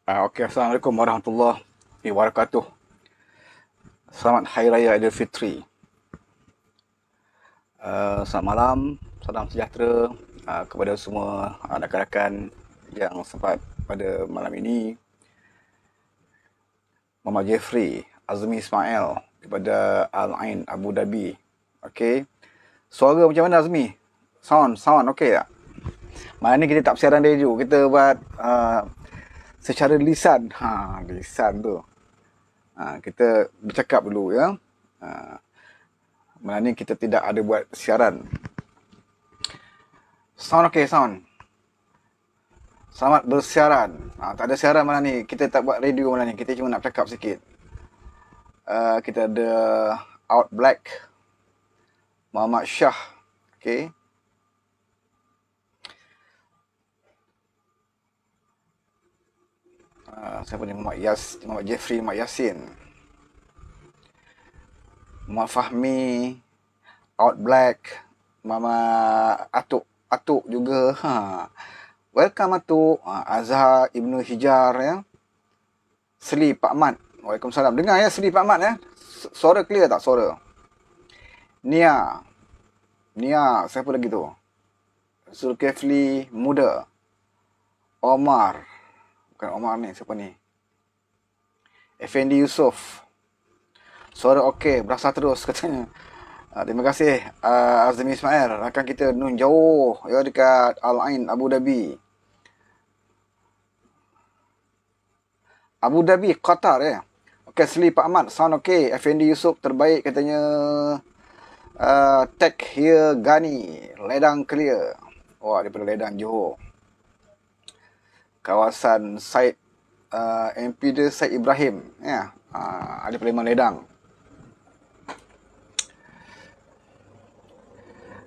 Okey, Assalamualaikum warahmatullahi wabarakatuh. Selamat Hari Raya Aidilfitri. Selamat malam, salam sejahtera kepada semua rakan-rakan yang sempat pada malam ini. Muhammad Jeffrey Azmi Ismail daripada Al-Ain Abu Dhabi. Okey. Suara macam mana Azmi? Sound okey tak? Malam ni kita tak bersiaran radio, kita buat secara lisan. Lisan tu. Kita bercakap dulu ya. Malam ni kita tidak ada buat siaran. Sound okey, sound. Selamat bersiaran. Tak ada siaran malam ni. Kita tak buat radio malam ni. Kita cuma nak bercakap sikit. Kita ada Out Black, Muhammad Shah. Okey. Siapa ni? Muhammad Jeffrey, Muhammad Yasin, Muhammad Fahmi, Out Black, Mama Atuk juga. Welcome Atuk. Azhar Ibnu Hijar ya. Seli Pak Mat. Waalaikumsalam. Dengar ya Seli Pak Mat ya. Suara clear tak suara? Nia, siapa lagi tu? Zulkifli Muda. Omar. Bukan Omar ni, siapa ni? Effendi Yusof. Suara okey, berasa terus katanya. Terima kasih Azmi Ismail, rakan kita nun jauh ya dekat Al-Ain Abu Dhabi. Abu Dhabi, Qatar ya. Okey, Seli Pak Ahmad, sound okey. Effendi Yusof terbaik katanya. Tech here Gani, Ledang clear. Wah, daripada Ledang Johor. Kawasan Said MP dia Said Ibrahim ya. Ada Palembang Ledang.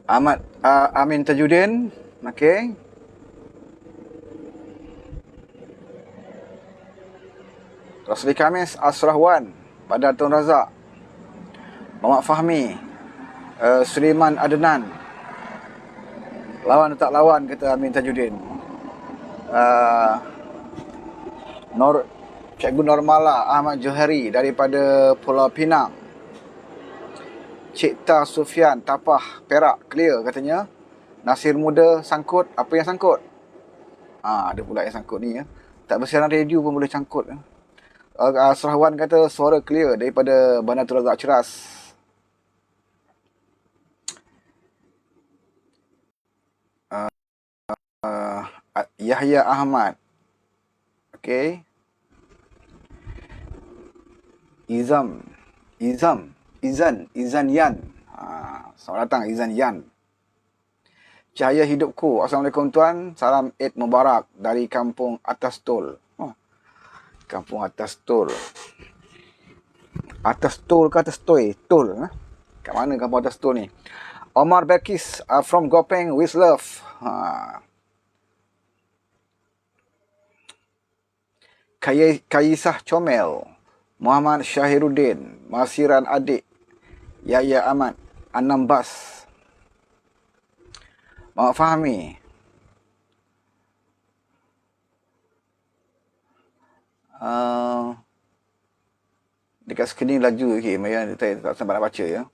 Ahmad Amin Tajuddin, okey. Rosli Khamis Asrahwan, Badar Tun Razak, Muhammad Fahmi, Sulaiman Adnan. Lawan tak lawan kata Amin Tajuddin. Cikgu Normala Ahmad Johari daripada Pulau Pinang. Cipta Sufian Tapah Perak clear katanya. Nasir Muda sangkut. Apa yang sangkut? Ada pula yang sangkut ni ya. Tak bersiaran radio pun boleh sangkut. Serawan kata suara clear daripada Bandar Tun Razak Ceras. Yahya Ahmad. Okey. Izan Yan. Selamat datang Izan Yan. Cahaya Hidupku. Assalamualaikum tuan. Salam Eid Mubarak dari Kampung Atas Tol. Kampung Atas Tol. Atas Tol ke Atas Toy? Tol. Kat mana Kampung Atas Tol ni? Omar Belkis from Gopeng with love. Kaisah Comel, Muhammad Syahiruddin, Masiran Adik, Yahya Ahmad, Anam Bas, Muhammad Fahmi, dekat skrin laju okay, Maya tak sempat nak baca ya.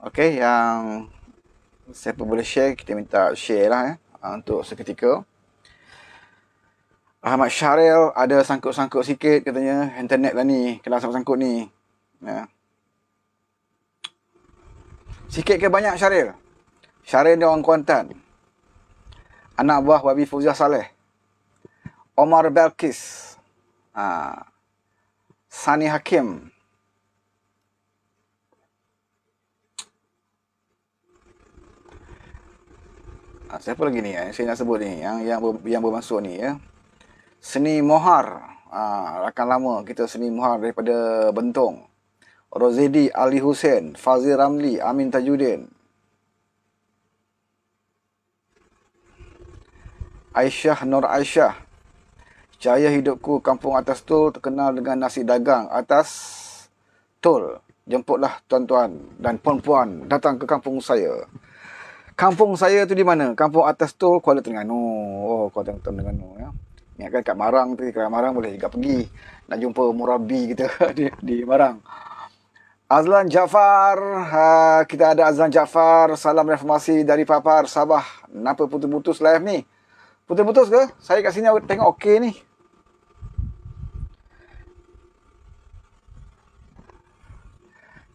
Okey, yang siapa boleh share, kita minta share lah ya, untuk seketika. Ahmad Syaril ada sangkut-sangkut sikit katanya. Internet lah ni, kena sangkut ni ya. Sikit ke banyak Syaril? Syaril dia orang Kuantan, anak buah Wabi Fauziah Saleh. Omar Belkis, Sani Hakim, siapa lagi ni saya nak sebut ni yang bermasuk ni ya. Seni Mohar, rakan lama kita Seni Mohar daripada Bentong. Rozedi Ali Hussein, Fazil Ramli, Amin Tajuddin, Aisyah Nur Aisyah. Cahaya Hidupku Kampung Atas Tol terkenal dengan nasi dagang atas tol. Jemputlah tuan-tuan dan puan-puan datang ke kampung saya. Kampung saya tu di mana? Kampung Atas Tol, Kuala Terengganu. kalau kau tonton dengan ya. Ingatkan kat Marang tu, kat Marang boleh juga pergi. Nak jumpa murabi kita di Marang. Azlan Jaafar, kita ada Azlan Jaafar. Salam reformasi dari Papar, Sabah. Kenapa putus-putus live ni? Putus-putus ke? Saya kat sini tengok okey ni.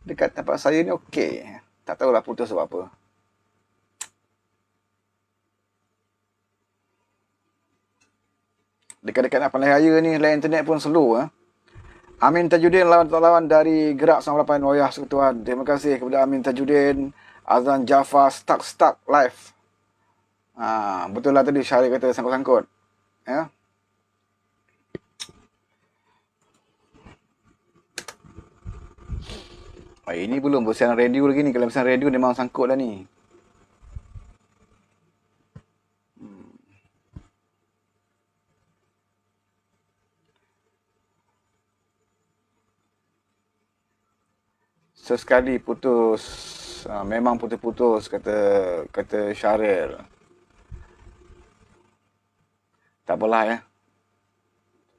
Dekat tempat saya ni okey. Tak tahulah putus sebab apa. Dekat-dekat nak pandai raya ni, line internet pun slow. Amin Tajuddin lawan dari Gerak 98 Wayah Sekutuan. Terima kasih kepada Amin Tajuddin. Azlan Jaafar stuck live. Betul lah tadi Syarif kata sangkut-sangkut. Ya. Ini belum bersiaran radio lagi ni. Kalau bersiaran radio memang sangkut dah ni. Sesekali putus, memang putus-putus kata Syaril. Tak apalah ya.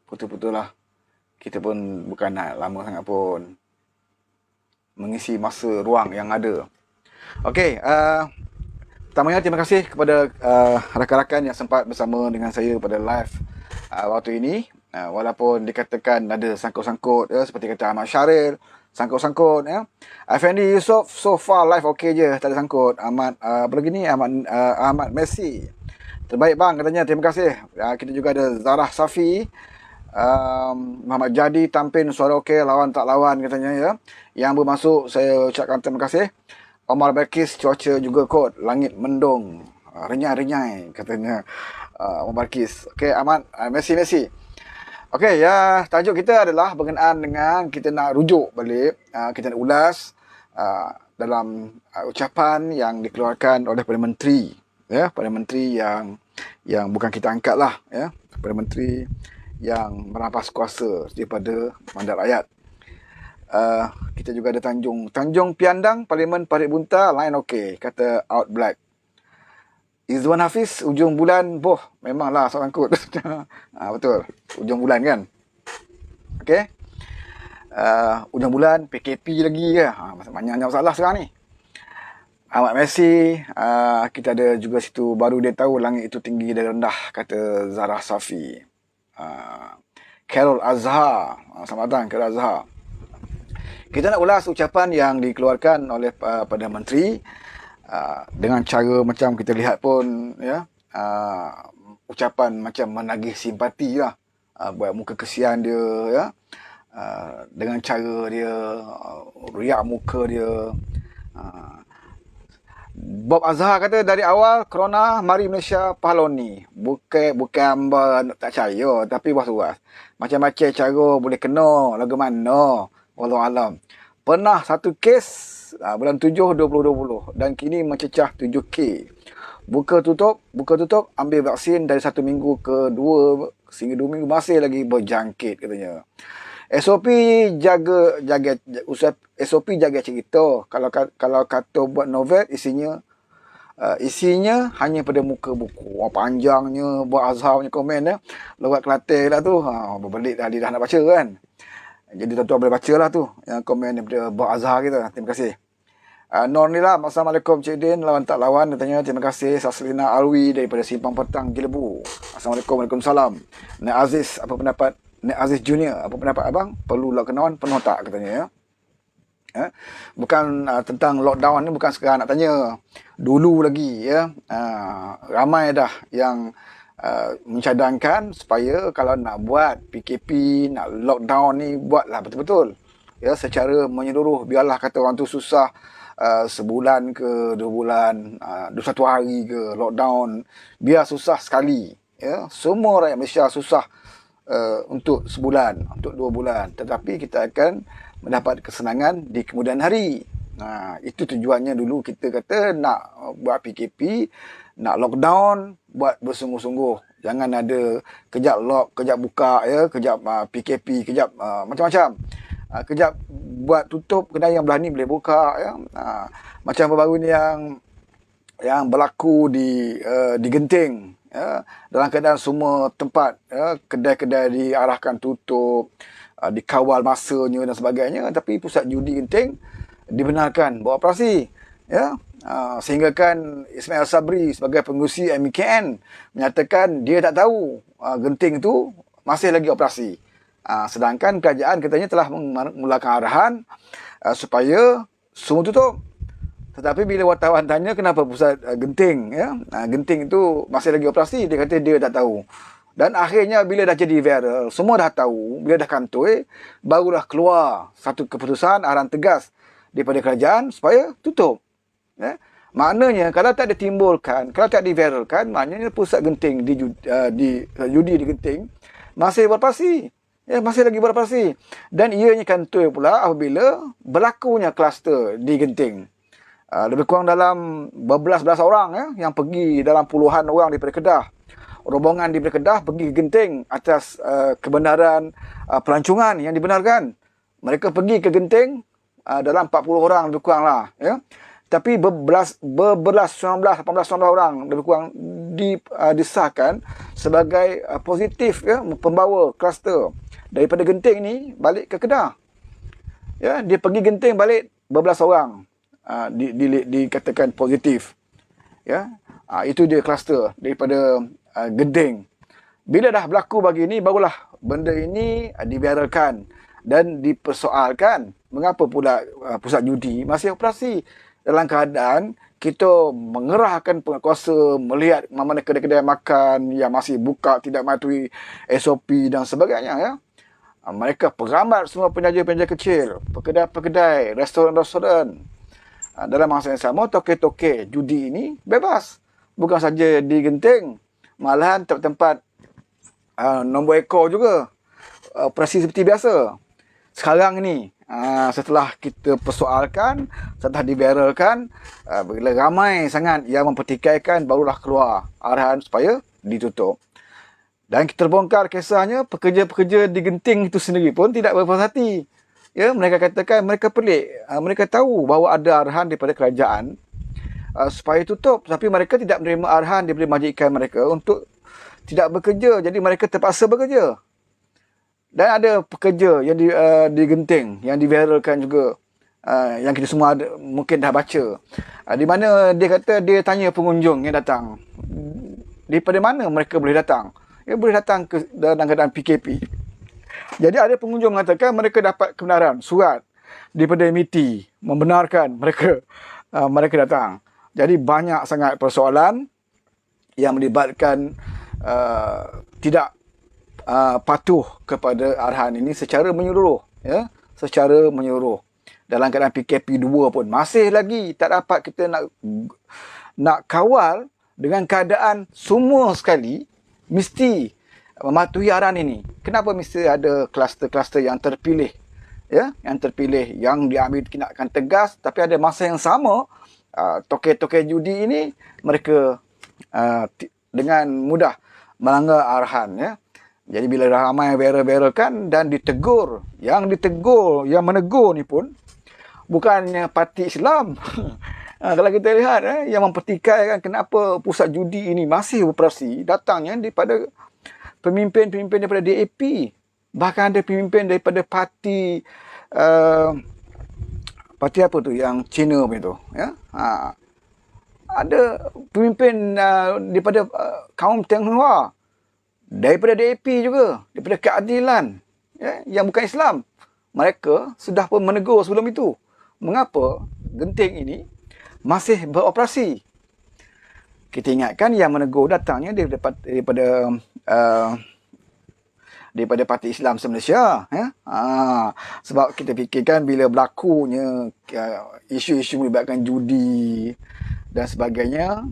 Putus-putus lah. Kita pun bukan nak lama sangat pun. Mengisi masa ruang yang ada. Okey, pertamanya terima kasih kepada rakan-rakan yang sempat bersama dengan saya pada live waktu ini. Walaupun dikatakan ada sangkut-sangkut ya, seperti kata Ahmad Syaril, sangkut-sangkut ya. Effendi Yusof so far live okey je, tak ada sangkut. Apa lagi ni, Ahmad Messi. Terbaik bang katanya, terima kasih. Kita juga ada Zarah Safi. Muhammad Jadi Tampin suara okey, lawan tak lawan katanya ya. Yang bermasuk saya ucapkan terima kasih. Omar Balkis, cuaca juga kot, langit mendung, renyai-renyai katanya Omar Balkis. Okey Ahmad, Messi. Okey ya, tajuk kita adalah berkenaan dengan kita nak rujuk balik, kita nak ulas dalam ucapan yang dikeluarkan oleh Perdana Menteri ya, Perdana Menteri yang bukan kita angkat lah ya, Perdana Menteri yang merampas kuasa daripada mandat rakyat. Kita juga ada Tanjung Piandang, Parlimen Parit Bunta, lain okey, kata Out Black. Izwan Hafiz, ujung bulan, memanglah sangkut. Betul, ujung bulan kan. Okey. Ujung bulan, PKP lagi ke? Banyak masalah sekarang ni. Ahmad Messi, kita ada juga situ, baru dia tahu langit itu tinggi dan rendah, kata Zarah Safi. Carol Azhar, selamat datang Carol Azhar. Kita nak ulas ucapan yang dikeluarkan oleh Perdana Menteri dengan cara macam kita lihat pun ya, ucapan macam menagih simpati lah, buat muka kesian dia ya, dengan cara dia, riak muka dia. Bob Azhar kata dari awal corona mari Malaysia pahloni. Bukan tak percaya, tapi was-was. Macam-macam cara boleh kena, lagu mana. Wallahualam. Pernah satu kes bulan 7 2020 dan kini mencecah 7K. Buka tutup, ambil vaksin dari 1 minggu ke 2 sehingga 2 minggu masih lagi berjangkit katanya. SOP jaga cerita. Kalau kata buat novel isinya hanya pada muka buku. Panjangnya buat Azhar punya komen ya. Lewat Kelantan lah tu. Berbelit dah lidah nak baca kan. Jadi tuan-tuan boleh baca lah tu yang komen daripada Buat Azhar kita. Terima kasih. Nur Nila, Assalamualaikum Cik Din, lawan tak lawan katanya. Terima kasih. Saslina Alwi daripada Simpang Petang Gilebu. Assalamualaikum, Waalaikumsalam. Nek Aziz, apa pendapat Nek Aziz Junior, apa pendapat abang? Perlu lockdown penuh tak katanya ya. Bukan tentang lockdown ni, bukan sekarang nak tanya. Dulu lagi ya, ramai dah yang mencadangkan supaya kalau nak buat PKP, nak lockdown ni, buatlah betul-betul ya, secara menyeluruh. Biarlah kata orang tu susah sebulan ke 2 bulan, 21 hari ke lockdown, biar susah sekali ya. Semua rakyat Malaysia susah untuk sebulan, untuk 2 bulan, tetapi kita akan mendapat kesenangan di kemudian hari. Itu tujuannya dulu kita kata nak buat PKP, nak lockdown, buat bersungguh-sungguh. Jangan ada kejap lock, kejap buka ya, kejap PKP, kejap macam-macam. Kejap buat tutup, kedai yang belah ni boleh buka ya. Macam baru ni yang berlaku di Genting ya, dalam keadaan semua tempat, ya, kedai-kedai diarahkan tutup, dikawal masanya dan sebagainya, tapi pusat judi Genting dibenarkan beroperasi, ya. Sehingga kan Ismail Sabri sebagai pengurusi MKN menyatakan dia tak tahu Genting tu masih lagi operasi. Sedangkan kerajaan katanya telah memulakan arahan supaya semua tutup. Tetapi bila wartawan tanya kenapa pusat Genting, ya, Genting itu masih lagi operasi, dia kata dia tak tahu. Dan akhirnya bila dah jadi viral, semua dah tahu, bila dah kantoi, barulah keluar satu keputusan arahan tegas daripada kerajaan supaya tutup. Ya. Maknanya kalau tak ditimbulkan, kalau tak diviralkan, maknanya pusat Genting judi di Genting masih beroperasi. Ya, masih lagi beroperasi. Dan ianya kantoi pula apabila berlakunya kluster di Genting. Lebih kurang dalam berbelas-belas orang, ya, yang pergi dalam puluhan orang daripada Kedah. Rombongan daripada Kedah pergi ke Genting atas kebenaran pelancongan yang dibenarkan. Mereka pergi ke Genting dalam 40 orang lebih kurang lah, ya. Tapi berbelas 19 18 19 orang lebih kurang disahkan sebagai positif, ya, pembawa kluster daripada Genting ni balik ke Kedah. Ya, dia pergi Genting balik berbelas orang dikatakan positif. Ya, itu dia kluster daripada Genting. Bila dah berlaku begini, barulah benda ini diviralkan dan dipersoalkan. Mengapa pula pusat judi masih operasi dalam keadaan kita mengerahkan penguasa melihat mana kedai-kedai makan yang masih buka tidak mematuhi SOP dan sebagainya, ya. Mereka perambat semua penjaja-penjaja kecil, pekedai-pekedai, restoran-restoran. Dalam masa yang sama, toke-toke judi ini bebas. Bukan saja di Genting, malahan tempat-tempat nombor ekor juga operasi seperti biasa. Sekarang ni, setelah kita persoalkan, setelah diviralkan, bila ramai sangat yang mempertikaikan, barulah keluar arahan supaya ditutup. Dan kita bongkar kisahnya, pekerja-pekerja di Genting itu sendiri pun tidak berpuas hati. Ya, mereka katakan mereka pelik. Mereka tahu bahawa ada arahan daripada kerajaan supaya tutup, tapi mereka tidak menerima arahan daripada majikan mereka untuk tidak bekerja. Jadi mereka terpaksa bekerja. Dan ada pekerja yang di Genting yang diviralkan juga, yang kita semua mungkin dah baca, di mana dia kata dia tanya pengunjung yang datang daripada mana mereka boleh datang. Dia boleh datang ke dalam keadaan PKP. Jadi ada pengunjung mengatakan mereka dapat kebenaran surat daripada MITI membenarkan mereka datang. Jadi banyak sangat persoalan yang melibatkan tidak patuh kepada arahan ini secara menyeluruh, ya, secara menyeluruh. Dalam keadaan PKP 2 pun masih lagi tak dapat kita nak kawal dengan keadaan semua sekali mesti mematuhi arahan ini. Kenapa mesti ada kluster-kluster yang terpilih, ya, yang terpilih yang diambil tindakan tegas, tapi ada masa yang sama toke-toke judi ini mereka dengan mudah melanggar arahan, ya. Jadi bila ramai viral-viralkan dan ditegur, yang menegur ni pun bukannya parti Islam. Kalau kita lihat, yang mempertikaikan kenapa pusat judi ini masih beroperasi, datangnya daripada pemimpin-pemimpin daripada DAP. Bahkan ada pemimpin daripada parti apa tu yang Cina punya tu, ya. Ada pemimpin daripada kaum Tionghoa, daripada DAP juga, daripada keadilan, ya, yang bukan Islam. Mereka sudah pun menegur sebelum itu. Mengapa Genting ini masih beroperasi? Kita ingatkan yang menegur datangnya daripada Parti Islam se-Malaysia, ya. Sebab kita fikirkan bila berlakunya isu-isu melibatkan judi dan sebagainya,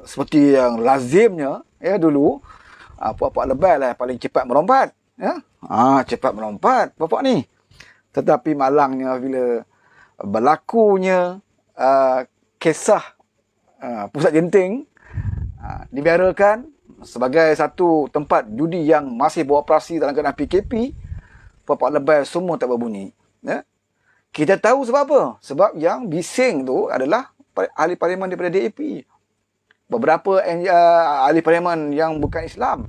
seperti yang lazimnya, ya, dulu puak-puak lebay lah paling cepat melompat, ya. Cepat melompat puak-puak ni. Tetapi malangnya bila berlakunya kisah pusat Genting diviralkan sebagai satu tempat judi yang masih beroperasi dalam keadaan PKP, puak-puak lebay semua tak berbunyi, ya. Kita tahu sebab apa? Sebab yang bising tu adalah ahli parlimen daripada DAP. beberapa ahli parlimen yang bukan Islam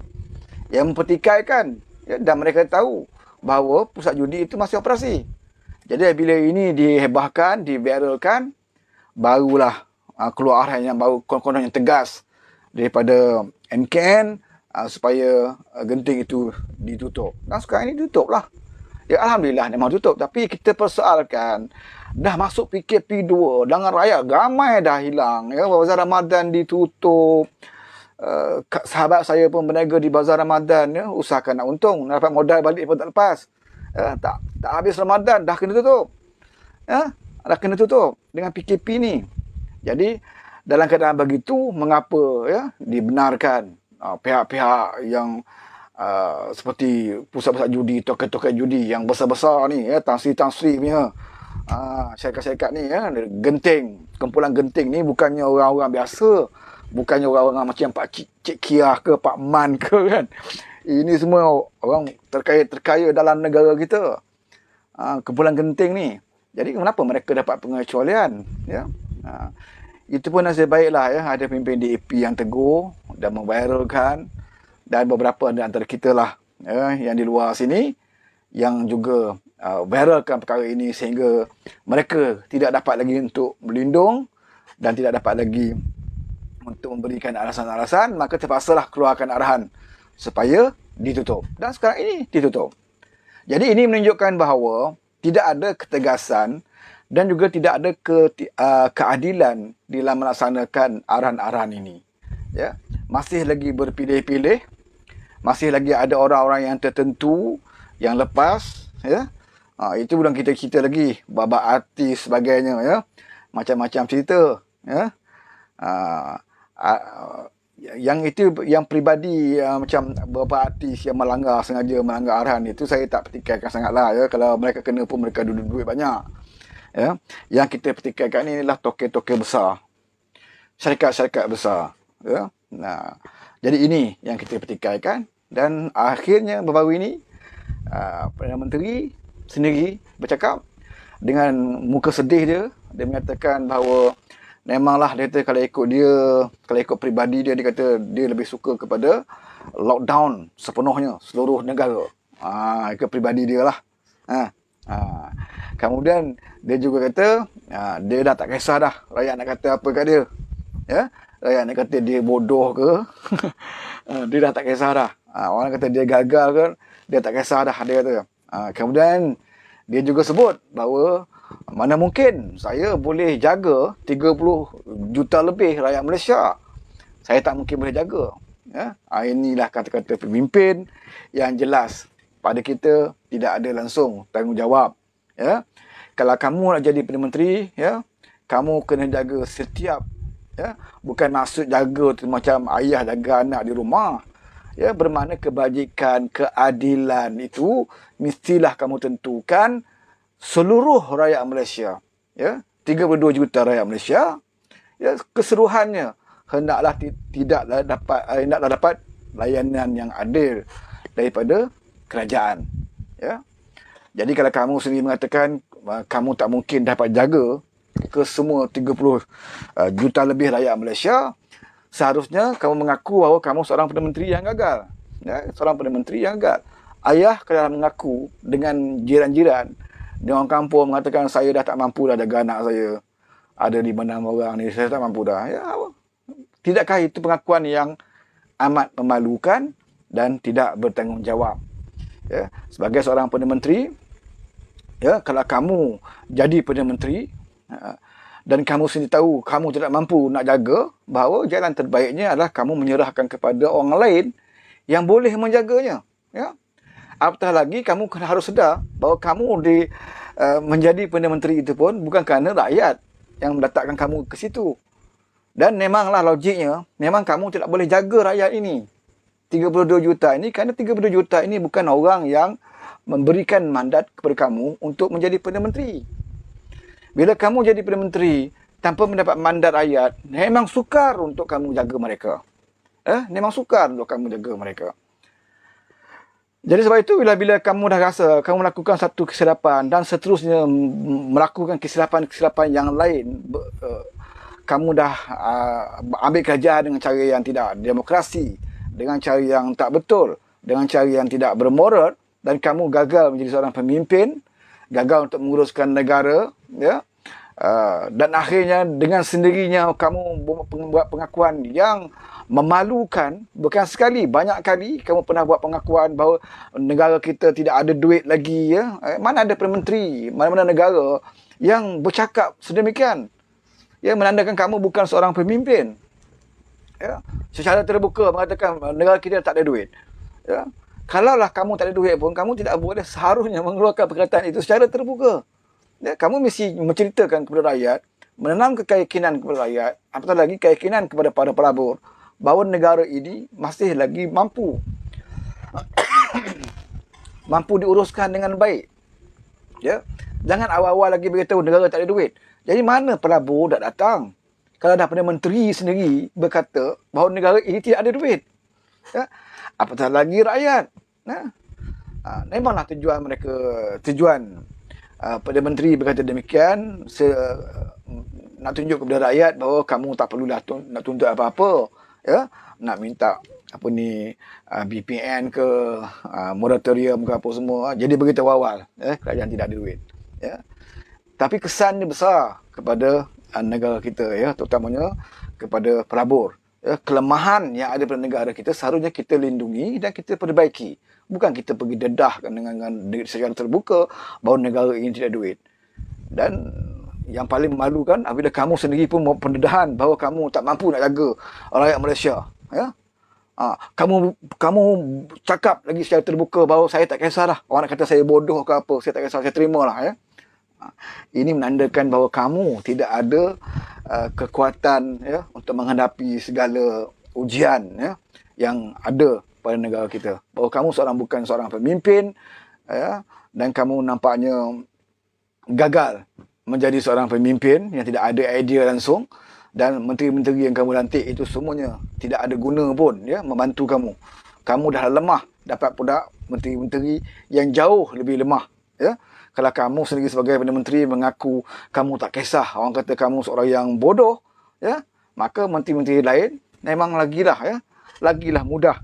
yang mempertikaikan, ya, dan mereka tahu bahawa pusat judi itu masih operasi. Jadi bila ini dihebahkan, diviralkan, barulah keluar arahan yang baru konon yang tegas daripada MKN supaya genting itu ditutup. Dan sekarang ini tutup lah. Ya Alhamdulillah memang tutup. Tapi kita persoalkan, dah masuk PKP 2, dengan rakyat ramai dah hilang. Ya, bazar Ramadan ditutup. Sahabat saya pun berniaga di bazar Ramadan, ya, usahakan nak untung, nak dapat modal balik pun tak lepas. Ya, tak habis Ramadan dah kena tutup. Ya, dah kena tutup dengan PKP ni. Jadi dalam keadaan begitu, mengapa ya dibenarkan pihak-pihak yang seperti pusat-pusat judi, token-token judi yang besar-besar ni, ya, Tan Sri punya syarikat-syarikat ni, ya, genting, kumpulan genting ni bukannya orang-orang biasa, bukannya orang-orang macam Pak Cik Kia ke Pak Man ke, kan. Ini semua orang terkaya dalam negara kita, kumpulan genting ni. Jadi kenapa mereka dapat pengecualian, ya? Itu pun nasib baiklah, ya, ada pemimpin DAP yang tegur dan memviralkan, dan beberapa di antara kita lah, ya, yang di luar sini yang juga viralkan perkara ini sehingga mereka tidak dapat lagi untuk berlindung dan tidak dapat lagi untuk memberikan alasan-alasan, maka terpaksalah keluarkan arahan supaya ditutup. Dan sekarang ini ditutup. Jadi ini menunjukkan bahawa tidak ada ketegasan dan juga tidak ada keadilan dalam melaksanakan arahan-arahan ini. Ya, masih lagi berpilih-pilih, masih lagi ada orang-orang yang tertentu yang lepas, ya. Itu bukan kita cerita lagi babak artis sebagainya, ya. Macam-macam cerita, ya. Yang itu yang peribadi, macam beberapa artis yang sengaja melanggar arahan itu, saya tak pertikaikan sangatlah, ya. Kalau mereka kena pun mereka duit banyak, ya. Yang kita pertikaikan ini adalah token-token besar, syarikat-syarikat besar, ya. Nah, jadi ini yang kita pertikaikan, dan akhirnya baru-baru ini Perdana Menteri sendiri bercakap dengan muka sedih dia mengatakan bahawa memanglah dia kata, kalau ikut peribadi dia kata dia lebih suka kepada lockdown sepenuhnya seluruh negara. Ikut peribadi dia lah. Kemudian dia juga kata dia dah tak kisah dah rakyat nak kata apa kat dia. Ya, rakyat nak kata dia bodoh ke. Dia dah tak kisah dah. Orang kata dia gagal ke, dia tak kisah dah, dia kata. Kemudian dia juga sebut bahawa mana mungkin saya boleh jaga 30 juta lebih rakyat Malaysia. Saya tak mungkin boleh jaga. Ya? Inilah kata-kata pemimpin yang jelas pada kita tidak ada langsung tanggungjawab. Ya? Kalau kamu nak jadi Perdana Menteri, ya, kamu kena jaga setiap, ya, bukan maksud jaga tu macam ayah jaga anak di rumah. Ya, bermakna kebajikan, keadilan itu mestilah kamu tentukan seluruh rakyat Malaysia, ya, 32 juta rakyat Malaysia, ya, keseluruhannya hendaklah dapat layanan yang adil daripada kerajaan, ya. Jadi kalau kamu sendiri mengatakan kamu tak mungkin dapat jaga ke semua 30 juta lebih rakyat Malaysia, seharusnya kamu mengaku bahawa kamu seorang Perdana Menteri yang gagal. Ya, seorang Perdana Menteri yang gagal. Ayah kalau mengaku dengan jiran-jiran, dengan orang kampung mengatakan saya dah tak mampu dah jaga anak saya. Ada 5-6 orang ni, saya tak mampu dah. Ya, tidakkah itu pengakuan yang amat memalukan dan tidak bertanggungjawab? Ya, sebagai seorang Perdana Menteri, ya, kalau kamu jadi Perdana Menteri, dan kamu sendiri tahu kamu tidak mampu nak jaga, bahawa jalan terbaiknya adalah kamu menyerahkan kepada orang lain yang boleh menjaganya. Ya? Apatah lagi kamu harus sedar bahawa kamu menjadi Perdana Menteri itu pun bukan kerana rakyat yang mendatangkan kamu ke situ. Dan memanglah logiknya, memang kamu tidak boleh jaga rakyat ini. 32 juta ini, kerana 32 juta ini bukan orang yang memberikan mandat kepada kamu untuk menjadi Perdana Menteri. Bila kamu jadi Perdana Menteri tanpa mendapat mandat rakyat, memang sukar untuk kamu jaga mereka. Memang sukar untuk kamu jaga mereka. Jadi sebab itu bila kamu dah rasa kamu melakukan satu kesilapan dan seterusnya melakukan kesilapan-kesilapan yang lain, kamu dah ambil kerja dengan cara yang tidak demokrasi, dengan cara yang tak betul, dengan cara yang tidak bermoral, dan kamu gagal menjadi seorang pemimpin, gagal untuk menguruskan negara, ya. Dan akhirnya dengan sendirinya kamu buat pengakuan yang memalukan. Bukan sekali, banyak kali kamu pernah buat pengakuan bahawa negara kita tidak ada duit lagi, ya. Mana ada Perdana Menteri, mana-mana negara yang bercakap sedemikian, ya, menandakan kamu bukan seorang pemimpin, ya. Secara terbuka mengatakan negara kita tak ada duit, ya. Kalaulah kamu tak ada duit pun, kamu tidak boleh seharusnya mengeluarkan perkataan itu secara terbuka. Ya, kamu mesti menceritakan kepada rakyat, menanam keyakinan kepada rakyat, apatah lagi keyakinan kepada para pelabur, bahawa negara ini masih lagi mampu diuruskan dengan baik. Ya, jangan awal-awal lagi beritahu negara tak ada duit. Jadi mana pelabur dah datang kalau dah Perdana Menteri sendiri berkata bahawa negara ini tidak ada duit? Ya, apatah lagi rakyat. Nah, memanglah tujuan mereka, Perdana Menteri berkata demikian, nak tunjuk kepada rakyat bahawa kamu tak perlulah nak tuntut apa-apa, ya, nak minta apa ni, BPN ke, moratorium ke apa semua. Jadi beritahu awal, kerajaan tidak ada duit, ya. Tapi kesannya besar kepada negara kita, ya, terutamanya kepada pelabur. Ya, kelemahan yang ada pada negara kita seharusnya kita lindungi dan kita perbaiki. Bukan kita pergi dedahkan dengan secara terbuka bahawa negara ini tidak ada duit. Dan yang paling memalukan apabila kamu sendiri pun buat pendedahan bahawa kamu tak mampu nak jaga rakyat Malaysia, ya. Kamu cakap lagi secara terbuka bahawa saya tak kisahlah, orang nak kata saya bodoh ke apa, saya tak kisah, saya terimalah, ya. Ini menandakan bahawa kamu tidak ada kekuatan, ya, untuk menghadapi segala ujian, ya, yang ada pada negara kita. Bahawa kamu bukan seorang pemimpin, ya, dan kamu nampaknya gagal menjadi seorang pemimpin yang tidak ada idea langsung, dan menteri-menteri yang kamu lantik itu semuanya tidak ada guna pun, ya, membantu kamu. Kamu dah lemah, dapat pula menteri-menteri yang jauh lebih lemah, ya. Kalau kamu sendiri sebagai Perdana Menteri mengaku kamu tak kisah, orang kata kamu seorang yang bodoh, ya, maka menteri-menteri lain memang lagilah mudah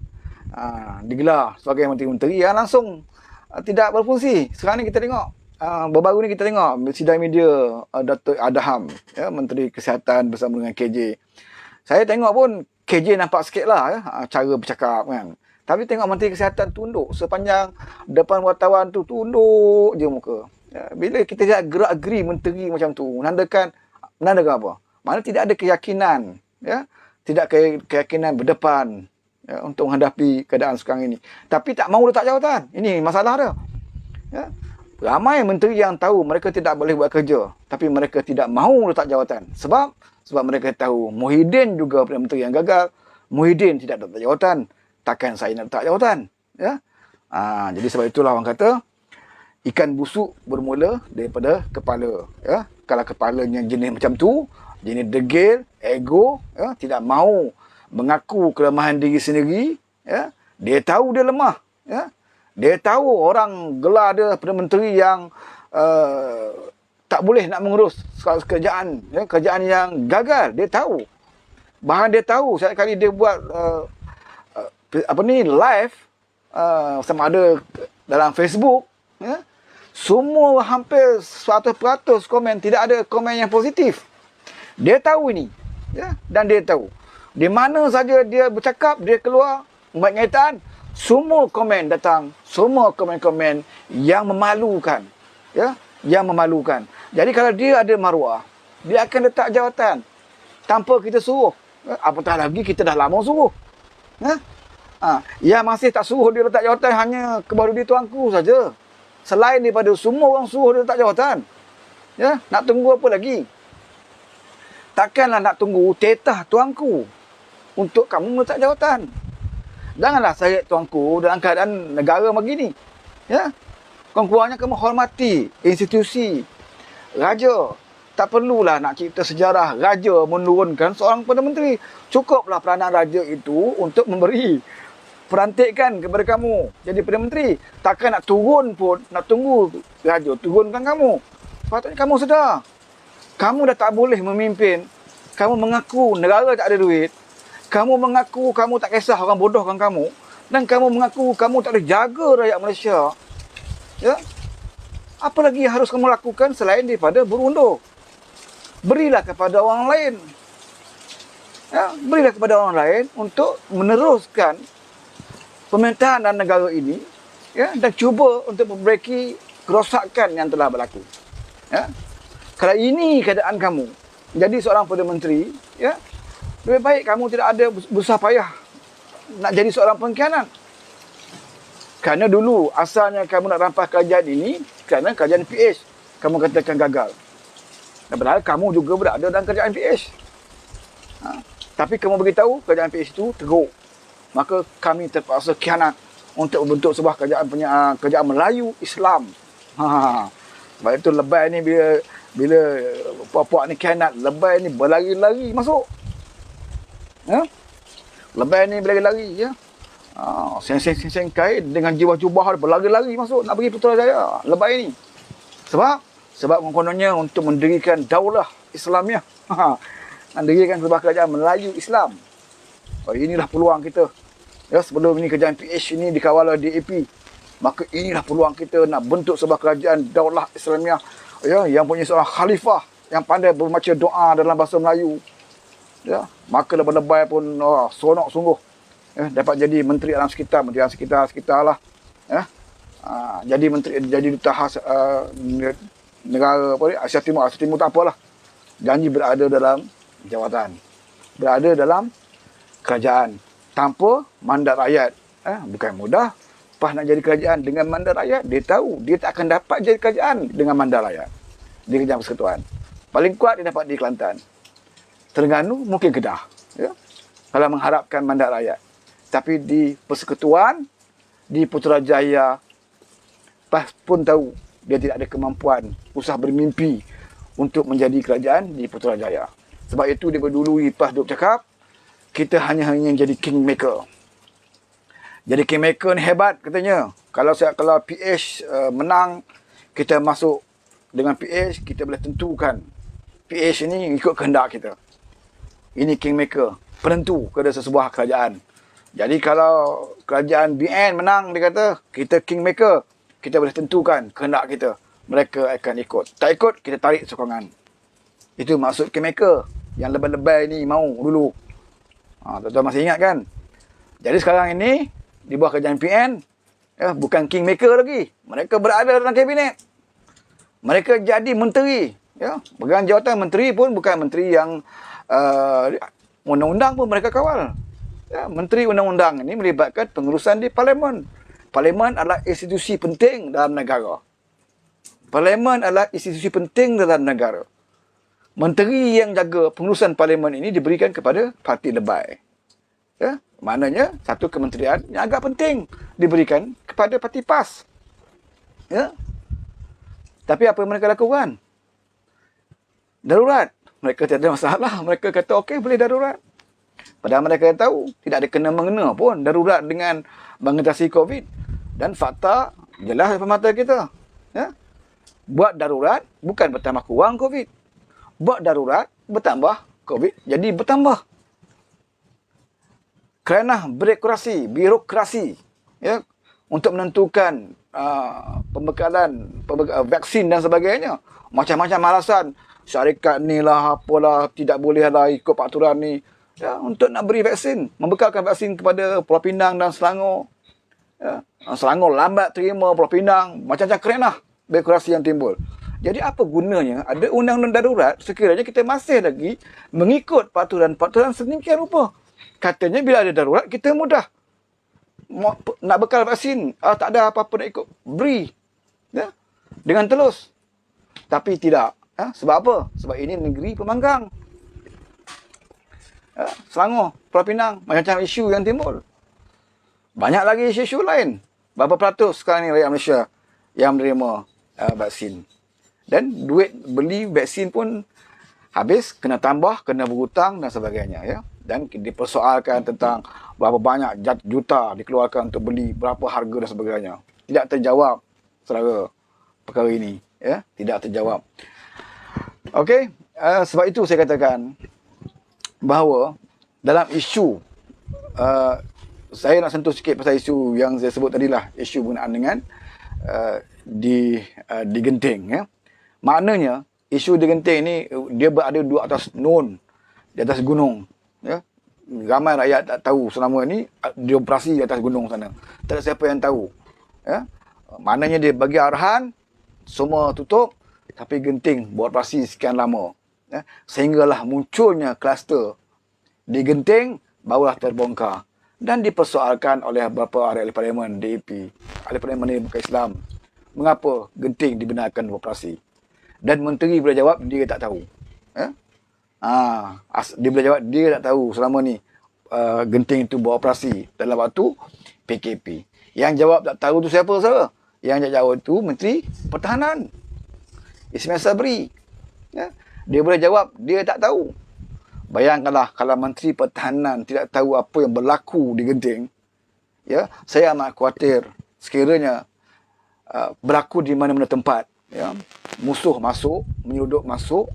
digelar sebagai menteri-menteri yang langsung tidak berfungsi. Sekarang ni kita tengok, baru-baru ni kita tengok sidang media Datuk Adham, ya, Menteri Kesihatan bersama dengan KJ. Saya tengok pun KJ nampak sikit lah, ya, cara bercakap, kan. Tapi tengok Menteri Kesihatan tunduk sepanjang depan wartawan tu, tunduk je muka. Ya, bila kita lihat gerak-geri menteri macam tu, menandakan apa? Mana tidak ada keyakinan, ya, tidak keyakinan berdepan, ya, untuk menghadapi keadaan sekarang ini. Tapi tak mahu letak jawatan. Ini masalah dia. Ya. Ramai menteri yang tahu mereka tidak boleh buat kerja, tapi mereka tidak mahu letak jawatan. Sebab mereka tahu Muhyiddin juga Perdana Menteri yang gagal. Muhyiddin tidak letak jawatan. Takkan saya nak letak jawatan, ya. Jadi sebab itulah orang kata ikan busuk bermula daripada kepala, ya. Kalau kepalanya jenis macam tu, jenis degil, ego, ya, tidak mahu mengaku kelemahan diri sendiri, ya. Dia tahu dia lemah, ya. Dia tahu orang gelar dia Perdana Menteri yang tak boleh nak mengurus kerajaan, ya, kerajaan yang gagal. Dia tahu. Bahkan dia tahu setiap kali dia buat live, sama ada dalam Facebook, ya, semua hampir 100% komen, tidak ada komen yang positif. Dia tahu ini, ya, dan dia tahu di mana saja dia bercakap, dia keluar membuat kenyataan, semua komen datang, semua komen-komen yang memalukan, ya, yang memalukan. Jadi kalau dia ada maruah, dia akan letak jawatan tanpa kita suruh. Apatah lagi kita dah lama suruh, ya. Yang masih tak suruh dia letak jawatan hanya kebaharu tuanku saja. Selain daripada semua orang suruh dia letak jawatan, ya, nak tunggu apa lagi? Takkanlah nak tunggu tetah tuanku untuk kamu letak jawatan. Janganlah saya tuanku dalam keadaan negara begini, ya. Kurang-kurangnya kamu hormati institusi raja. Tak perlulah nak cerita sejarah raja menurunkan seorang Perdana Menteri. Cukuplah peranan raja itu untuk memberi perantikan kepada kamu jadi Perdana Menteri. Takkan nak turun pun, nak tunggu raja turunkan kamu. Sepatutnya kamu sedar, kamu dah tak boleh memimpin Kamu mengaku negara tak ada duit. Kamu mengaku kamu tak kisah orang bodohkan kamu. Dan kamu mengaku kamu tak ada jaga rakyat Malaysia. Ya? Apa lagi yang harus kamu lakukan selain daripada berundur? Berilah kepada orang lain. Ya? Berilah kepada orang lain untuk meneruskan pemerintahan dalam negara ini, ya, dan cuba untuk memperbaiki kerosakan yang telah berlaku. Ya? Kalau ini keadaan kamu, jadi seorang Perdana Menteri, ya, lebih baik kamu tidak ada berusaha payah nak jadi seorang pengkhianat. Kerana dulu asalnya kamu nak rampas kerajaan ini kerana kerajaan PH. Kamu katakan gagal. Dan padahal kamu juga berada dalam kerajaan PH. Tapi kamu beritahu kerajaan PH itu teruk. Maka kami terpaksa khianat untuk membentuk sebuah kerajaan Melayu Islam. Sebab itu lebay ni bila puak-puak ni khianat, lebay ni berlari-lari masuk. Ya? Lebay ni berlari-lari, ya. Seng-seng kain dengan jubah-jubah berlari-lari masuk nak pergi Putrajaya. Lebay ni. Sebab kononnya untuk mendirikan daulah Islamiah. Mendirikan sebuah kerajaan Melayu Islam. Inilah peluang kita. Ya, sebelum ini kerajaan PH ini dikawal oleh DAP. Maka inilah peluang kita nak bentuk sebuah kerajaan daulah Islamiah, ya, yang punya seorang khalifah yang pandai berbaca doa dalam bahasa Melayu. Ya, maka lebay-lebay pun seronok sungguh. Ya, dapat jadi menteri alam sekitar, lah. Ya. Jadi menteri, jadi duta khas negara apa ni, Asia Timur tak apalah. Janji berada dalam jawatan. Berada dalam kerajaan tanpa mandat rakyat. Bukan mudah. Pas nak jadi kerajaan dengan mandat rakyat, dia tahu dia tak akan dapat jadi kerajaan dengan mandat rakyat di Kerajaan Persekutuan. Paling kuat dia dapat di Kelantan. Terengganu mungkin Kedah, ya, kalau mengharapkan mandat rakyat. Tapi di Persekutuan, di Putrajaya, PAS pun tahu dia tidak ada kemampuan, usah bermimpi untuk menjadi kerajaan di Putrajaya. Sebab itu dia berdului PAS duk cakap, kita hanya jadi kingmaker. Jadi kingmaker ni hebat katanya. Kalau PH menang, kita masuk dengan PH, kita boleh tentukan. PH ini ikut kehendak kita. Ini kingmaker, penentu kepada sesebuah kerajaan. Jadi kalau kerajaan BN menang, dia kata, kita kingmaker, kita boleh tentukan kehendak kita. Mereka akan ikut. Tak ikut, kita tarik sokongan. Itu maksud kingmaker. Yang lebay-lebay ni mau dulu. Tuan-tuan masih ingat kan? Jadi sekarang ini, di bawah kerajaan PN, ya, bukan kingmaker lagi. Mereka berada dalam kabinet. Mereka jadi menteri. Ya. Pegang jawatan menteri pun bukan menteri yang undang-undang pun mereka kawal. Ya, menteri undang-undang ini melibatkan pengurusan di parlimen. Parlimen adalah institusi penting dalam negara. Parlimen adalah institusi penting dalam negara. Menteri yang jaga pengurusan parlimen ini diberikan kepada parti lebay. Ya, maknanya satu kementerian yang agak penting diberikan kepada parti PAS. Ya. Tapi apa yang mereka lakukan? Darurat. Mereka tidak ada masalah. Mereka kata okey, boleh darurat. Padahal mereka tahu tidak ada kena-mengena pun darurat dengan mengatasi COVID. Dan fakta jelas depan mata kita. Ya? Buat darurat bukan bertambah kurang COVID. Buat darurat bertambah COVID, jadi bertambah. Kerana birokrasi, ya, untuk menentukan pembekalan vaksin dan sebagainya. Macam-macam alasan. Syarikat ni lah, apalah, tidak boleh lah ikut peraturan ni. Ya, untuk nak beri vaksin. Membekalkan vaksin kepada Pulau Pinang dan Selangor. Ya, Selangor lambat terima Pulau Pinang. Macam-macam kerenah birokrasi yang timbul. Jadi apa gunanya ada undang-undang darurat sekiranya kita masih lagi mengikut peraturan-peraturan sedemikian rupa. Katanya bila ada darurat, kita mudah nak bekal vaksin. Tak ada apa-apa nak ikut. Beri. Ya? Dengan telus. Tapi tidak. Sebab apa? Sebab ini negeri pemanggang. Selangor, Pulau Pinang, macam-macam isu yang timbul. Banyak lagi isu-isu lain. Berapa peratus sekarang ni rakyat Malaysia yang menerima vaksin. Dan duit beli vaksin pun habis, kena tambah, kena berhutang dan sebagainya. Ya? Dan dipersoalkan tentang berapa banyak juta dikeluarkan untuk beli, berapa harga dan sebagainya. Tidak terjawab selera perkara ini. Ya? Tidak terjawab. Okey, sebab itu saya katakan, bahawa dalam isu, saya nak sentuh sikit pasal isu yang saya sebut tadi lah, isu berkenaan dengan di Genting, ya. Maknanya isu di Genting ni dia berada di atas nun, di atas gunung, ya. Ramai rakyat tak tahu selama ni dioperasi di atas gunung sana. Tak ada siapa yang tahu, ya. Maknanya dia bagi arahan, semua tutup, tapi Genting beroperasi sekian lama, ya. Sehinggalah munculnya kluster di Genting barulah terbongkar dan dipersoalkan oleh beberapa ahli parlimen DAP, ahli parlimen ni bukan Islam. Mengapa Genting dibenarkan beroperasi? Dan menteri boleh jawab dia tak tahu. Ya? Dia boleh jawab dia tak tahu selama ni Genting itu beroperasi dalam waktu PKP. Yang jawab tak tahu tu siapa sahaja? Yang jawab tu Menteri Pertahanan Ismail Sabri. Ya? Dia boleh jawab dia tak tahu. Bayangkanlah kalau Menteri Pertahanan tidak tahu apa yang berlaku di Genting, ya, saya amat khawatir sekiranya berlaku di mana-mana tempat, ya, musuh masuk, menyelundup masuk,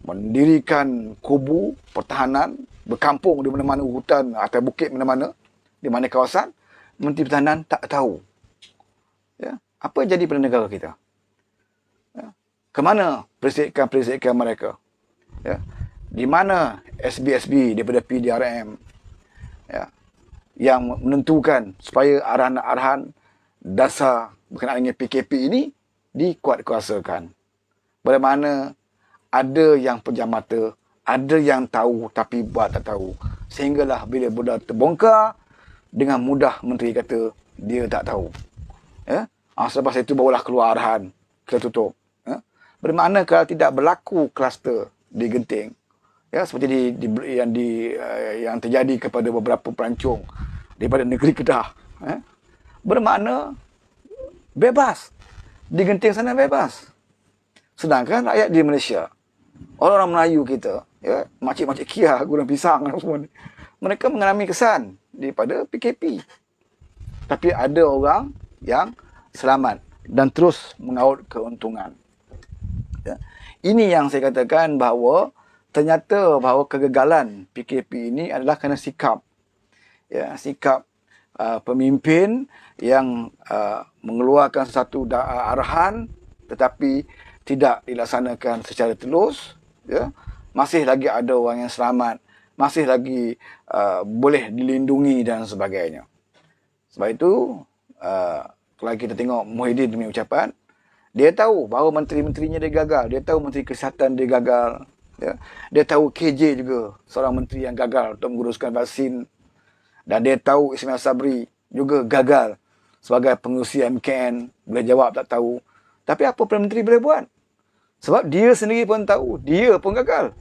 mendirikan kubu pertahanan, berkampung di mana-mana hutan atau bukit mana-mana, di mana kawasan, Menteri Pertahanan tak tahu. Ya, apa yang jadi pada negara kita? Ya, ke mana perisikan mereka? Ya, di mana SB-SB daripada PDRM, ya, yang menentukan supaya arahan-arahan dasar berkenaan dengan PKP ini dikuatkuasakan. Bagaimana ada yang pejam mata, ada yang tahu tapi buat tak tahu. Sehinggalah bila bola terbongkar, dengan mudah menteri kata dia tak tahu. Ya? Selepas itu barulah keluar arahan, kita tutup. Ya? Bagaimana kalau tidak berlaku kluster di Genting, ya, seperti yang terjadi kepada beberapa pelancong daripada negeri Kedah, ya, bermakna bebas di Genting sana, bebas. Sedangkan rakyat di Malaysia, orang-orang Melayu kita, ya, makcik-makcik Kia, gurang pisang semua ni, mereka mengalami kesan daripada PKP. Tapi ada orang yang selamat dan terus mengaut keuntungan. Ya. Ini yang saya katakan bahawa ternyata bahawa kegagalan PKP ini adalah kerana sikap, ya, sikap pemimpin yang mengeluarkan satu arahan tetapi tidak dilaksanakan secara telus, ya. Masih lagi ada orang yang selamat, masih lagi boleh dilindungi dan sebagainya. Sebab itu kalau kita tengok Muhyiddin punya ucapan, dia tahu bahawa menteri-menterinya dia gagal, dia tahu Menteri Kesihatan dia gagal, ya. Dia tahu KJ juga seorang menteri yang gagal untuk menguruskan vaksin, dan dia tahu Ismail Sabri juga gagal sebagai pengurusi MKN, boleh jawab tak tahu. Tapi apa Perdana Menteri boleh buat? Sebab dia sendiri pun tahu dia pun gagal.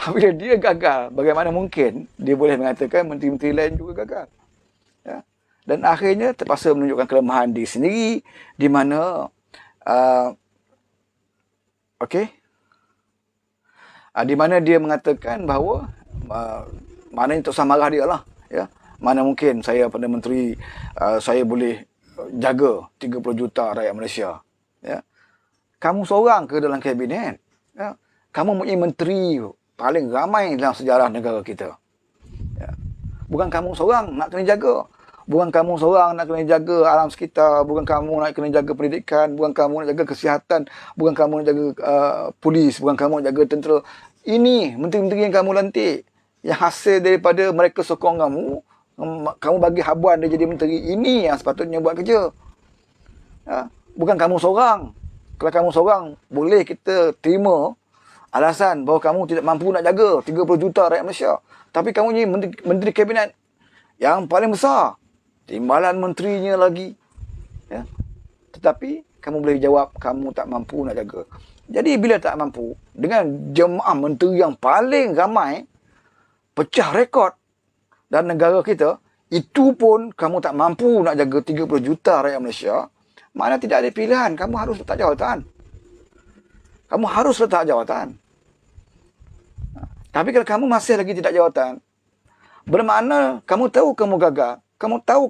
Bila dia gagal, bagaimana mungkin dia boleh mengatakan menteri-menteri lain juga gagal? Ya. Dan akhirnya terpaksa menunjukkan kelemahan diri sendiri, di mana di mana dia mengatakan bahawa maknanya tak usah marah dia lah, ya. Mana mungkin saya Perdana Menteri, saya boleh jaga 30 juta rakyat Malaysia, ya. Kamu seorang ke dalam kabinet, ya. Kamu mempunyai menteri paling ramai dalam sejarah negara kita, ya. Bukan kamu seorang nak kena jaga, bukan kamu seorang nak kena jaga alam sekitar, bukan kamu nak kena jaga pendidikan, bukan kamu nak jaga kesihatan, bukan kamu nak jaga polis, bukan kamu nak jaga tentera. Ini menteri-menteri yang kamu lantik, yang hasil daripada mereka sokong kamu bagi habuan dia jadi menteri. Ini yang sepatutnya buat kerja, ya. Bukan kamu seorang. Kalau kamu seorang, boleh kita terima alasan bahawa kamu tidak mampu nak jaga 30 juta rakyat Malaysia. Tapi kamu ni menteri kabinet yang paling besar, timbalan menterinya lagi, ya. Tetapi kamu boleh jawab kamu tak mampu nak jaga. Jadi bila tak mampu, dengan jemaah menteri yang paling ramai, pecah rekod dalam negara kita, itu pun kamu tak mampu nak jaga 30 juta rakyat Malaysia, mana tidak ada pilihan, kamu harus letak jawatan. Kamu harus letak jawatan. Tapi kalau kamu masih lagi tidak jawatan, bermakna kamu tahu kamu gagal, kamu tahu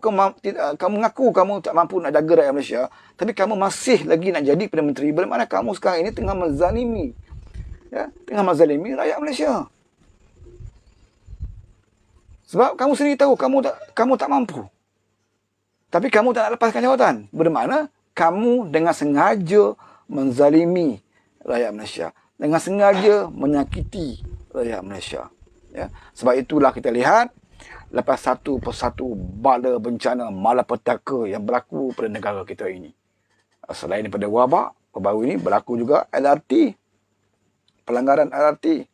kamu ngaku kamu tak mampu nak jaga rakyat Malaysia, tapi kamu masih lagi nak jadi Perdana Menteri, bermakna kamu sekarang ini tengah menzalimi, ya, tengah menzalimi rakyat Malaysia. Sebab kamu sendiri tahu kamu tak mampu. Tapi kamu tak nak lepaskan jawatan. Bermakna kamu dengan sengaja menzalimi rakyat Malaysia. Dengan sengaja menyakiti rakyat Malaysia. Ya. Sebab itulah kita lihat lepas satu persatu bala bencana malapetaka yang berlaku pada negara kita ini. Selain daripada wabak, baru ini berlaku juga LRT. Pelanggaran LRT.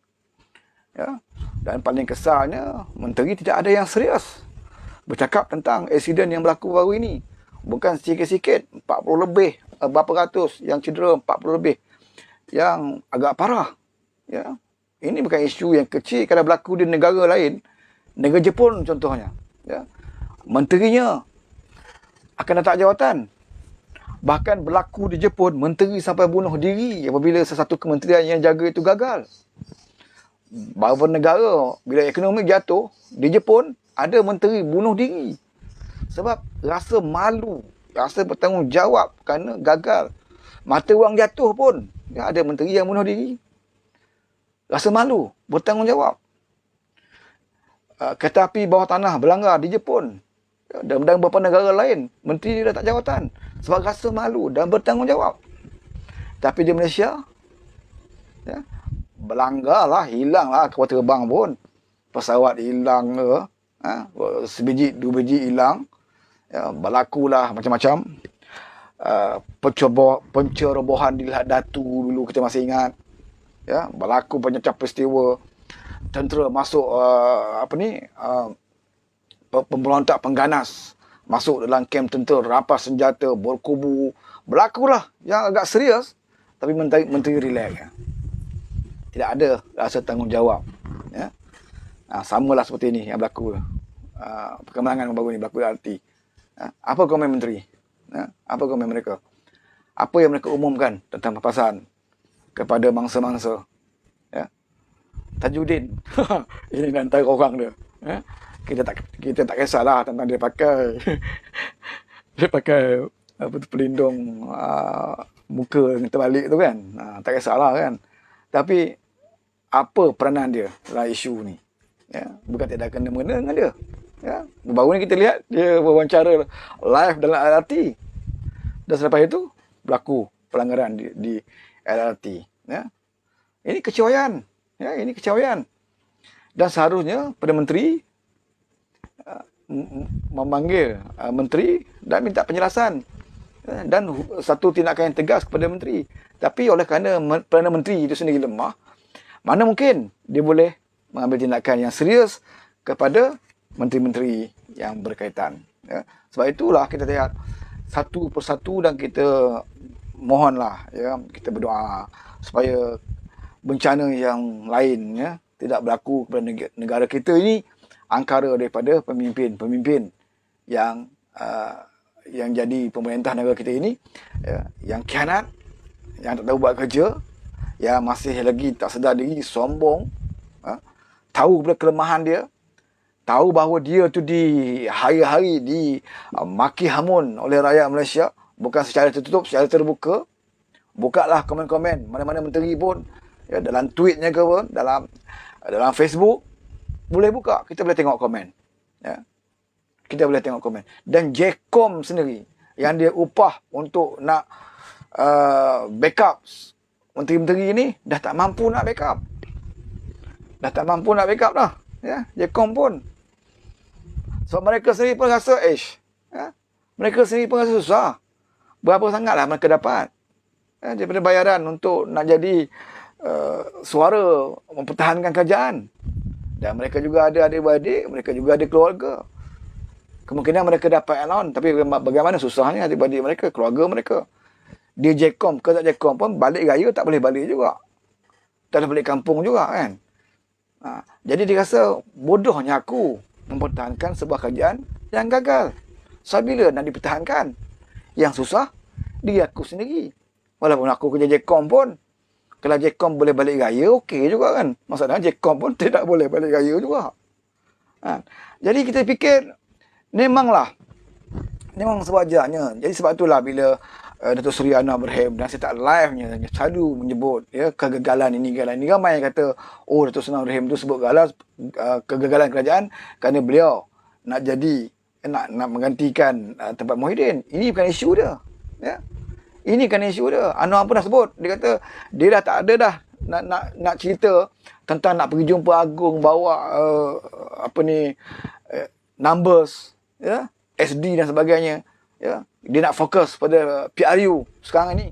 Ya. Dan paling kesalnya, menteri tidak ada yang serius bercakap tentang insiden yang berlaku baru ini. Bukan sikit-sikit, 40 lebih, berapa ratus yang cedera, 40 lebih. Yang agak parah. Ya. Ini bukan isu yang kecil kalau berlaku di negara lain. Negara Jepun contohnya. Ya. Menterinya akan letak jawatan. Bahkan berlaku di Jepun, menteri sampai bunuh diri apabila sesuatu kementerian yang jaga itu gagal. Beberapa negara, bila ekonomi jatuh, di Jepun, ada menteri bunuh diri. Sebab rasa malu, rasa bertanggungjawab kerana gagal. Mata wang jatuh pun, ya, ada menteri yang bunuh diri. Rasa malu, bertanggungjawab. Kereta api bawah tanah berlanggar di Jepun. Dan beberapa negara lain, menteri dia letak jawatan. Sebab rasa malu dan bertanggungjawab. Tapi di Malaysia, ya, berlanggar lah, hilang lah kapal terbang pun. Pesawat hilang ke, sebiji, 2 biji hilang. Ya, berlakulah macam-macam. Pencerobohan di Lahad Datu dulu, kita masih ingat. Ya, berlaku banyak peristiwa. Tentera masuk pemberontak pengganas masuk dalam kem tentera, rampas senjata, berkubu. Berlakulah yang agak serius, tapi menteri relax. Ya. Tidak ada rasa tanggungjawab. Ya. Samalah seperti ini yang berlaku. Perkembangan baru ini berlaku arti. Apa komen menteri? Apa komen mereka? Apa yang mereka umumkan tentang papasan kepada mangsa-mangsa? Ya. Tajudin. Ini antara orang dia. Ya. Kita tak kisahlah tentang dia pakai dia pakai pelindung muka yang terbalik tu kan. Tak kisahlah kan. Tapi apa peranan dia dalam isu ni? Ya, bukan tidak kena-mengena dengan dia. Ya, baru ni kita lihat dia wawancara live dalam LRT. Dan selepas itu berlaku pelanggaran di LRT. Ya. Ini kecewayan. Ya, ini kecewayan. Dan seharusnya pada menteri memanggil menteri dan minta penjelasan dan satu tindakan yang tegas kepada menteri. Tapi oleh kerana Perdana Menteri itu sendiri lemah, mana mungkin dia boleh mengambil tindakan yang serius kepada menteri-menteri yang berkaitan. Ya. Sebab itulah kita lihat satu persatu dan kita mohonlah, ya, kita berdoa supaya bencana yang lain, ya, tidak berlaku kepada negara kita ini, angkara daripada pemimpin-pemimpin yang jadi pemerintah negara kita ini, ya, yang khianat, yang tak tahu buat kerja, yang masih lagi tak sedar diri, sombong, tahu kepada kelemahan dia, tahu bahawa dia tu di hari-hari maki hamun oleh rakyat Malaysia, bukan secara tertutup, secara terbuka. Bukalah komen-komen mana-mana menteri pun, ya, dalam tweetnya ke apa, dalam Facebook, boleh buka, kita boleh tengok komen. Ya. Kita boleh tengok komen. Dan Jcom sendiri, yang dia upah untuk nak backup menteri-menteri ini, dah tak mampu nak backup. Dah tak mampu nak backup dah. Ya, Jcom pun. Sebab mereka sendiri pun rasa, ya, mereka sendiri pun rasa susah. Berapa sangatlah mereka dapat. Ya, daripada bayaran untuk nak jadi suara mempertahankan kerajaan. Dan mereka juga ada adik-beradik, mereka juga ada keluarga. Kemungkinan mereka dapat allowance, tapi bagaimana susahnya adik-beradik mereka, keluarga mereka. Dia Jcom, ke tak Jcom pun, balik raya tak boleh balik juga. Tak boleh balik kampung juga kan. Jadi dia rasa, bodohnya aku mempertahankan sebuah kerajaan yang gagal. So, bila nak dipertahankan? Yang susah, dia aku sendiri. Walaupun aku kerja Jcom pun, kalau Jcom boleh balik raya, okey juga kan. Masalahnya Jcom pun tidak boleh balik raya juga. Jadi kita fikir, memang sewajarnya. Jadi sebab itulah bila Datuk Seri Anwar Ibrahim, dan saya tak live-nya selalu menyebut ya kegagalan ini, kegagalan ini. Ramai yang kata, oh Datuk Seri Anwar Ibrahim tu sebut kegagalan kerajaan kerana beliau nak menggantikan tempat Muhyiddin. Ini bukan isu dia. Ya. Ini kan isu dia. Anwar pun dah sebut. Dia kata dia dah tak ada dah nak cerita tentang nak pergi jumpa Agung, bawa numbers, ya, SD dan sebagainya. Ya, dia nak fokus pada PRU sekarang ni,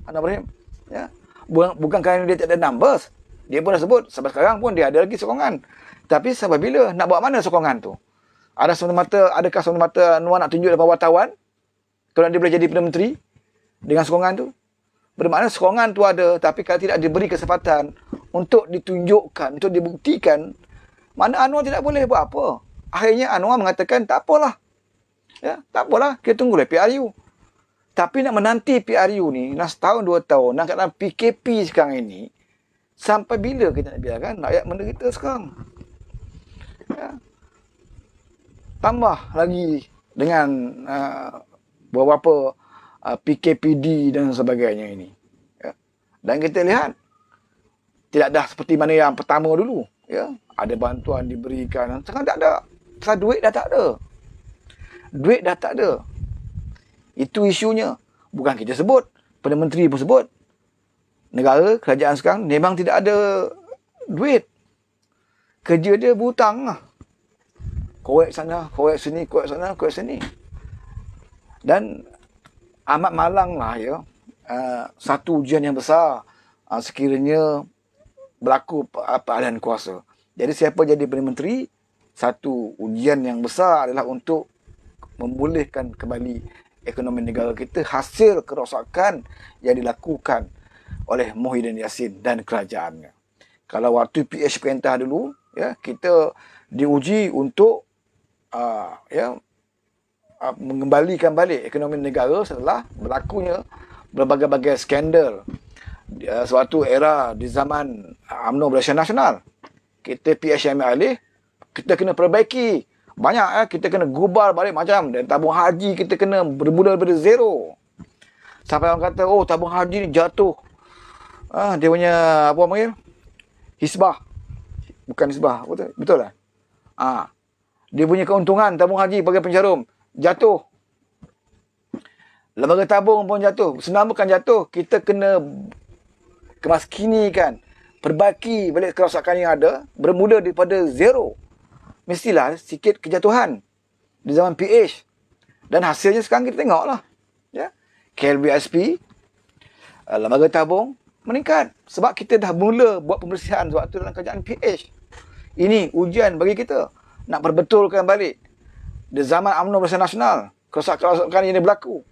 Anwar Ibrahim. Ya, bukan kerana dia tak ada numbers. Dia pun dah sebut sampai sekarang pun dia ada lagi sokongan. Tapi sampai bila nak bawa mana sokongan tu? Adakah semata-mata Anwar nak tunjuk depan wartawan kalau dia boleh jadi Perdana Menteri dengan sokongan tu? Bermakna sokongan tu ada, tapi kalau tidak diberi kesempatan untuk ditunjukkan, untuk dibuktikan, mana Anwar tidak boleh buat apa. Akhirnya Anwar mengatakan tak apalah. Ya, tak apalah, kita tunggulah PRU. Tapi nak menanti PRU ni, nak setahun, 2 tahun, nak dalam PKP sekarang ini, sampai bila kita nak biarkan rakyat menderita sekarang? Ya. Tambah lagi dengan beberapa PKPD dan sebagainya ini. Ya. Dan kita lihat, tidak dah seperti mana yang pertama dulu. Ya. Ada bantuan diberikan, sekarang tak ada. Sekarang duit dah tak ada. Duit dah tak ada. Itu isunya. Bukan kita sebut. Perdana Menteri pun sebut. Negara, kerajaan sekarang memang tidak ada duit. Kerja dia berhutang lah. Korek sana, korek sini, korek sana, korek sini. Dan amat malang lah ya. Satu ujian yang besar sekiranya berlaku peralihan kuasa. Jadi siapa jadi Perdana Menteri, satu ujian yang besar adalah untuk memulihkan kembali ekonomi negara kita hasil kerosakan yang dilakukan oleh Muhyiddin Yassin dan kerajaannya. Kalau waktu PH perintah dulu, ya, kita diuji untuk mengembalikan balik ekonomi negara setelah berlakunya berbagai-bagai skandal. Suatu era di zaman UMNO Barisan Nasional, kita PH ambil alih, kita kena perbaiki. Banyak kita kena gubal balik macam. Dan tabung haji kita kena bermula daripada zero. Sampai orang kata, oh tabung haji ni jatuh. Dia punya, apa panggil? Hisbah. Bukan hisbah, betul lah. Dia punya keuntungan tabung haji bagi penjarum jatuh. Lembaga tabung pun jatuh. Senang bukan jatuh. Kita kena kemaskinikan. Perbaiki balik kerosakan yang ada. Bermula daripada zero. Mestilah sikit kejatuhan di zaman PH. Dan hasilnya sekarang kita tengoklah. Ya. KLBSP, lembaga tabung meningkat. Sebab kita dah mula buat pembersihan waktu dalam kerajaan PH. Ini ujian bagi kita. Nak perbetulkan balik. Di zaman UMNO Barisan Nasional, kerosakan ini berlaku.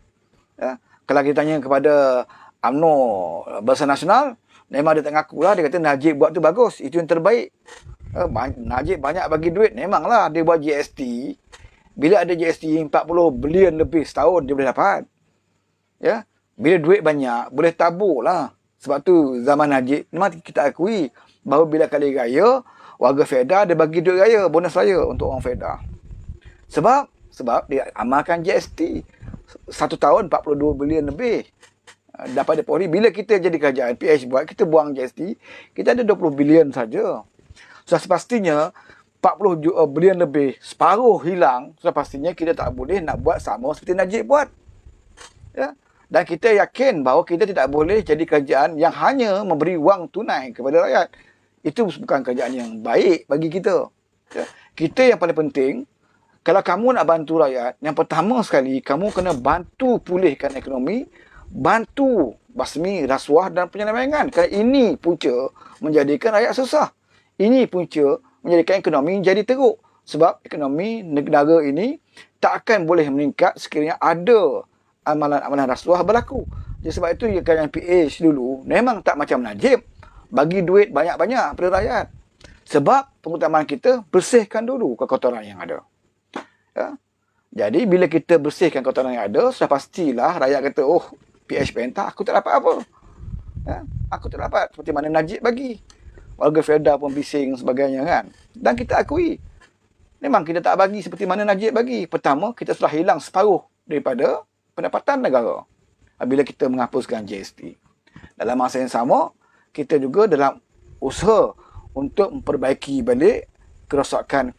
Ya. Kalau kita tanya kepada UMNO Barisan Nasional, memang dia tak ngaku lah. Dia kata Najib buat tu bagus. Itu yang terbaik. Najib banyak bagi duit. Memanglah dia buat GST. Bila ada GST 40 bilion lebih setahun dia boleh dapat. Ya, bila duit banyak boleh tabur lah. Sebab tu zaman Najib memang kita akui bahawa bila kali raya warga Fedah dia bagi duit raya, bonus raya untuk orang Fedah. Sebab dia amalkan GST. Satu tahun 42 bilion lebih dapat deposit. Bila kita jadi kerajaan PH buat, kita buang GST, kita ada 20 bilion saja. Sudah sepastinya 40 bilion lebih, separuh hilang. Sudah pastinya kita tak boleh nak buat sama seperti Najib buat. Ya? Dan kita yakin bahawa kita tidak boleh jadi kerajaan yang hanya memberi wang tunai kepada rakyat. Itu bukan kerajaan yang baik bagi kita. Ya? Kita yang paling penting, kalau kamu nak bantu rakyat, yang pertama sekali, kamu kena bantu pulihkan ekonomi, bantu basmi rasuah dan penyelewengan. Kerana ini punca menjadikan rakyat susah. Ini punca menjadikan ekonomi jadi teruk. Sebab ekonomi negara ini tak akan boleh meningkat sekiranya ada amalan-amalan rasuah berlaku. Jadi sebab itu kerajaan PH dulu memang tak macam Najib. Bagi duit banyak-banyak pada rakyat. Sebab pengutamaan kita bersihkan dulu kekotoran yang ada. Ya? Jadi bila kita bersihkan kotoran yang ada, sudah pastilah rakyat kata, oh PH perintah aku tak dapat apa. Ya? Aku tak dapat seperti mana Najib bagi. Warga Fedah pun bising sebagainya kan. Dan kita akui, memang kita tak bagi seperti mana Najib bagi. Pertama, kita sudah hilang separuh daripada pendapatan negara. apabila kita menghapuskan GST. Dalam masa yang sama, kita juga dalam usaha untuk memperbaiki balik kerosakan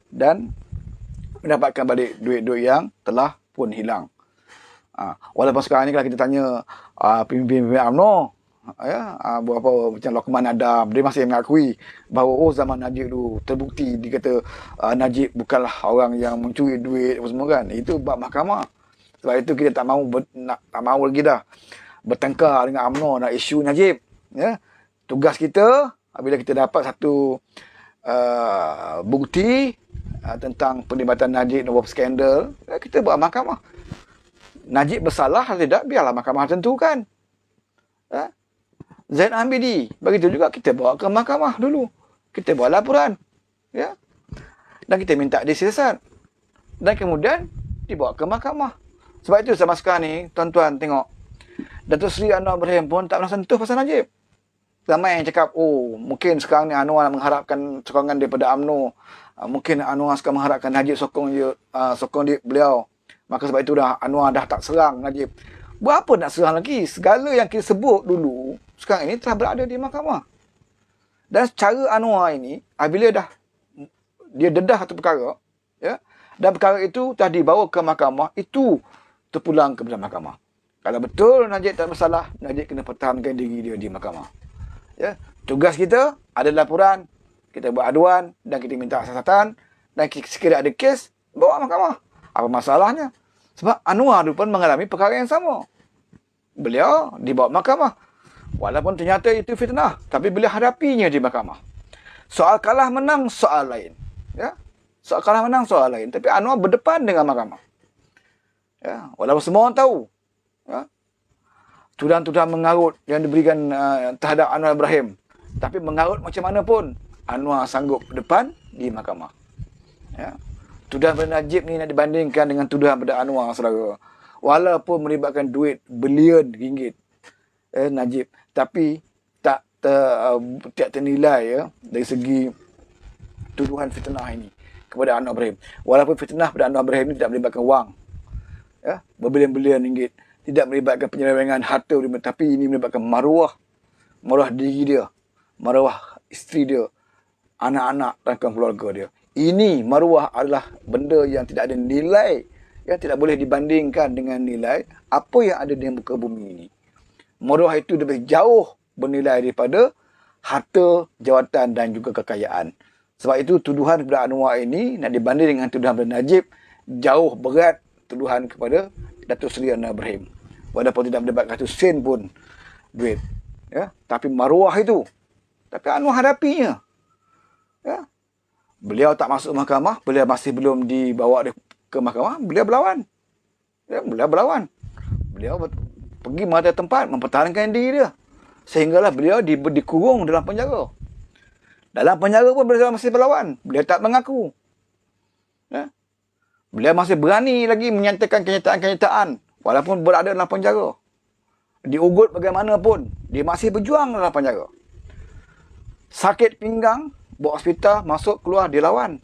dan mendapatkan balik duit-duit yang telah pun hilang. Walaupun sekarang ni kalau kita tanya pemimpin-pemimpin UMNO, beberapa macam Lokman Adam, dia masih mengakui bahawa zaman Najib dulu terbukti dia kata Najib bukanlah orang yang mencuri duit apa semua kan. Itu bab mahkamah. Sebab itu kita tak mahu lagi dah bertengkar dengan UMNO nak isu Najib. Ya. Tugas kita bila kita dapat satu bukti tentang perlibatan Najib dalam skandal, kita buat mahkamah. Najib bersalah atau tidak, biarlah mahkamah tentukan. Zain Ambidi, begitu juga kita bawa ke mahkamah dulu. Kita buat laporan. Ya. Dan kita minta disiasat. Dan kemudian dibawa ke mahkamah. Sebab itu sama sekarang ni, tuan-tuan tengok. Datuk Seri Anwar Ibrahim pun tak pernah sentuh pasal Najib. Ramai yang cakap, mungkin sekarang ni Anwar mengharapkan sokongan daripada UMNO. Mungkin Anwar sekarang mengharapkan Najib sokong beliau. Maka sebab itu dah Anwar dah tak serang Najib. Buat apa nak serang lagi? Segala yang kita sebut dulu, sekarang ini telah berada di mahkamah. Dan cara Anwar ini, bila dia dedah satu perkara, ya, dan perkara itu telah dibawa ke mahkamah, itu terpulang kepada mahkamah. Kalau betul Najib tak bersalah, Najib kena pertahankan diri dia di mahkamah. Ya, tugas kita ada laporan, kita buat aduan dan kita minta siasatan, dan sekiranya ada kes, bawa mahkamah. Apa masalahnya? Sebab Anwar pun mengalami perkara yang sama. Beliau dibawa mahkamah. Walaupun ternyata itu fitnah, tapi beliau hadapinya di mahkamah. Soal kalah menang soal lain. Ya? Soal kalah menang soal lain. Tapi Anwar berdepan dengan mahkamah. Ya? Walaupun semua orang tahu. Ya? Tuduhan-tuduhan mengarut yang diberikan terhadap Anwar Ibrahim. Tapi mengarut macam mana pun, Anwar sanggup berdepan di mahkamah. Ya? Tuduhan pada Najib ni nak dibandingkan dengan tuduhan pada Anwar, saudara. Walaupun melibatkan duit bilion ringgit Najib, tapi tak ternilai ya, dari segi tuduhan fitnah ini kepada Anwar Ibrahim. Walaupun fitnah pada Anwar Ibrahim ini tidak melibatkan wang, ya, berbilion-bilion ringgit, tidak melibatkan penyelewengan harta, tapi ini melibatkan maruah diri dia, maruah isteri dia, anak-anak dan keluarga dia. Ini maruah adalah benda yang tidak ada nilai, yang tidak boleh dibandingkan dengan nilai apa yang ada di muka bumi ini. Maruah itu lebih jauh bernilai daripada harta, jawatan dan juga kekayaan. Sebab itu tuduhan kepada Anwar ini nak dibanding dengan tuduhan kepada Najib, jauh berat tuduhan kepada Datuk Seri Anwar Ibrahim. Walaupun tidak mendapatkan satu sen pun duit. Ya, tapi maruah itu. Tapi Anwar hadapinya. Ya. Beliau tak masuk mahkamah, beliau masih belum dibawa ke mahkamah, beliau berlawan. Ya, beliau berlawan. Beliau pergi mana tempat mempertahankan diri dia. Sehinggalah beliau dikurung dalam penjara. Dalam penjara pun beliau masih berlawan. Beliau tak mengaku. Ya. Beliau masih berani lagi menyatakan kenyataan-kenyataan walaupun berada dalam penjara. Diugut bagaimanapun, dia masih berjuang dalam penjara. Sakit pinggang, bawa hospital, masuk, keluar, dia lawan.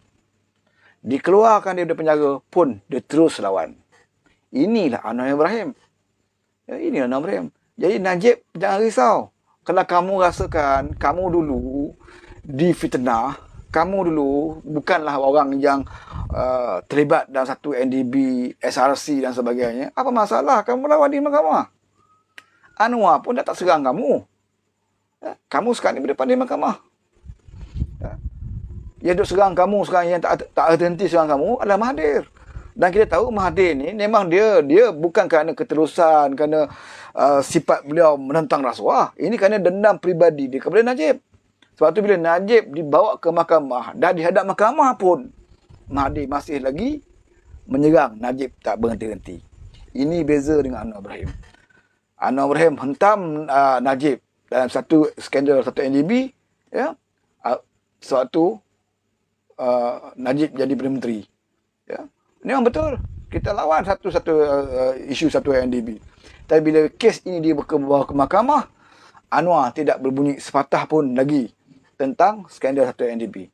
Dikeluarkan dia dari penjara pun, dia terus lawan. Inilah Anwar Ibrahim. Ya, inilah Anwar Ibrahim. Jadi Najib, jangan risau. Kalau kamu rasakan, kamu dulu difitnah, kamu dulu bukanlah orang yang terlibat dalam satu NDB, SRC dan sebagainya, apa masalah kamu lawan di mahkamah? Anwar pun dah tak serang kamu. Ya, kamu sekarang ni berdepan di mahkamah. Yang duk serang kamu sekarang, yang tak henti serang kamu adalah Mahathir. Dan kita tahu Mahathir ni memang dia bukan kerana keterusan, kerana sifat beliau menentang rasuah. Ini kerana dendam peribadi dia kepada Najib. Sebab tu bila Najib dibawa ke mahkamah, dah dihadap mahkamah pun, Mahathir masih lagi menyerang Najib, tak berhenti-henti. Ini beza dengan Anwar Ibrahim. Anwar Ibrahim hentam Najib dalam satu skandal, satu NDB, ya. Suatu Najib jadi Perdana Menteri. Ya. Ini memang betul. Kita lawan satu isu satu NDB. Tapi bila kes ini dibawa ke mahkamah, Anwar tidak berbunyi sepatah pun lagi tentang skandal satu NDB.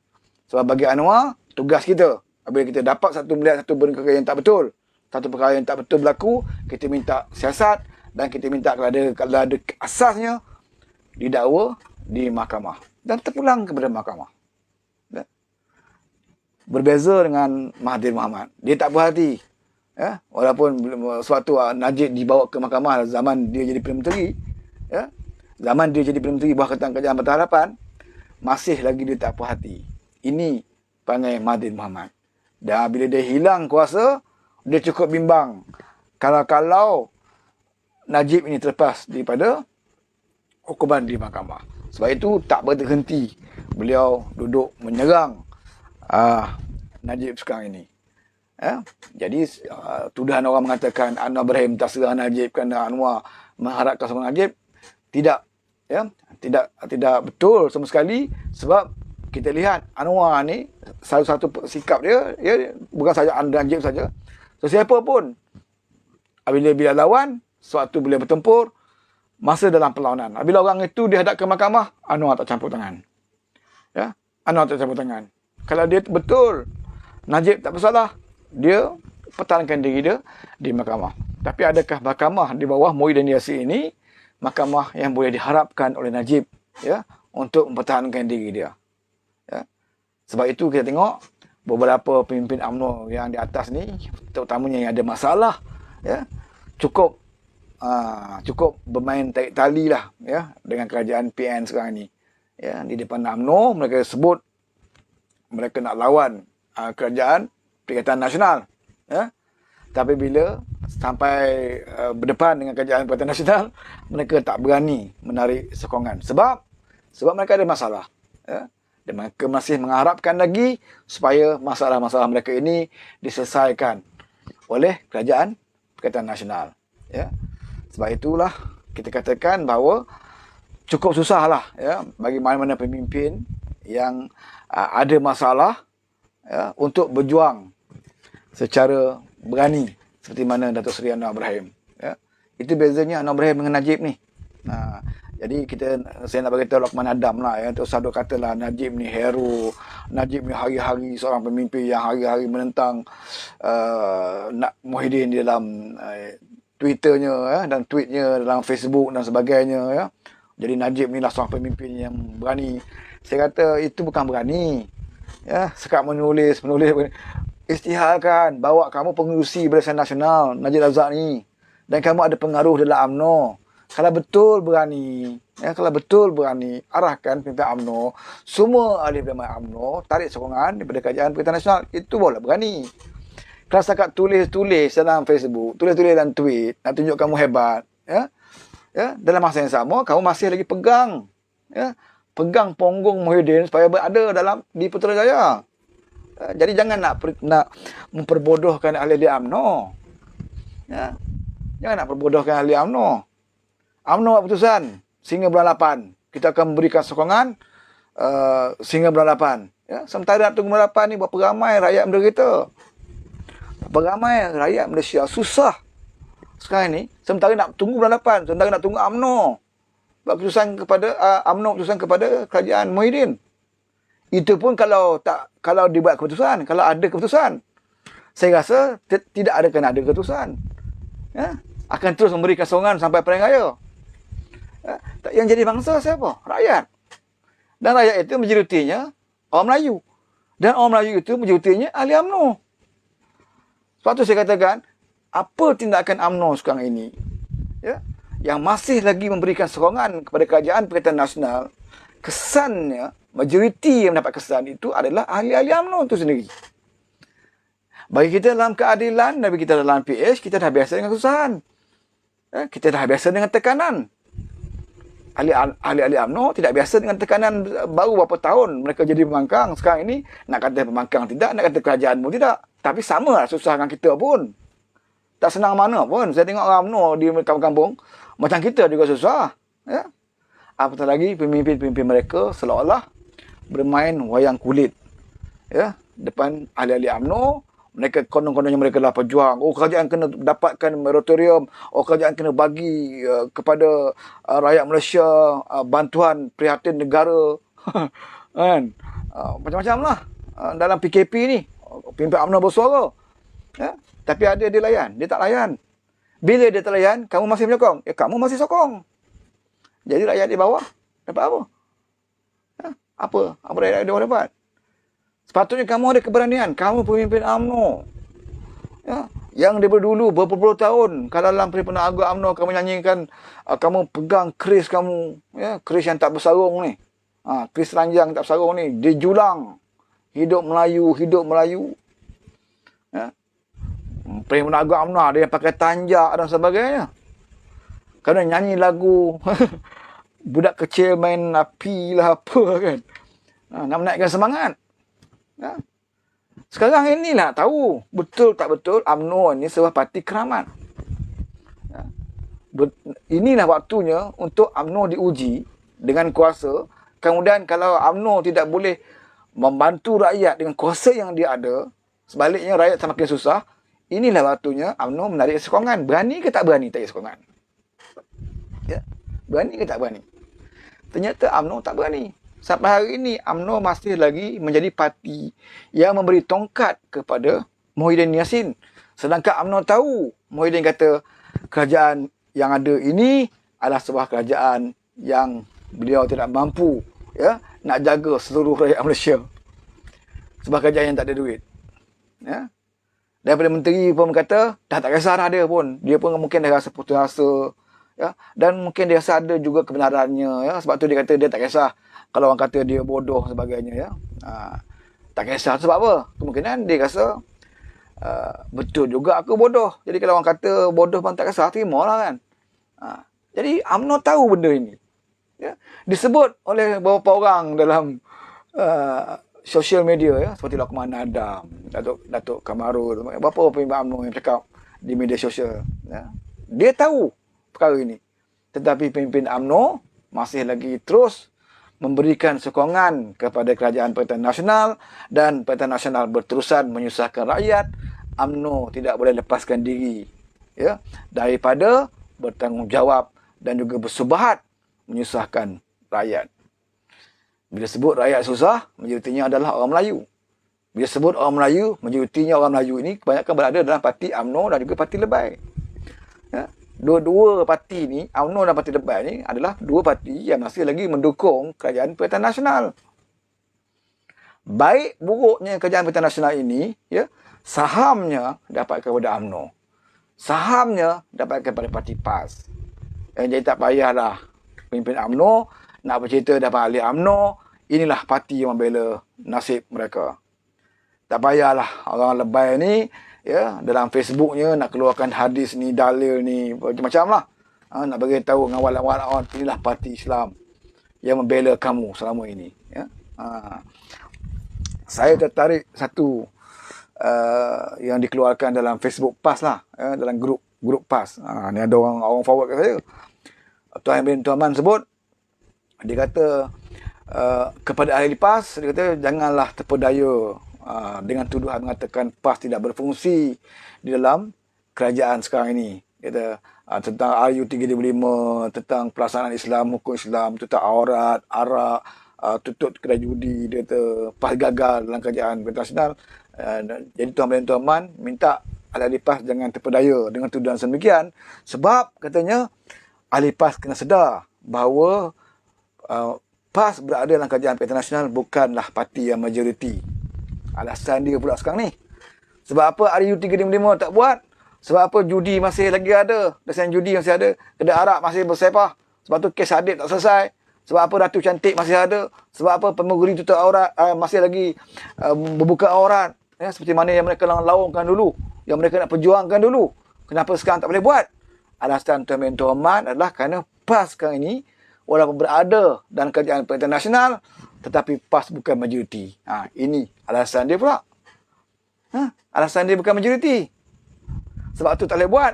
Sebab bagi Anwar, tugas kita, apabila kita dapat melihat satu perkara yang tak betul, satu perkara yang tak betul berlaku, kita minta siasat Dan kita minta kalau ada asasnya, didakwa di mahkamah dan terpulang kepada mahkamah. Ya. Berbeza dengan Mahathir Mohamad. Dia tak puas hati. Ya. Walaupun suatu Najib dibawa ke mahkamah zaman dia jadi Perdana Menteri. Ya. Zaman dia jadi Perdana Menteri bawah Ketua Kerajaan Partai Harapan, masih lagi dia tak puas hati. Ini panggil Mahathir Mohamad. Dan bila dia hilang kuasa, dia cukup bimbang. Kalau Najib ini terlepas daripada hukuman di mahkamah. Sebab itu tak berhenti beliau duduk menyerang Najib sekarang ini. Jadi tuduhan orang mengatakan Anwar Ibrahim tak serang Najib kerana Anwar mengharapkan seorang Najib, tidak. Tidak betul sama sekali, sebab kita lihat Anwar ni satu sikap dia bukan saja Najib saja. Sesiapa pun bila lawan, sewaktu beliau bertempur, masa dalam perlawanan, bila orang itu dihadap ke mahkamah, Anwar tak campur tangan. Ya, Anwar tak campur tangan. Kalau dia betul Najib tak bersalah, dia pertahankan diri dia di mahkamah. Tapi adakah mahkamah di bawah Muhyiddin Yassin ini mahkamah yang boleh diharapkan oleh Najib, ya, untuk mempertahankan diri dia? Ya. Sebab itu kita tengok beberapa pemimpin UMNO yang di atas ni, terutamanya yang ada masalah, ya, cukup bermain tarik tali lah, ya, dengan kerajaan PN sekarang ni. Ya, di depan UMNO mereka sebut mereka nak lawan kerajaan Perikatan Nasional, ya. Tapi bila sampai berdepan dengan kerajaan Perikatan Nasional, mereka tak berani menarik sokongan. Sebab mereka ada masalah. Ya. Dan mereka masih mengharapkan lagi supaya masalah-masalah mereka ini diselesaikan oleh kerajaan Perikatan Nasional. Ya. Sebab itulah kita katakan bahawa cukup susahlah, ya, bagi mana-mana pemimpin yang ada masalah, ya, untuk berjuang secara berani seperti mana Datuk Seri Anwar Ibrahim. Ya. Itu bezanya Anwar Ibrahim dengan Najib ni. Jadi saya nak beritahu Lokman Adam lah, ya, untuk Sado katalah Najib ni hero, Najib ni hari-hari seorang pemimpin yang hari-hari menentang Muhyiddin di dalam Twitternya, ya, dan tweetnya dalam Facebook dan sebagainya, ya. Jadi Najib ni lah seorang pemimpin yang berani. Saya kata itu bukan berani. Ya, sekat menulis. Isytiharkan bahawa kamu pengerusi Barisan Nasional Najib Razak ni, dan kamu ada pengaruh dalam UMNO. Kalau betul berani, arahkan pimpinan UMNO, semua ahli berdaman UMNO tarik sokongan daripada kerajaan Perikatan Nasional. Itu boleh berani. Kalau setakat tulis dalam Facebook, tulis dalam tweet, nak tunjuk kamu hebat, ya, dalam masa yang sama kamu masih lagi pegang, ya, pegang punggung Muhyiddin supaya berada di Putrajaya. Jadi jangan nak memperbodohkan ahli UMNO. Ya. Jangan nak perbodohkan ahli UMNO. UMNO buat putusan sehingga bulan 8. Kita akan memberikan sokongan sehingga bulan 8. Ya. Sementara nak tunggu bulan 8 ni, berapa ramai rakyat menderita. Berapa ramai rakyat Malaysia susah sekarang ni. Sementara nak tunggu bulan 8. Sementara nak tunggu UMNO buat keputusan kepada kerajaan Muhyiddin. Itu pun kalau dibuat keputusan, kalau ada keputusan. Saya rasa tidak ada keputusan. Ya, akan terus memberikan sokongan sampai perayaan raya. Ya, yang jadi bangsa siapa? Rakyat. Dan rakyat itu majoritinya orang Melayu. Dan orang Melayu itu majoritinya ahli UMNO. Sebab tu saya katakan, apa tindakan UMNO sekarang ini, ya, yang masih lagi memberikan sokongan kepada kerajaan Perikatan Nasional, kesannya majoriti yang mendapat kesan itu adalah ahli-ahli UMNO itu sendiri. Bagi kita dalam keadilan, bagi kita dalam PH, kita dah biasa dengan kesusahan. Kita dah biasa dengan tekanan. Ahli-ahli UMNO tidak biasa dengan tekanan. Baru beberapa tahun mereka jadi pembangkang. Sekarang ini, nak kata pembangkang tidak, nak kata kerajaan pun tidak. Tapi sama lah susah dengan kita pun. Tak senang mana pun. Saya tengok orang UMNO di kampung-kampung, macam kita juga susah. Ya? Apatah lagi pemimpin-pemimpin mereka seolah-olah bermain wayang kulit, ya, depan ahli-ahli UMNO. Mereka konon-kononnya mereka lah pejuang. Oh, kerajaan kena dapatkan moratorium. Oh, kerajaan kena bagi kepada rakyat Malaysia bantuan prihatin negara. Kan? Macam-macam lah dalam PKP ni. Pemimpin UMNO bersuara. Ya? Tapi ada dia layan. Dia tak layan. Bila dia tak layan, kamu masih menyokong. Ya, kamu masih sokong. Jadi rakyat di bawah dapat apa? Ha? Apa rakyat di bawah dapat? Sepatutnya kamu ada keberanian. Kamu pemimpin UMNO. Ya, yang daripada dulu berpuluh-puluh tahun kalau dalam perhimpunan agung UMNO kamu nyanyikan, kamu pegang keris kamu, ya, keris yang tak bersarung ni. Keris ranjang tak bersarung ni, dia julang. Hidup Melayu, hidup Melayu. Ya. Perhimpunan agung UMNO ada yang pakai tanjak dan sebagainya. Kerana nyanyi lagu budak kecil main api lah apa kan. Nak menaikkan semangat. Ya. Sekarang inilah tahu betul tak betul UMNO ni sebuah parti keramat. Ya. Inilah waktunya untuk UMNO diuji dengan kuasa. Kemudian kalau UMNO tidak boleh membantu rakyat dengan kuasa yang dia ada, sebaliknya rakyat semakin susah, inilah waktunya UMNO menarik sokongan. Berani ke tak berani tarik sokongan? Ya. Berani ke tak berani? Ternyata UMNO tak berani. Sampai hari ini UMNO masih lagi menjadi parti yang memberi tongkat kepada Muhyiddin Yassin. Sedangkan UMNO tahu, Muhyiddin kata kerajaan yang ada ini adalah sebuah kerajaan yang beliau tidak mampu, ya, nak jaga seluruh rakyat Malaysia. Sebab kerajaan yang tak ada duit. Ya. Daripada menteri pun kata dah tak kisah dah dia pun. Dia pun mungkin dah rasa putus asa. Ya, dan mungkin dia rasa ada juga kebenarannya, ya. Sebab tu dia kata dia tak kisah kalau orang kata dia bodoh sebagainya, ya. Tak kisah sebab apa? Kemungkinan dia rasa betul juga aku bodoh. Jadi kalau orang kata bodoh pun tak kisah, terimalah kan. Jadi UMNO tahu benda ini. Ya. Disebut oleh beberapa orang dalam social media, ya, seperti Lokman Adam, Datuk Kamarul, beberapa pemimpin UMNO yang cakap di media sosial, ya. Dia tahu perkara ini. Tetapi pemimpin UMNO masih lagi terus memberikan sokongan kepada kerajaan Perhentian Nasional dan Perhentian Nasional berterusan menyusahkan rakyat. UMNO tidak boleh lepaskan diri, ya, daripada bertanggungjawab dan juga bersubahat menyusahkan rakyat. Bila sebut rakyat susah, majoritinya adalah orang Melayu. Bila sebut orang Melayu, majoritinya orang Melayu ini kebanyakan berada dalam parti UMNO dan juga parti Lebay. Ya. Dua-dua parti ni, UMNO dan parti Lebay ni adalah dua parti yang masih lagi mendukung kerajaan Perhentian Nasional. Baik buruknya kerajaan Perhentian Nasional ini, ya, sahamnya dapat kepada UMNO. Sahamnya dapat kepada parti PAS. Jadi tak payahlah pemimpin UMNO nak bercerita dapat ahli UMNO, inilah parti yang membela nasib mereka. Tak payahlah orang Lebay ni, ya, dalam Facebooknya nak keluarkan hadis ni, dalil ni, macam-macam lah. Nak beritahu dengan walau-walau, inilah parti Islam yang membela kamu selama ini. Ya. Saya tertarik satu yang dikeluarkan dalam Facebook PAS lah, ya, dalam grup PAS. Ni ada orang forward kat saya. Tuan bin Tuan sebut, dia kata kepada ahli PAS, dia kata janganlah terpedaya dengan tuduhan mengatakan PAS tidak berfungsi di dalam kerajaan sekarang ini. Dia kata tentang RU 325, tentang pelaksanaan Islam, hukum Islam, tentang aurat, arak, tutup kedai judi. Dia kata PAS gagal dalam kerajaan internasional. Jadi tuan-tuan minta ahli PAS jangan terpedaya dengan tuduhan sedemikian, sebab katanya ahli PAS kena sedar bahawa PAS berada dalam kerajaan internasional bukanlah parti yang majoriti. Alasan dia pula sekarang ni. Sebab apa RU 355 tak buat? Sebab apa judi masih lagi ada? Desain judi masih ada. Kedai arak masih bersepah. Sebab tu kes Hadid tak selesai. Sebab apa Ratu Cantik masih ada. Sebab apa pemuguri tutup aurat masih lagi berbuka aurat. Ya, seperti mana yang mereka laungkan dulu. Yang mereka nak perjuangkan dulu. Kenapa sekarang tak boleh buat? Alasan tuan-tuan adalah kerana PAS sekarang ini walaupun berada dalam kerajaan Perhentian Nasional, tetapi PAS bukan majoriti. Ini alasan dia pula. Alasan dia bukan majoriti. Sebab tu tak boleh buat.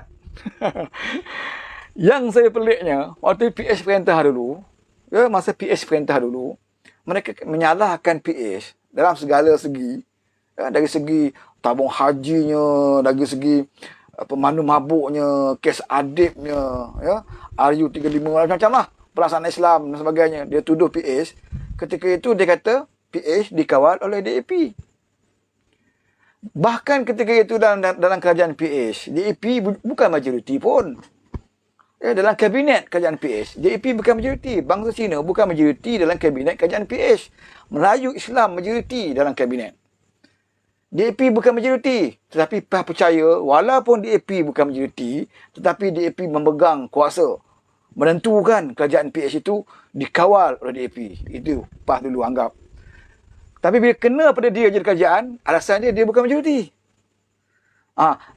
Yang saya peliknya, waktu PH perintah dulu, ya, masa PH perintah dulu, mereka menyalahkan PH dalam segala segi. Ya, dari segi tabung hajinya, dari segi pemandu mabuknya, kes adibnya, ya, RU 355 macam-macam lah. Pelaksanaan Islam dan sebagainya. Dia tuduh PH. Ketika itu dia kata PH dikawal oleh DAP. Bahkan ketika itu dalam kerajaan PH, DAP bukan majoriti pun. Dalam kabinet kerajaan PH, DAP bukan majoriti. Bangsa Cina bukan majoriti dalam kabinet kerajaan PH. Melayu Islam majoriti dalam kabinet. DAP bukan majoriti, tetapi PAS percaya walaupun DAP bukan majoriti, tetapi DAP memegang kuasa, menentukan kerajaan PH itu dikawal oleh DAP. Itu PAS dulu anggap. Tapi bila kena pada dia jadi kerajaan, alasan dia bukan majoriti.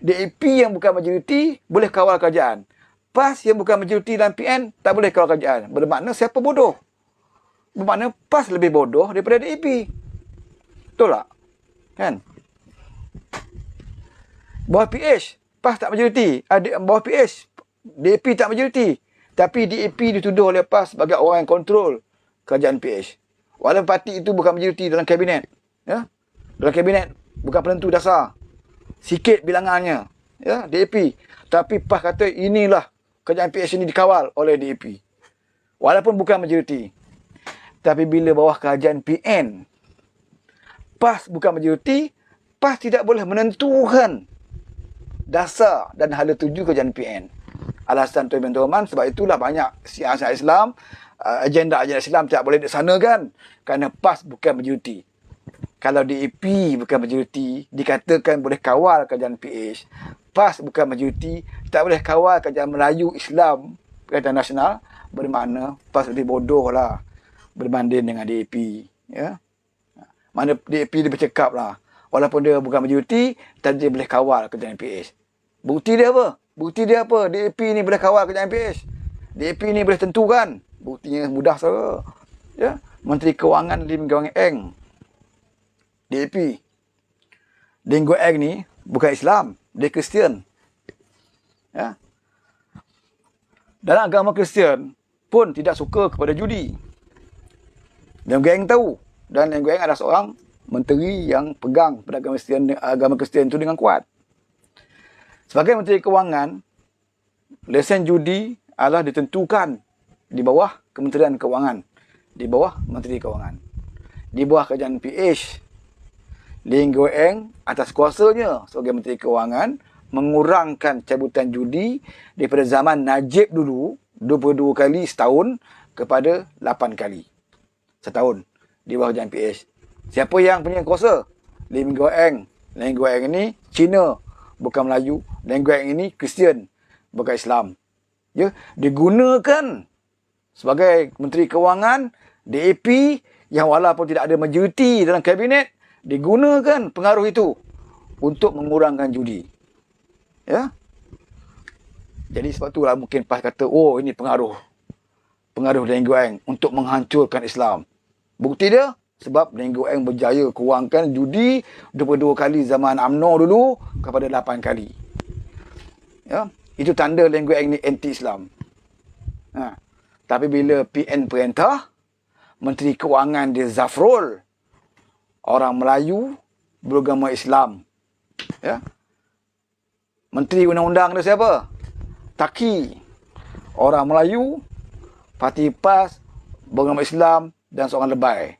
DAP yang bukan majoriti boleh kawal kerajaan. PAS yang bukan majoriti dalam PN tak boleh kawal kerajaan. Bermakna siapa bodoh? Bermakna PAS lebih bodoh daripada DAP. Betul tak? Kan? Bawah PH, PAS tak majoriti. Bawah PH, DAP tak majoriti. Tapi DAP dituduh oleh PAS sebagai orang yang kontrol kerajaan PH. Walaupun parti itu bukan majoriti dalam kabinet. Ya? Dalam kabinet, bukan penentu dasar. Sikit bilangannya. Ya? DAP. Tapi PAS kata inilah kerajaan PH ini dikawal oleh DAP. Walaupun bukan majoriti. Tapi bila bawah kerajaan PN, PAS bukan majoriti, PAS tidak boleh menentukan dasar dan hala tuju kerajaan PN. Alasan tuan-tuan, sebab itulah banyak siasat Islam, agenda-agenda Islam tidak boleh dilaksanakan kerana PAS bukan majoriti. Kalau DAP bukan majoriti, dikatakan boleh kawal kerajaan PH. PAS bukan majoriti, tak boleh kawal kerajaan Melayu Islam kerajaan nasional, bermakna PAS lebih bodoh lah berbanding dengan DAP. Ya? Mana DAP dia bercakap lah, walaupun dia bukan majoriti, tapi dia boleh kawal kerajaan PH. Bukti dia apa? Bukti dia apa? DAP ni boleh kawal kerajaan PH. DAP ni boleh tentukan. Buktinya mudah saja. Ya? Menteri Kewangan Lim Guang Eng. DAP. Lim Guang Eng ni bukan Islam. Dia Kristian. Ya? Dalam agama Kristian pun tidak suka kepada judi. Lim Guang Eng tahu. Dan Lim Guang Eng adalah seorang menteri yang pegang pada agama Kristian itu dengan kuat. Sebagai Menteri Kewangan, lesen judi adalah ditentukan di bawah Kementerian Kewangan. Di bawah Menteri Kewangan. Di bawah kerajaan PH, Lim Guang Eng atas kuasanya sebagai Menteri Kewangan mengurangkan cabutan judi daripada zaman Najib dulu 22 kali setahun kepada 8 kali setahun di bawah kerajaan PH. Siapa yang punya kuasa? Lim Guang Eng. Lim Guang Eng ini Cina, bukan Melayu. Lim Guang Eng ini Kristian, bukan Islam. Ya, digunakan sebagai Menteri Kewangan DAP yang walaupun tidak ada majoriti dalam kabinet, digunakan pengaruh itu untuk mengurangkan judi. Ya. Jadi sebab itulah mungkin PAS kata, oh ini pengaruh Lim Guang Eng untuk menghancurkan Islam. Bukti dia, sebab Lim Guang Eng berjaya kurangkan judi 22 kali zaman UMNO dulu kepada 8 kali. Ya, itu tanda Lim Guang Eng ni anti-Islam. Tapi bila PN perintah, Menteri Kewangan dia Zafrul, orang Melayu beragama Islam. Ya. Menteri Undang-Undang dia siapa? Taki, orang Melayu, parti PAS, beragama Islam dan seorang lebay.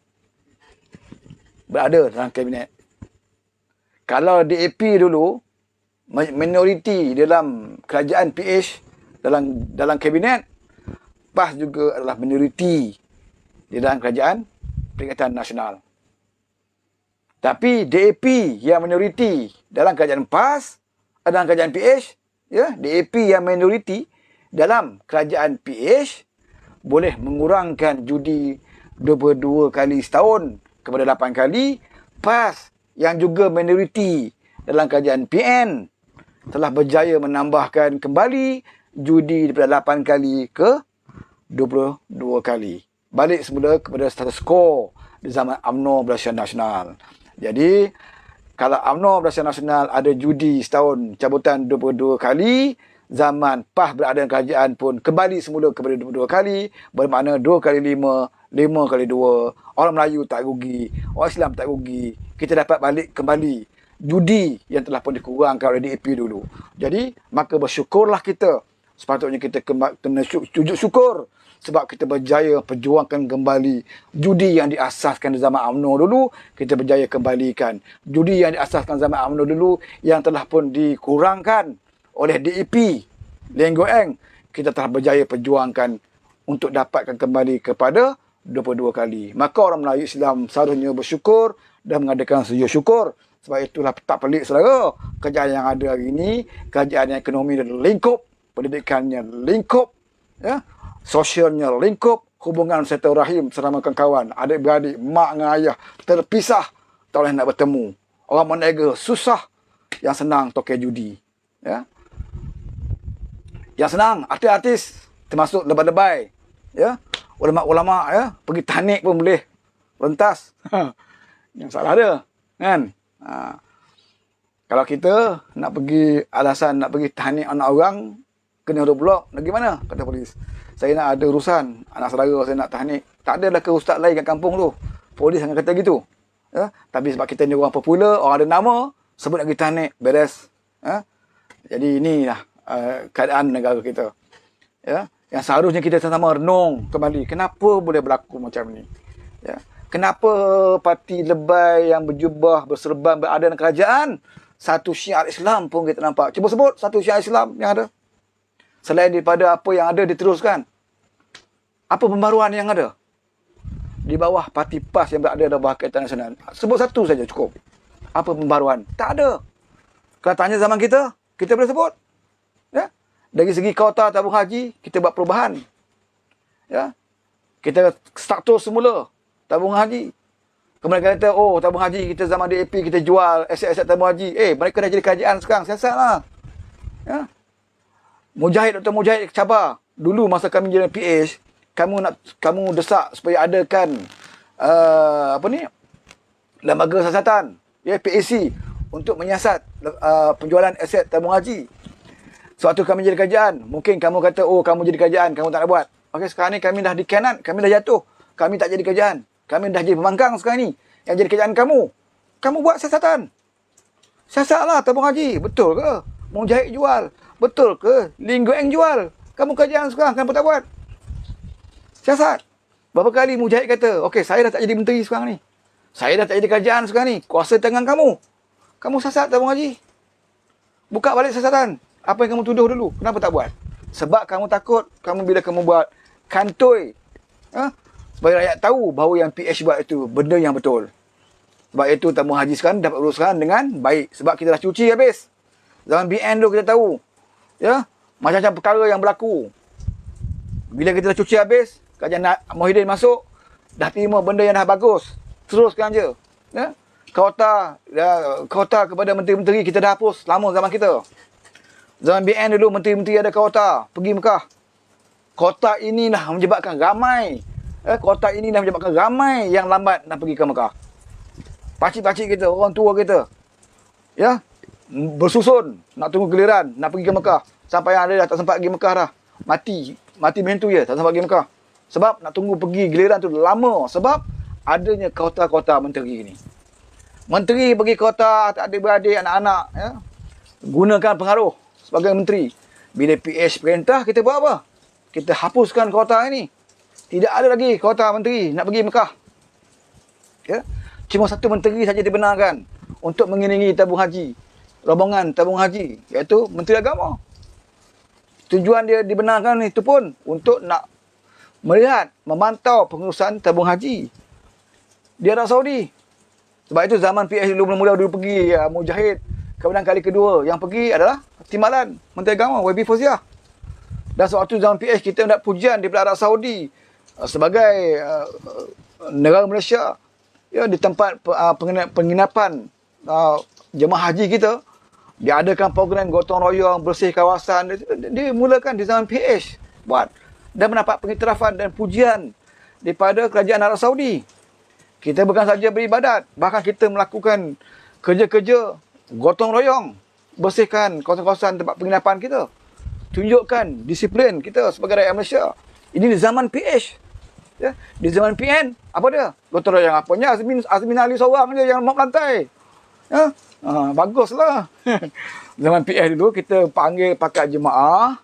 Berada dalam kabinet. Kalau DAP dulu minoriti dalam kerajaan PH dalam kabinet, PAS juga adalah minoriti di dalam kerajaan Perikatan Nasional. Tapi DAP yang minoriti dalam kerajaan PAS, dalam kerajaan PH, ya, DAP yang minoriti dalam kerajaan PH boleh mengurangkan judi 22 kali setahun kepada 8 kali. PAS yang juga minoriti dalam kerajaan PN telah berjaya menambahkan kembali judi daripada 8 kali ke 22 kali. Balik semula kepada status quo di zaman UMNO Barisan Nasional. Jadi, kalau UMNO Barisan Nasional ada judi setahun cabutan 22 kali, zaman PAS berada dalam kerajaan pun kembali semula kepada 22 kali, bermakna 2 kali 5, 5 kali 2. Orang Melayu tak rugi, orang Islam tak rugi. Kita dapat balik kembali judi yang telah pun dikurangkan oleh DAP dulu. Jadi, maka bersyukurlah kita. Sepatutnya kita kena sujud syukur Sebab kita berjaya perjuangkan kembali judi yang diasaskan di zaman UMNO dulu, kita berjaya kembalikan. Judi yang diasaskan zaman UMNO dulu yang telah pun dikurangkan oleh DAP, Leng Goeng, kita telah berjaya perjuangkan untuk dapatkan kembali kepada 22 kali. Maka orang Melayu Islam seharusnya bersyukur dan mengadakan sujud syukur. Sebab itulah tak pelik saudara, kerajaan yang ada hari ini, kerajaan ekonomi dan lingkup, pendidikannya lingkup, ya, sosialnya lingkup, hubungan silaturahim selama kawan, adik-beradik, mak dengan ayah terpisah, tak boleh nak bertemu. Orang berniaga susah, yang senang tokai judi. Ya. Yang senang artis-artis, termasuk lebay-lebay, ya. Ulama-ulama, ya, pergi tahnik pun boleh rentas. Yang salah ada, kan? Kalau kita nak pergi alasan nak pergi tahnik anak orang, kena huruf blok, nak pergi mana? Kata polis. Saya nak ada urusan, anak saudara saya nak tahnik. Tak adalah ke ustaz lain kat kampung tu. Polis akan kata gitu. Ya? Tapi sebab kita ni orang popular, orang ada nama, sebut nak pergi tahnik, beres. Ya? Jadi inilah keadaan negara kita. Ya? Yang seharusnya kita sama-sama renung kembali. Kenapa boleh berlaku macam ni? Ya? Kenapa parti lebay yang berjubah, berserban, berada dalam kerajaan, satu syiar Islam pun kita nampak. Cuba sebut satu syiar Islam yang ada. Selain daripada apa yang ada diteruskan. Apa pembaruan yang ada? Di bawah parti PAS yang berada dalam bawah Kerajaan Nasional. Sebut satu saja cukup. Apa pembaruan? Tak ada. Kalau tanya zaman kita, kita boleh sebut. Ya? Dari segi kuota tabung haji, kita buat perubahan. Ya? Kita status semula tabung haji. Kemudian kata, oh tabung haji kita zaman DAP, kita jual aset-aset tabung haji. Mereka dah jadi kerajaan sekarang, siasatlah. Ya? Mujahid, Dr. Mujahid cabar. Dulu masa kami jadi PH, kamu desak supaya adakan lembaga siasatan, ya, PAC, untuk menyiasat penjualan aset tabung haji. Suatu kami jadi kerajaan, mungkin kamu kata, oh kamu jadi kerajaan, kamu tak nak buat. Okey, sekarang ni kami dah di kanan, kami dah jatuh. Kami tak jadi kerajaan. Kami dah jadi pembangkang sekarang ni. Yang jadi kerajaan kamu. Kamu buat siasatan. Siasatlah tabung haji. Betul ke? Mujahid jual. Betul ke? Leng Goeng jual. Kamu kerajaan sekarang, kenapa tak buat? Siasat. Berapa kali Mujahid kata, okey, saya dah tak jadi menteri sekarang ni. Saya dah tak jadi kerajaan sekarang ni. Kuasa tangan kamu. Kamu siasat tabung haji. Buka balik siasatan. Apa yang kamu tuduh dulu, kenapa tak buat? Sebab kamu takut, kamu bila kamu buat kantoi, supaya rakyat tahu bahawa yang PH buat itu benda yang betul. Sebab itu tabung haji sekarang dapat uruskan dengan baik. Sebab kita dah cuci habis. Zaman BN dulu kita tahu. Ya, macam-macam perkara yang berlaku. Bila kita dah cuci habis, Kerajaan Muhyiddin masuk, dah terima benda yang dah bagus. Teruskan je. Ya? Kota kepada menteri-menteri kita dah hapus lama zaman kita. Zaman BN dulu menteri-menteri ada kota pergi Mekah. Kota ini dah menyebabkan ramai. Kota ini dah menyebabkan ramai yang lambat nak pergi ke Mekah. Pakcik-pakcik kita, orang tua kita, ya, bersusun nak tunggu giliran nak pergi ke Mekah. Sampai yang ada dah tak sempat pergi Mekah dah. Mati mentu je, tak sempat pergi Mekah. Sebab nak tunggu pergi giliran tu lama. Sebab adanya kota-kota menteri ini. Menteri pergi kota, tak ada beradik, anak-anak, ya, gunakan pengaruh sebagai menteri. Bila PH perintah, kita buat apa? Kita hapuskan kota ini. Tidak ada lagi kota menteri nak pergi Mekah. Ya? Cuma satu menteri saja dibenarkan untuk mengiringi tabung haji, rombongan tabung haji, iaitu Menteri Agama. Tujuan dia dibenarkan itu pun untuk nak melihat, memantau pengurusan tabung haji di Arab Saudi. Sebab itu zaman PH mula-mula dulu pergi, ya, Mujahid. Kemudian kali kedua yang pergi adalah Timbalan, Menteri Agama, YB Fauziah. Dan sewaktu zaman PH kita mendapat pujian daripada Arab Saudi sebagai negara Malaysia, ya, di tempat penginapan jemaah haji kita, diadakan program gotong royong bersih kawasan. Dia mulakan di zaman PH buat dan mendapat pengiktirafan dan pujian daripada kerajaan Arab Saudi. Kita bukan saja beribadat, bahkan kita melakukan kerja-kerja gotong royong, bersihkan kawasan-kawasan tempat penginapan kita. Tunjukkan disiplin kita sebagai rakyat Malaysia. Ini di zaman PH. Ya, di zaman PN, apa dia? Gotong royong apanya? Azmin Ali seorang je yang mop lantai. Ya? Baguslah. Zaman PH dulu kita panggil pakat jemaah,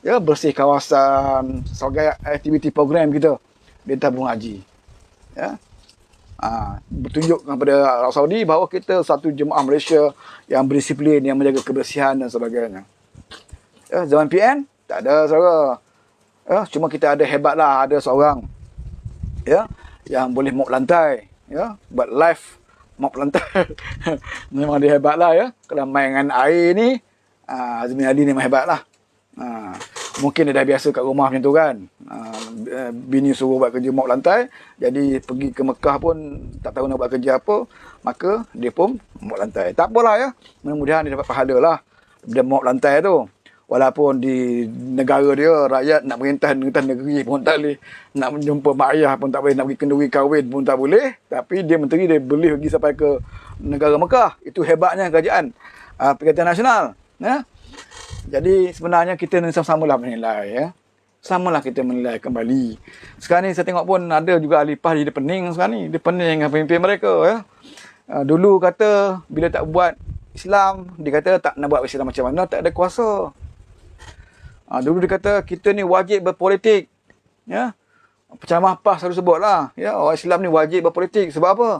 ya, bersih kawasan sebagai aktiviti program kita di tabung haji. Ya. Bertunjuk kepada Arab Saudi bahawa kita satu jemaah Malaysia yang berdisiplin, yang menjaga kebersihan dan sebagainya. Ya, zaman PN tak ada saudara. Ya, cuma kita ada hebatlah, ada seorang ya yang boleh mop lantai, ya, buat live mop lantai. Memang dia hebatlah ya. Kalau main dengan air ni, Azmi Ali ni memang hebatlah. Mungkin dia dah biasa kat rumah macam tu kan. Bini suruh buat kerja mop lantai, jadi pergi ke Mekah pun tak tahu nak buat kerja apa, maka dia pun mop lantai. Tak apalah ya, mudah-mudahan dia dapat pahala lah dia mop lantai tu. Walaupun di negara dia, rakyat nak merintah negeri pun tak boleh, nak jumpa mak ayah pun tak boleh, nak pergi kenduri kahwin pun tak boleh, tapi dia menteri dia boleh pergi sampai ke negara Mekah. Itu hebatnya kerajaan Perikatan Nasional ya. Jadi sebenarnya kita ni sama-samalah menilai ya. Samalah kita menilai kembali. Sekarang ni saya tengok pun ada juga ahli PAS dia pening sekarang ni. Dia pening dengan pemimpin mereka ya. Dulu kata bila tak buat Islam, dia kata tak nak buat Islam macam mana, tak ada kuasa. Dulu dia kata kita ni wajib berpolitik. Ya. Penceramah PAS selalu sebutlah, ya, orang Islam ni wajib berpolitik. Sebab apa?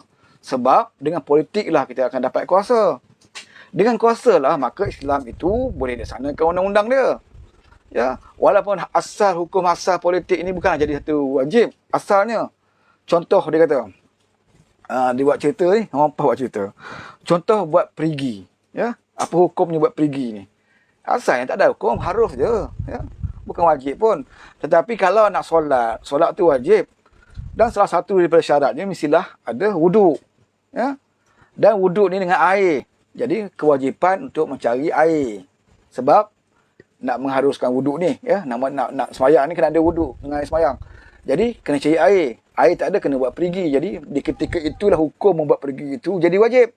Sebab dengan politik lah kita akan dapat kuasa. Dengan kuasa lah maka Islam itu boleh dilaksanakan undang-undang dia. Ya, walaupun asal hukum asal politik ini bukan jadi satu wajib asalnya. Contoh dia kata, dia buat cerita ni, orang PAS buat cerita. Contoh buat perigi, ya. Apa hukumnya buat perigi ni? Asalnya tak ada hukum, harus je, ya. Bukan wajib pun. Tetapi kalau nak solat, solat tu wajib. Dan salah satu daripada syaratnya mestilah ada wuduk, ya. Dan wuduk ni dengan air. Jadi kewajipan untuk mencari air. Sebab nak mengharuskan wuduk ni, ya, nak semayang ni kena ada wuduk dengan air semayang. Jadi kena cari air. Air tak ada, kena buat perigi. Jadi di ketika itulah hukum membuat perigi itu jadi wajib.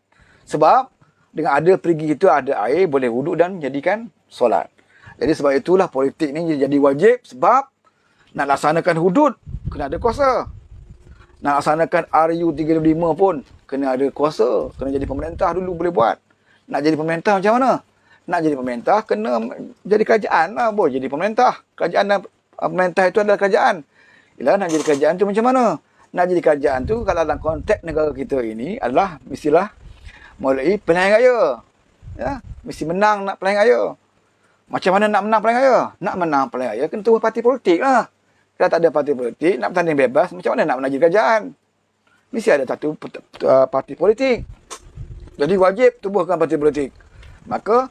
Sebab dengan ada perigi itu ada air, boleh wuduk dan jadikan solat. Jadi sebab itulah politik ni jadi wajib, sebab nak laksanakan hudud kena ada kuasa. Nak laksanakan RU35 pun kena ada kuasa, kena jadi pemerintah dulu boleh buat. Nak jadi pemerintah macam mana? Nak jadi pemerintah kena jadi kerajaan lah, boleh jadi pemerintah. Kerajaan dan pemerintah itu adalah kerajaan. Ialah nak jadi kerajaan tu macam mana? Nak jadi kerajaan tu kalau dalam konteks negara kita ini adalah mestilah melalui pilihan raya. Ya, mesti menang nak pilihan raya. Macam mana nak menang pilihan raya? Nak menang pilihan raya kena tubuh parti politik lah. Kalau tak ada parti politik, nak bertanding bebas, macam mana nak menang jadi kerajaan? Mesti ada satu parti politik. Jadi wajib tubuhkan parti politik. Maka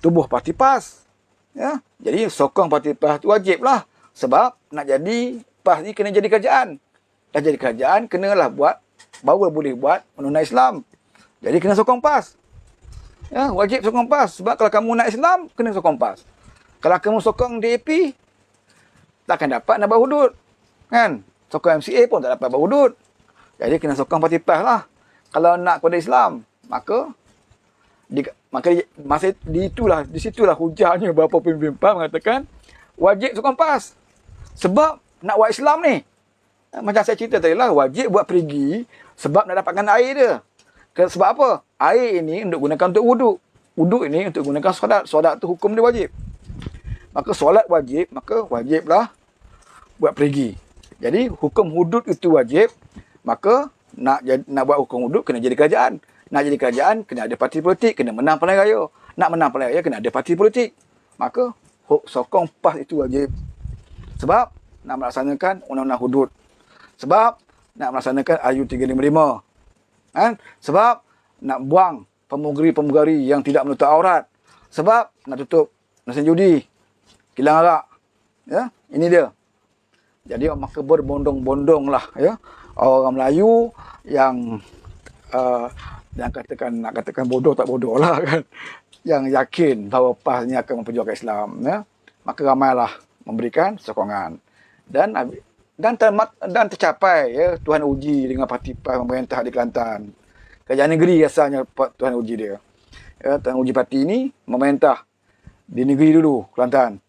tubuh parti PAS. Ya, jadi sokong parti PAS tu wajib lah. Sebab nak jadi PAS ni kena jadi kerajaan. Dah jadi kerajaan, kenalah buat, baru boleh buat undang-undang Islam. Jadi kena sokong PAS. Ya, wajib sokong PAS. Sebab kalau kamu nak Islam, kena sokong PAS. Kalau kamu sokong DAP, takkan dapat nak buat hudud. Kan? Sokong MCA pun tak dapat buat hudud. Jadi kena sokong parti PAS lah. Kalau nak kepada Islam, maka masa di situlah hujahnya beberapa pemimpin PAS mengatakan wajib sokong PAS. Sebab nak buat Islam ni. Macam saya cerita tadi lah, wajib buat perigi sebab nak dapatkan air dia. Sebab apa? Air ini untuk gunakan untuk wuduk. Wuduk ini untuk gunakan solat. Solat tu hukum dia wajib. Maka solat wajib, maka wajiblah buat perigi. Jadi hukum hudud itu wajib, maka nak buat hukum hudud kena jadi kerajaan. Nak jadi kerajaan kena ada parti politik, kena menang pilihan raya. Nak menang pilihan raya kena ada parti politik. Maka sokong PAS itu wajib. Sebab nak melaksanakan undang-undang hudud. Sebab nak melaksanakan RU355. Kan? Sebab nak buang pemugari-pemugari yang tidak menutup aurat. Sebab nak tutup mesin judi, kilang arak. Ya, ini dia. Jadi maka berbondong-bondong lah ya. Orang Melayu yang nak katakan bodoh tak bodoh lah kan. Yang yakin bahawa PAS ni akan memperjuangkan Islam ya. Maka ramailah memberikan sokongan. Dan tercapai ya, Tuhan uji dengan parti PAS pemerintah di Kelantan. Kerajaan negeri asalnya Tuhan uji dia. Ya, Tuhan uji parti ini memerintah di negeri dulu, Kelantan.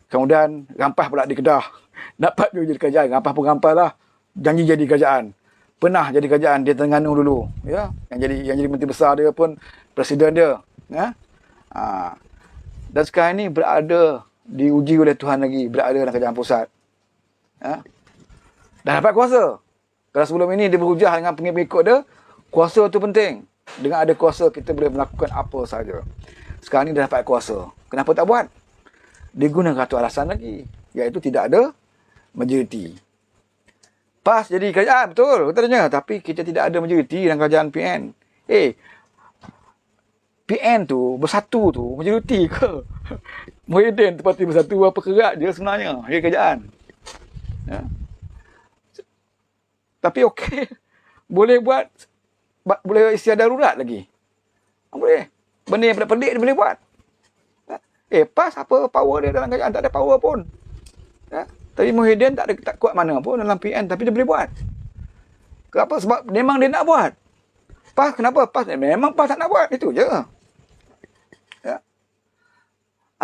Kemudian rampas pula di Kedah. Dapat juga jadi kerajaan, rampas pun rampas lah. Janji jadi kerajaan. Pernah jadi kerajaan di Terengganu dulu, ya. Yang jadi menteri besar dia pun presiden dia, ya. Dan sekarang ini berada diuji oleh Tuhan lagi berada dalam kerajaan pusat. Dah dapat kuasa. Kalau sebelum ini dia berhujah dengan pengikut dia, kuasa tu penting. Dengan ada kuasa kita boleh melakukan apa saja. Sekarang ni dah dapat kuasa. Kenapa tak buat? Dia guna satu alasan lagi, iaitu tidak ada majoriti. PAS jadi kerajaan, betul katanya, tapi kita tidak ada majoriti dalam kerajaan PN. PN tu bersatu tu majoriti ke? Muhyiddin tu parti bersatu apa kerat je sebenarnya dia kerajaan. Tapi okey, boleh buat, boleh istiadat darurat lagi. Boleh. Benda yang pelik dia boleh buat. PAS apa power dia dalam kerajaan? Tak ada power pun. Tapi Muhyiddin tak kuat mana pun dalam PN, tapi dia boleh buat. Kenapa? Sebab memang dia nak buat. PAS kenapa? PAS memang PAS tak nak buat. Itu je.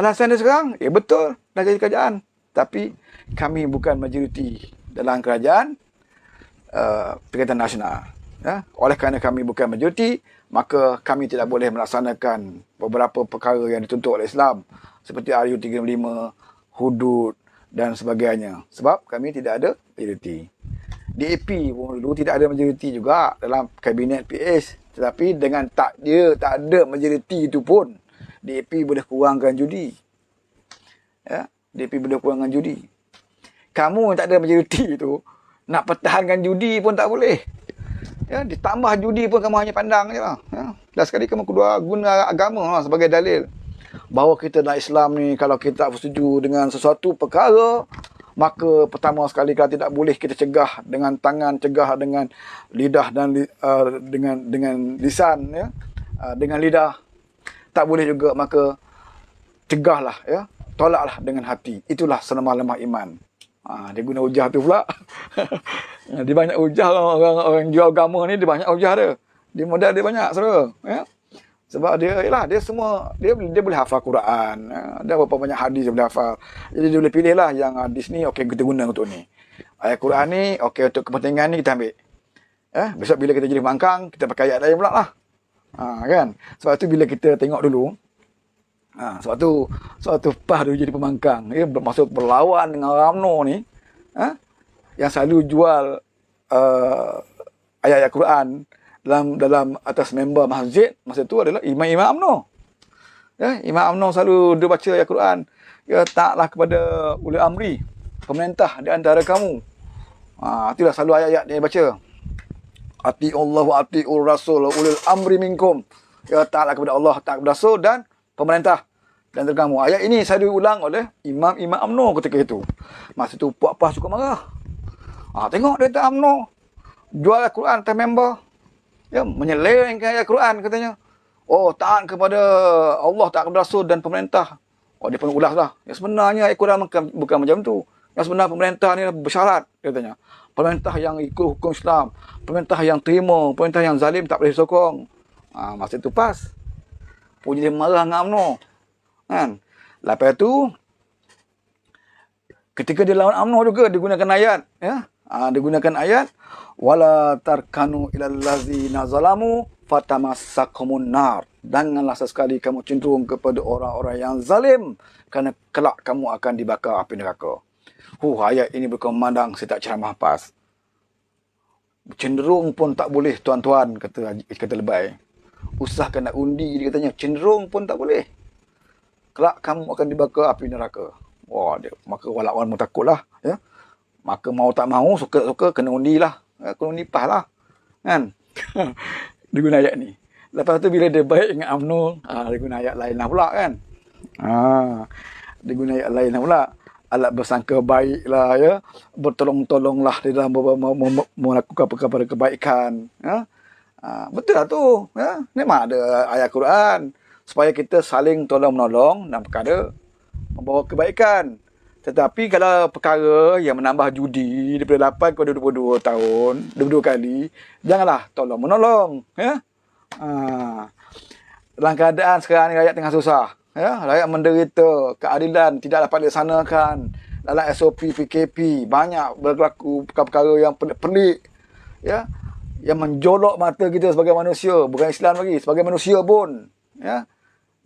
Alasan dia sekarang, betul, dah jadi kerajaan. Tapi kami bukan majoriti dalam kerajaan Perikatan Nasional. Oleh kerana kami bukan majoriti, maka kami tidak boleh melaksanakan beberapa perkara yang dituntut oleh Islam. Seperti RU355, hudud dan sebagainya. Sebab kami tidak ada majoriti. DAP pun dulu tidak ada majoriti juga dalam kabinet PH. Tetapi dengan tak ada majoriti itu pun, DAP boleh kurangkan judi. DAP boleh kurangkan judi. Kamu yang tak ada majoriti itu, nak pertahankan judi pun tak boleh. Ditambah judi pun kamu hanya pandang je lah. Last sekali kamu guna agama lah sebagai dalil bahawa kita dalam Islam ni, kalau kita tak bersetuju dengan sesuatu perkara, maka pertama sekali kalau tidak boleh kita cegah dengan tangan, cegah dengan lidah dan dengan lisan, dengan lidah. Tak boleh juga, maka cegahlah, tolaklah dengan hati. Itulah selemah-lemah iman. Dia guna hujah tu pula. Dia banyak hujah orang jual agama ni, dia banyak hujah dia. Dia modal dia banyak, saudara. Sebab dia semua, dia boleh hafal Quran. Ada berapa banyak hadis dia boleh hafal. Jadi dia boleh pilih lah yang hadis ni, okey kita guna untuk ni. Ayat Quran ni, okey untuk kepentingan ni kita ambil. Besok bila kita jadi pembangkang, kita pakai ayat lain pula lah. Kan? Sebab tu bila kita tengok dulu, sebab tu PAS dulu jadi pembangkang. Dia masuk berlawan dengan orang UMNO ni, yang selalu jual ayat-ayat Quran dalam atas member masjid. Masa tu adalah imam-imam UMNO. Imam UMNO selalu dia baca ayat Quran. Taatlah kepada ulil amri, pemerintah di antara kamu. Itulah selalu ayat-ayat dia baca. Ati'ullah wa ati'ur rasul ulil amri minkum. Taatlah kepada Allah, taat kepada Rasul dan pemerintah dan antara kamu. Ayat ini selalu diulang oleh imam-imam UMNO ketika itu. Masa tu Puak PAS suka marah. Tengok dia tak UMNO jual ayat Quran atas member. Menyelewengkan ayat Quran katanya. Taat kepada Allah, taat kepada Rasul dan pemerintah. Dia pun ulas lah. Yang sebenarnya ayat Quran bukan macam tu. Yang sebenarnya pemerintah ni bersyarat katanya. Pemerintah yang ikut hukum Islam, pemerintah yang terima, pemerintah yang zalim tak boleh sokong. Masa tu PAS. Puji dia marah dengan UMNO. Kan? Lepas tu, ketika dia lawan UMNO juga, dia gunakan ayat. Dia gunakan ayat. Wala tarkanu ilal ladzina zalamu fatamassakumun nar. Janganlah sesekali kamu cenderung kepada orang-orang yang zalim, kerana kelak kamu akan dibakar api neraka. Ayat ini berkumandang saya tak ceramah PAS. Cenderung pun tak boleh tuan-tuan, kata lebay. Usahakan nak undi, dia katanya. Cenderung pun tak boleh. Kelak kamu akan dibakar api neraka. Maka walaupun takutlah. Maka mau tak mau, suka-suka kena undi lah. Kena undi PAS lah. Kan? Dia guna ayat ni. Lepas tu bila dia baik dengan UMNO, dia guna ayat lain lah pula kan. Dia guna ayat lain lah pula. Alat bersangka baiklah, bertolong-tolonglah di dalam melakukan perkara kebaikan. Betul lah tu. Memang ada ayat Quran supaya kita saling tolong-menolong dalam perkara membawa kebaikan. Tetapi kalau perkara yang menambah judi daripada 8 kepada 22 tahun, 22 kali, janganlah tolong-menolong. Dalam keadaan sekarang ni rakyat tengah susah. Rakyat menderita, keadilan tidak dapat dilaksanakan. Dalam SOP PKP banyak berlaku perkara-perkara yang pelik-pelik, yang menjolok mata kita sebagai manusia, bukan Islam lagi, sebagai manusia pun.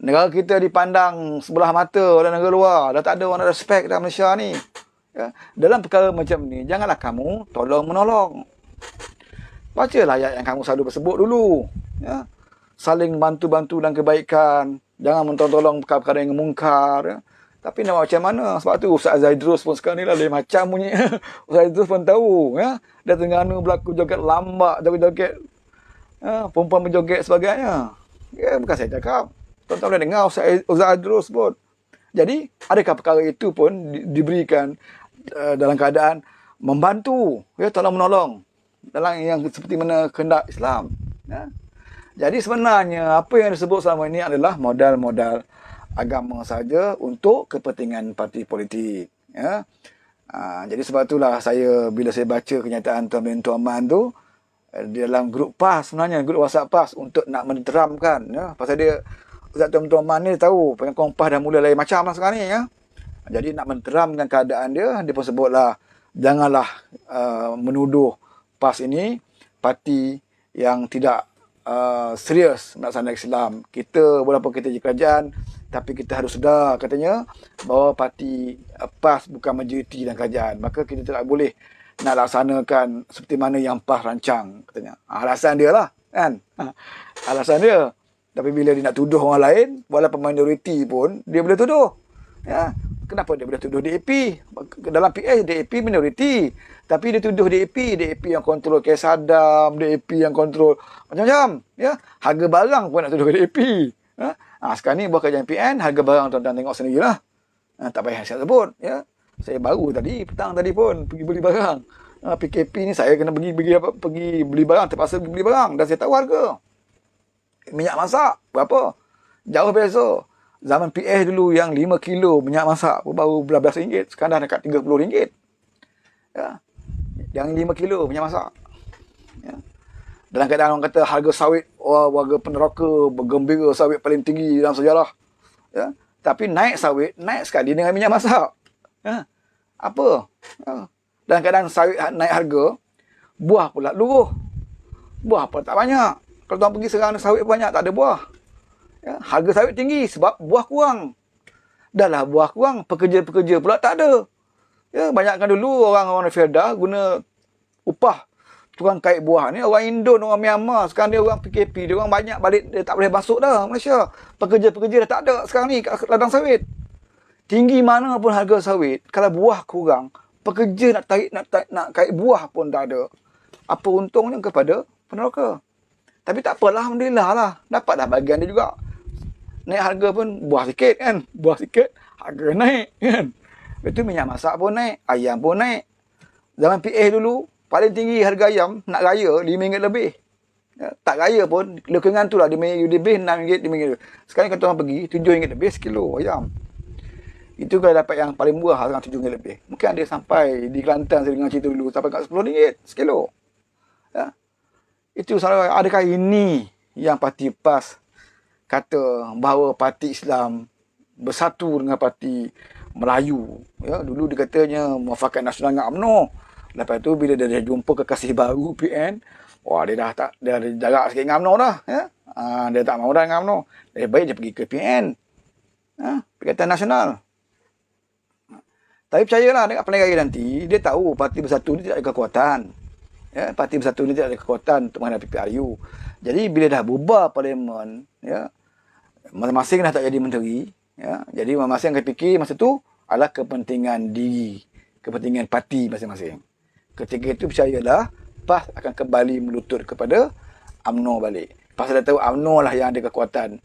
Negara kita dipandang sebelah mata oleh negara luar. Dah tak ada orang respect dalam Malaysia ni. Ya. Dalam perkara macam ni, janganlah kamu tolong-menolong. Bacalah ayat yang kamu selalu bersebut dulu. Ya. Saling bantu-bantu dan kebaikan. Jangan mentolong perkara-perkara yang mungkar. Ya. Tapi nak macam mana? Sebab tu Ustaz Zaidrus pun sekarang ni lah lain macam bunyi. Ustaz Zaidrus pun tahu. Ya. Dia Terengganu berlaku joget lambak, joget-joget. Ya. Perempuan berjoget sebagainya. Ya, bukan saya cakap. Tuan-tuan boleh dengar Ustaz Zaidrus pun. Jadi, adakah perkara itu pun diberikan dalam keadaan membantu, ya, tolong-menolong dalam yang seperti mana kehendak Islam. Ya. Jadi sebenarnya apa yang disebut selama ini adalah modal-modal agama saja untuk kepentingan parti politik. Ya. Jadi sebab itulah bila saya baca kenyataan Tuan bin Tuan Man tu di dalam grup PAS, sebenarnya grup WhatsApp PAS untuk nak menteramkan, ya, pasal dia Ustaz Tuan bin Tuan Man ni tahu penyokong PAS dah mula lain macam lah sekarang ni, ya. Jadi nak menteramkan keadaan dia pun sebutlah janganlah menuduh PAS ini parti yang tidak serius melaksanakan Islam. Kita walaupun kita je kerajaan, tapi kita harus sedar katanya bahawa parti PAS bukan majoriti dalam kerajaan. Maka kita tidak boleh nak laksanakan seperti mana yang PAS rancang katanya. Alasan dia lah kan. Alasan dia. Tapi bila dia nak tuduh orang lain, walaupun minoriti pun dia boleh tuduh. Ya. Kenapa dia boleh tuduh DAP? Dalam PS, DAP minoriti. Tapi dia tuduh DAP yang kontrol kes Saddam, DAP yang kontrol macam-macam. Ya. Harga barang pun nak tuduh ke DAP. Ya. Sekarang ni buat kerajaan PN, harga barang tuan-tuan tengok sendirilah. Tak payah saya sebut. Ya. Saya baru petang tadi pun pergi beli barang. PKP ni saya kena pergi beli barang, terpaksa pergi beli barang. Dan saya tahu harga. Minyak masak, berapa? Jauh biasa. Zaman PS dulu yang 5 kilo minyak masak pun baru RM12. Sekarang dah dekat RM30. Ya. Yang 5 kilo minyak masak. Ya. Dalam keadaan orang kata harga sawit, warga peneraka bergembira sawit paling tinggi dalam sejarah. Ya. Tapi naik sawit, naik sekali dengan minyak masak. Ya. Apa? Ya. Dalam keadaan sawit naik harga, buah pula luruh. Buah pula tak banyak. Kalau tuan pergi serang sawit banyak, tak ada buah. Ya, harga sawit tinggi sebab buah kurang. Dah lah buah kurang, pekerja-pekerja pula tak ada. Ya, banyakkan dulu orang-orang Felda guna upah tukang kait buah ni. Orang Indon, orang Myanmar. Sekarang dia orang PKP, dia orang banyak balik, dia tak boleh masuk dah Malaysia. Pekerja-pekerja dah tak ada sekarang ni kat ladang sawit. Tinggi mana pun harga sawit, kalau buah kurang, pekerja nak kait buah pun tak ada. Apa untungnya kepada peneroka? Tapi tak apalah, alhamdulillah lah. Dapatlah bagian dia juga. Naik harga pun buah sikit kan. Buah sikit, harga naik kan. Lepas tu minyak masak pun naik. Ayam pun naik. Zaman PA dulu, paling tinggi harga ayam, nak raya RM5 lebih. Ya, tak raya pun, lekengan tu lah RM5 lebih, RM6, RM5 lebih. Sekarang kalau orang pergi, RM7 lebih sekilo ayam. Itu kalau dapat yang paling murah dengan RM7 lebih. Mungkin ada sampai di Kelantan, saya dengar cerita dulu, sampai kat RM10 sekilo. Ya. Itu selalu, adakah ini yang parti PAS kata bahawa parti Islam bersatu dengan parti Melayu? Ya, dulu dia katanya Muafakat Nasional dengan UMNO. Lepas tu bila dia jumpa kekasih baru PN, wah dia dah ada jarak sikit dengan UMNO dah. Ya? Dia tak mahu dah dengan UMNO. Lebih baik dia pergi ke PN. Perikatan Nasional. Tapi percayalah dekat pilihan raya nanti, dia tahu parti bersatu ni tidak ada kekuatan. Ya, parti bersatu ni tidak ada kekuatan untuk menghadapi PRU. Jadi bila dah bubar parlimen, ya, masing-masing dah tak jadi menteri, ya, jadi masing-masing akan fikir masa tu adalah kepentingan diri, kepentingan parti masing-masing. Ketika itu percayalah PAS akan kembali melutut kepada UMNO balik. Pasal dah tahu UMNO lah yang ada kekuatan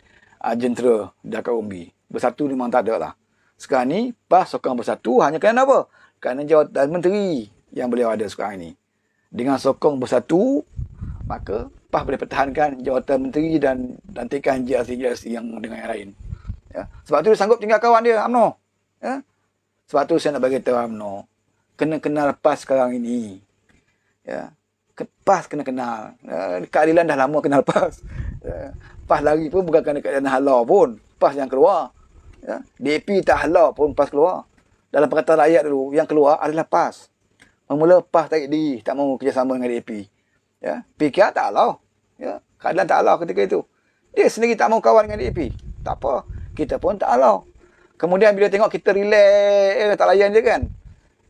jentera di akar umbi. Bersatu memang tak ada lah. Sekarang ni PAS sokong bersatu hanya kerana apa? Kerana jawatan menteri yang beliau ada sekarang ini. Dengan sokong bersatu, maka PAS boleh pertahankan jawatan menteri dan lantikan JRC yang dengan yang lain. Ya. Sebab tu dia sanggup tinggal kawan dia, UMNO. Ya. Sebab tu saya nak bagi tahu UMNO, kena kenal PAS sekarang ini. Ya. PAS kena kenal. Ya. Keadilan dah lama kenal PAS. Ya. PAS lari pun bukan kerana keadaan halau pun. PAS yang keluar. Ya. DAP tak halau pun PAS keluar. Dalam perkataan rakyat dulu, yang keluar adalah PAS. Mula PAS tarik diri, tak mahu kerjasama dengan DAP. Ya, PKR tak halau. Ya, keadaan tak halau ketika itu. Dia sendiri tak mahu kawan dengan DAP. tak apa. Kita pun tak halau. Kemudian bila tengok kita relax, tak layan je kan,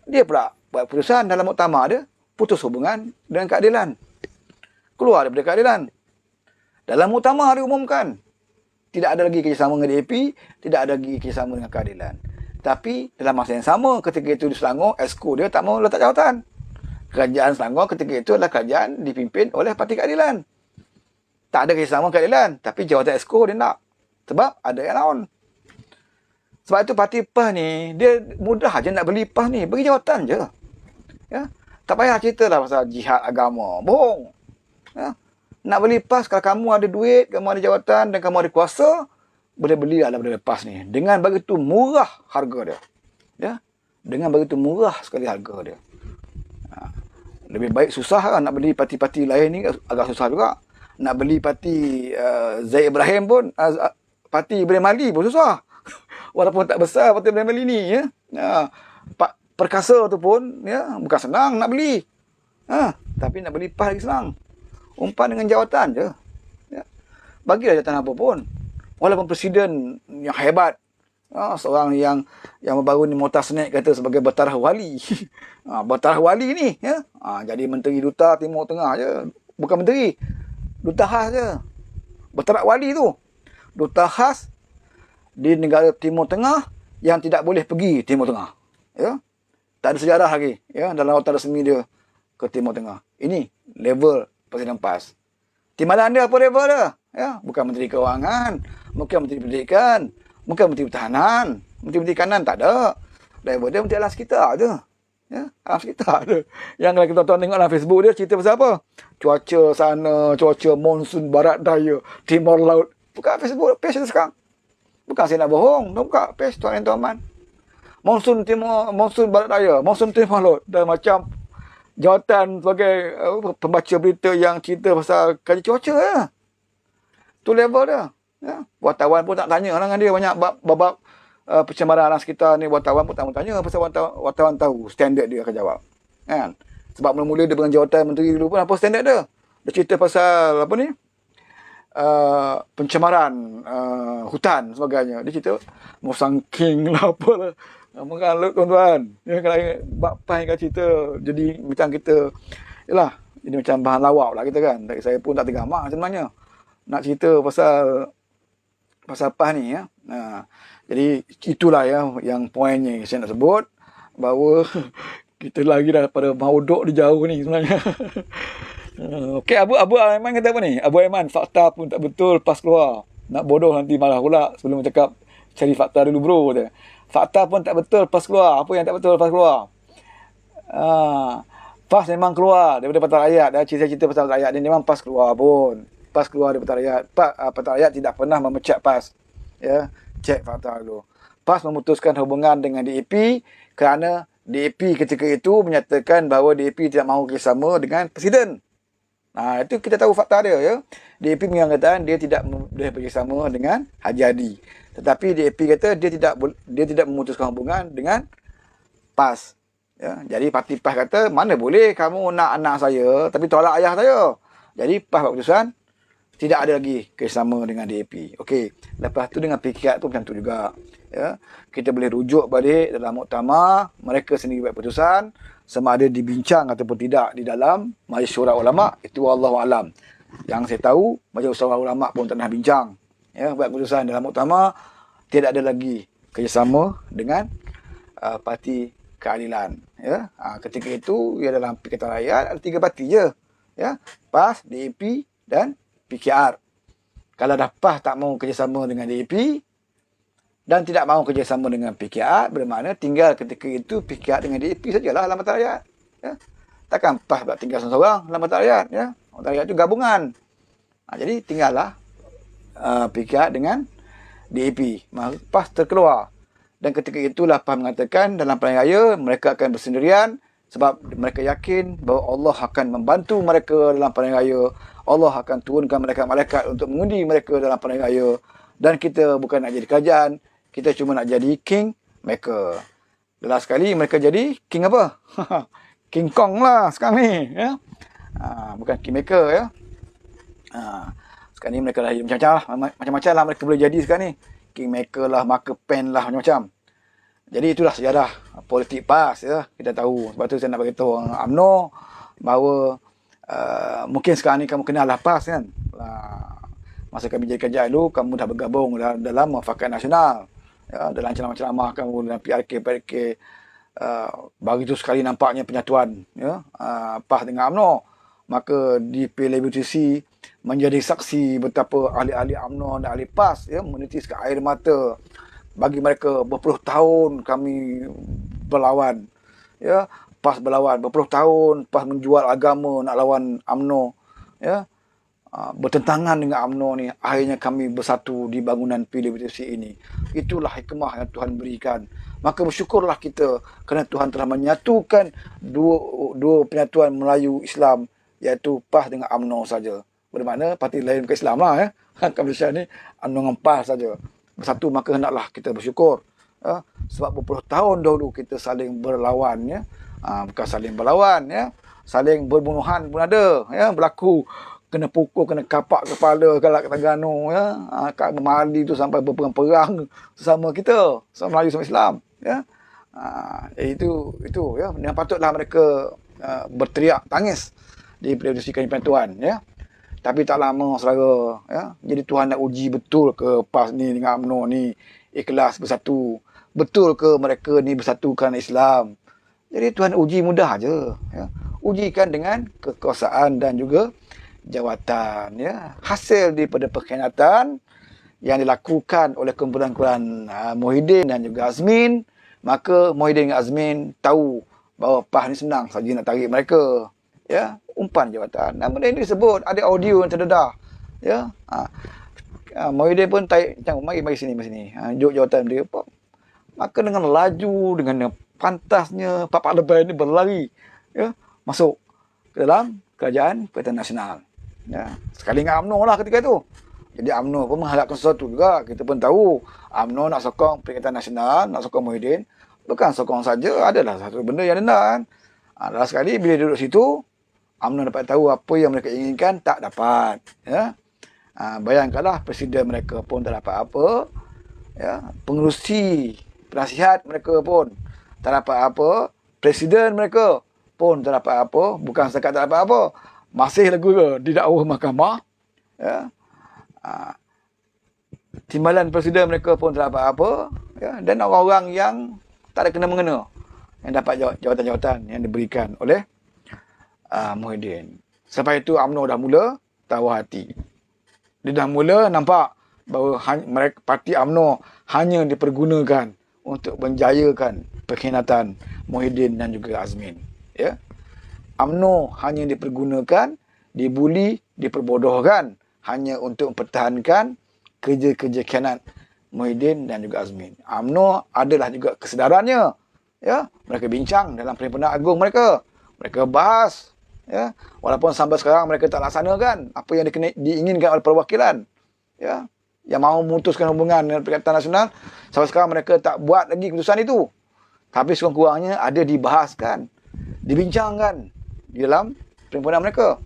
dia pula buat keputusan dalam muktamar dia, putus hubungan dengan keadilan. Keluar daripada keadilan. Dalam muktamar dia umumkan, tidak ada lagi kerjasama dengan DAP, tidak ada lagi kerjasama dengan keadilan. Tapi dalam masa yang sama, ketika itu di Selangor, Exco dia tak mau letak jawatan. Kerajaan Selangor ketika itu adalah kerajaan dipimpin oleh Parti Keadilan. Tak ada kerjasama keadilan, tapi jawatan Exco dia nak. Sebab ada yang lawan. Sebab itu parti PAS ni, dia mudah je nak beli PAS ni. Bagi jawatan je. Ya? Tak payah cerita lah pasal jihad agama. Bohong. Ya? Nak beli PAS, kalau kamu ada duit, kamu ada jawatan dan kamu ada kuasa, boleh belilah daripada PAS ni. Dengan begitu murah harga dia. Ya? Dengan begitu murah sekali harga dia. Lebih baik susah kan nak beli parti-parti lain ni, agak susah juga. Nak beli parti Zaid Ibrahim pun, parti Ibrahim Ali pun susah. Walaupun tak besar parti Ibrahim Ali ni, ya. Perkasa tu pun, ya, bukan senang nak beli. Tapi nak beli PAS lagi senang. Umpan dengan jawatan je. Ya. Bagilah jawatan apa pun. Walaupun presiden yang hebat, seorang yang baru ni Motasnek kata sebagai bertaraf wali. Bertaraf wali ni, ya. Jadi menteri duta Timur Tengah je. Bukan menteri. Duta khas je. Bertaraf wali tu. Duta khas di negara Timur Tengah yang tidak boleh pergi Timur Tengah. Ya. Tak ada sejarah lagi, ya, dalam rawatan resmi dia ke Timur Tengah. Ini level Presiden PAS. Timbalan dia apa level dia? Ya, bukan Menteri Kewangan, bukan Menteri Pendidikan, bukan Menteri Pertahanan, Menteri Kanan tak ada. Level dia Menteri Alam Sekitar je. Ya, alam sekitar je. Yang kalau kita tengok dalam Facebook dia cerita pasal apa? Cuaca sana, cuaca monsun barat daya, timur laut. Buka Facebook page dia sekarang. Bukan saya nak bohong, dah buka page tuan dan tuan-tuan. Monsun barat daya, monsun timur laut, dan macam jawatan sebagai pembaca berita yang cerita pasal kaji cuaca ya. Tu level dia. Ya. Wartawan pun tak tanya dengan dia banyak bab pencemaran alam sekitar ni. Wartawan pun tak mau tanya pasal wartawan tahu standard dia akan jawab. Kan? Sebab mula-mula dia dengan jawatan menteri dulu pun apa standard dia? Dia cerita pasal apa ni? Pencemaran hutan sebagainya. Dia cerita Mosang King lah apalah. Mengalut tuan-tuan. Ya, kalau bab pai kan cerita jadi macam kita yalah, jadi macam bahan lawak lah kita kan. Saya pun tak tergamak sebenarnya nak cerita pasal PAS ni ya. Jadi itulah ya yang poinnya saya nak sebut bahawa kita lagi dah pada mauduk di jauh ni sebenarnya. Okey, Abu Aiman kata apa ni? Abu Aiman, fakta pun tak betul PAS keluar. Nak bodoh nanti malah pula sebelum cakap cari fakta dulu bro. Kata. Fakta pun tak betul PAS keluar. Apa yang tak betul PAS keluar? PAS memang keluar daripada Patah Rakyat. Cerita-cerita pasal rakyat ni memang PAS keluar pun. PAS keluar daripada Patah Rakyat. Patah Rakyat tidak pernah memecat PAS. Ya, cek fakta dulu. PAS memutuskan hubungan dengan DAP kerana DAP ketika itu menyatakan bahawa DAP tidak mahu kerjasama dengan Presiden. Itu kita tahu fakta dia ya. DAP mengatakan dia tidak boleh bekerjasama dengan Haji Hadi. Tetapi DAP kata dia tidak memutuskan hubungan dengan PAS. Ya, jadi parti PAS kata mana boleh kamu nak anak saya tapi tolak ayah saya. Jadi PAS buat keputusan tidak ada lagi kerjasama dengan DAP. Okey, lepas tu dengan PKR tu macam tu juga. Ya, kita boleh rujuk balik dalam muktamar, mereka sendiri buat keputusan sama ada dibincang ataupun tidak di dalam Majlis Syura Ulama, itu wallahu alam. Yang saya tahu Majlis Syura Ulama pun tak pernah bincang. Ya, buat keputusan dalam muktamar tidak ada lagi kerjasama dengan Parti Keadilan. Ya, ketika itu ya dalam Pakatan Rakyat ada 3 parti je. Ya, PAS, DAP dan PKR. Kalau dah PAS tak mau kerjasama dengan DAP dan tidak mahu kerjasama dengan PKR, bermakna tinggal ketika itu PKR dengan DAP sajalah dalam Patah Rakyat. Ya. Takkan PAS pula tinggal seorang dalam Patah Rakyat. Ya. Patah Rakyat itu gabungan. Jadi tinggallah PKR dengan DAP. PAS terkeluar. Dan ketika itulah PAS mengatakan dalam pilihan raya mereka akan bersendirian sebab mereka yakin bahawa Allah akan membantu mereka dalam pilihan raya. Allah akan turunkan malaikat-malaikat untuk mengundi mereka dalam pilihan raya. Dan kita bukan nak jadi kerajaan, kita cuma nak jadi king maker. Jelas sekali mereka jadi king apa? King Kong lah sekarang ni. Ya? Bukan king maker. Ya? Sekarang ni mereka dah macam-macam lah. Macam-macam lah mereka boleh jadi sekarang ni. Kingmaker lah, marker pen lah, macam-macam. Jadi itulah sejarah politik PAS. Ya. Kita tahu. Sebab tu saya nak beritahu UMNO bahawa mungkin sekarang ni kamu kenal lah PAS kan. Masa kami jadi kerja dulu, kamu dah bergabung dalam Muafakat Nasional. Ya, dalam ceramah-ceramah kamu dalam PRK. Begitu sekali nampaknya penyatuan ya, PAS dengan UMNO. Maka di PLBTC menjadi saksi betapa ahli-ahli UMNO dan ahli PAS ya, menitiskan air mata. Bagi mereka berpuluh tahun kami berlawan. Ya, PAS berlawan. Berpuluh tahun PAS menjual agama nak lawan UMNO. Ya, bertentangan dengan UMNO ni. Akhirnya kami bersatu di bangunan PLBTC ini. Itulah hikmah yang Tuhan berikan. Maka bersyukurlah kita kerana Tuhan telah menyatukan dua penyatuan Melayu Islam, iaitu PAS dengan UMNO saja. Bermakna parti lain bukan Islam lah ya. Kat Malaysia ni UMNO dengan PAS saja. Bersatu, maka hendaklah kita bersyukur. Ya. Sebab berpuluh tahun dahulu kita saling berlawan ya. Bukan saling berlawan ya. Saling berbunuhan pun ada ya, berlaku. Kena pukul, kena kapak kepala galak Terengganu ya. Kat Mali tu sampai berperang-perang sesama kita, sama Melayu sama Islam ya. Itu ya, yang patutlah mereka berteriak tangis di pendidikan penyatuan ya. Tapi tak lama saudara ya. Jadi Tuhan nak uji betul ke PAS ni dengan UMNO ni ikhlas bersatu. Betul ke mereka ni bersatu kerana Islam. Jadi Tuhan uji mudah aja ya. Ujikan dengan kekuasaan dan juga jawatan ya. Hasil daripada pengkhianatan yang dilakukan oleh kumpulan-kumpulan Muhyiddin dan juga Azmin, maka Muhyiddin dan Azmin tahu bahawa PAS ni senang saja nak tarik mereka ya, umpan jawatan. Dan benda ini disebut, ada audio yang terdedah ya. Muhyiddin pun tarik macam mari sini jawatan dia. Maka dengan laju, dengan pantasnya Pak Lebay ni berlari ya, masuk ke dalam kerajaan Perikatan Nasional. Ya, sekali dengan UMNO lah ketika itu. Jadi UMNO pun mengharapkan sesuatu juga. Kita pun tahu UMNO nak sokong Perikatan Nasional, nak sokong Muhyiddin. Bukan sokong saja, adalah satu benda yang rendah kan. Last sekali bila duduk situ, UMNO dapat tahu apa yang mereka inginkan, tak dapat. Ya. Bayangkanlah presiden mereka pun tak dapat apa. Ya. Pengerusi, penasihat mereka pun tak dapat apa. Presiden mereka pun tak dapat apa. Bukan setakat tak dapat apa, masih lagi didakwa mahkamah. Ya. Timbalan presiden mereka pun tak dapat apa. Ya. Dan orang-orang yang tak ada kena-mengena yang dapat jawatan-jawatan yang diberikan oleh Muhyiddin. Sampai itu UMNO dah mula tahu hati. Dia dah mula nampak bahawa mereka, parti UMNO hanya dipergunakan untuk menjayakan pengkhianatan Muhyiddin dan juga Azmin. Ya. UMNO hanya dipergunakan, dibuli, diperbodohkan hanya untuk mempertahankan kerja-kerja khianat Muhyiddin dan juga Azmin. UMNO adalah juga kesedarannya. Ya, mereka bincang dalam Perhimpunan Agung mereka. Mereka bahas ya, walaupun sampai sekarang mereka tak laksanakan apa yang diinginkan oleh perwakilan ya, yang mahu memutuskan hubungan dengan Perikatan Nasional. Sampai sekarang mereka tak buat lagi keputusan itu. Tapi sekurang-kurangnya ada dibahaskan, dibincangkan di dalam perhimpunan mereka.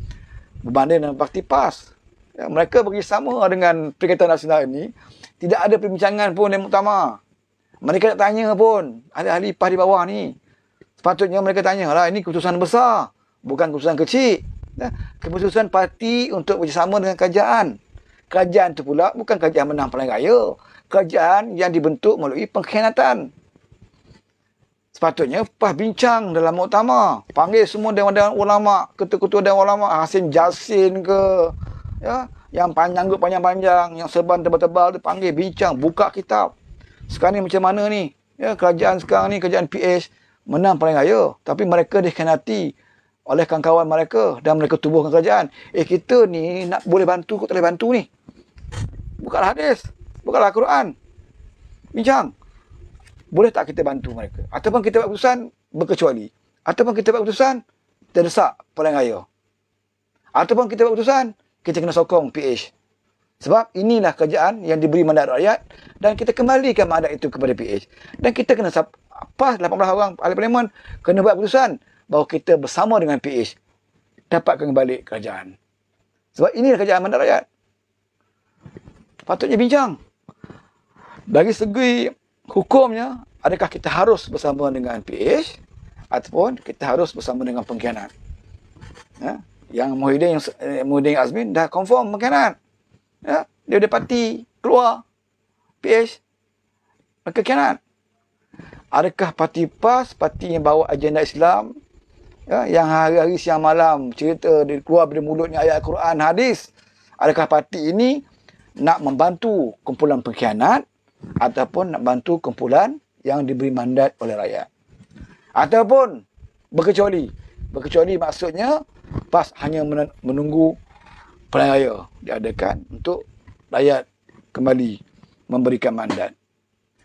Berbanding dengan parti PAS ya, mereka bersama dengan Perikatan Nasional ini tidak ada perbincangan pun yang utama. Mereka tak tanya pun ahli-ahli PAS di bawah ni. Sepatutnya mereka tanya lah, ini keputusan besar, bukan keputusan kecil. Keputusan parti untuk bersama dengan kerajaan. Kerajaan itu pula bukan kerajaan menang pilihan raya. Kerajaan yang dibentuk melalui pengkhianatan. Sepatutnya PAS bincang dalam muktamar. Panggil semua dewan-dewan ulama, ketua-ketua dewan ulama, Hasim Jasin ke, ya, yang panjang-panjang, yang serban tebal-tebal, dipanggil bincang, buka kitab. Sekarang ni macam mana ni? Ya, kerajaan sekarang ni, kerajaan PH, menang pilihan raya, tapi mereka dikhianati oleh kawan-kawan mereka dan mereka tubuhkan kerajaan. Kita ni nak boleh bantu kok tak boleh bantu ni. Bukalah hadis, bukalah Quran. Bincang. Boleh tak kita bantu mereka? Ataupun kita buat keputusan berkecuali. Ataupun kita buat keputusan terdesak pilihan raya. Ataupun kita buat keputusan kita kena sokong PH. Sebab inilah kerajaan yang diberi mandat rakyat dan kita kembalikan mandat itu kepada PH. Dan kita kena PAS 18 orang ahli parlimen kena buat keputusan bahawa kita bersama dengan PH dapatkan kembali kerajaan. Sebab inilah kerajaan mandat rakyat. Patutnya bincang. Dari segi hukumnya, adakah kita harus bersama dengan PH ataupun kita harus bersama dengan pengkhianat? Ya? Yang Muhyiddin Azmin dah confirm pengkhianat. Ya? Dia ada parti keluar PH, mereka khianat. Adakah parti PAS, parti yang bawa agenda Islam, ya, yang hari-hari siang malam cerita keluar dari mulutnya ayat Quran, hadis, adakah parti ini nak membantu kumpulan pengkhianat ataupun nak bantu kumpulan yang diberi mandat oleh rakyat? Ataupun berkecuali maksudnya PAS hanya menunggu pilihan raya diadakan untuk rakyat kembali memberikan mandat.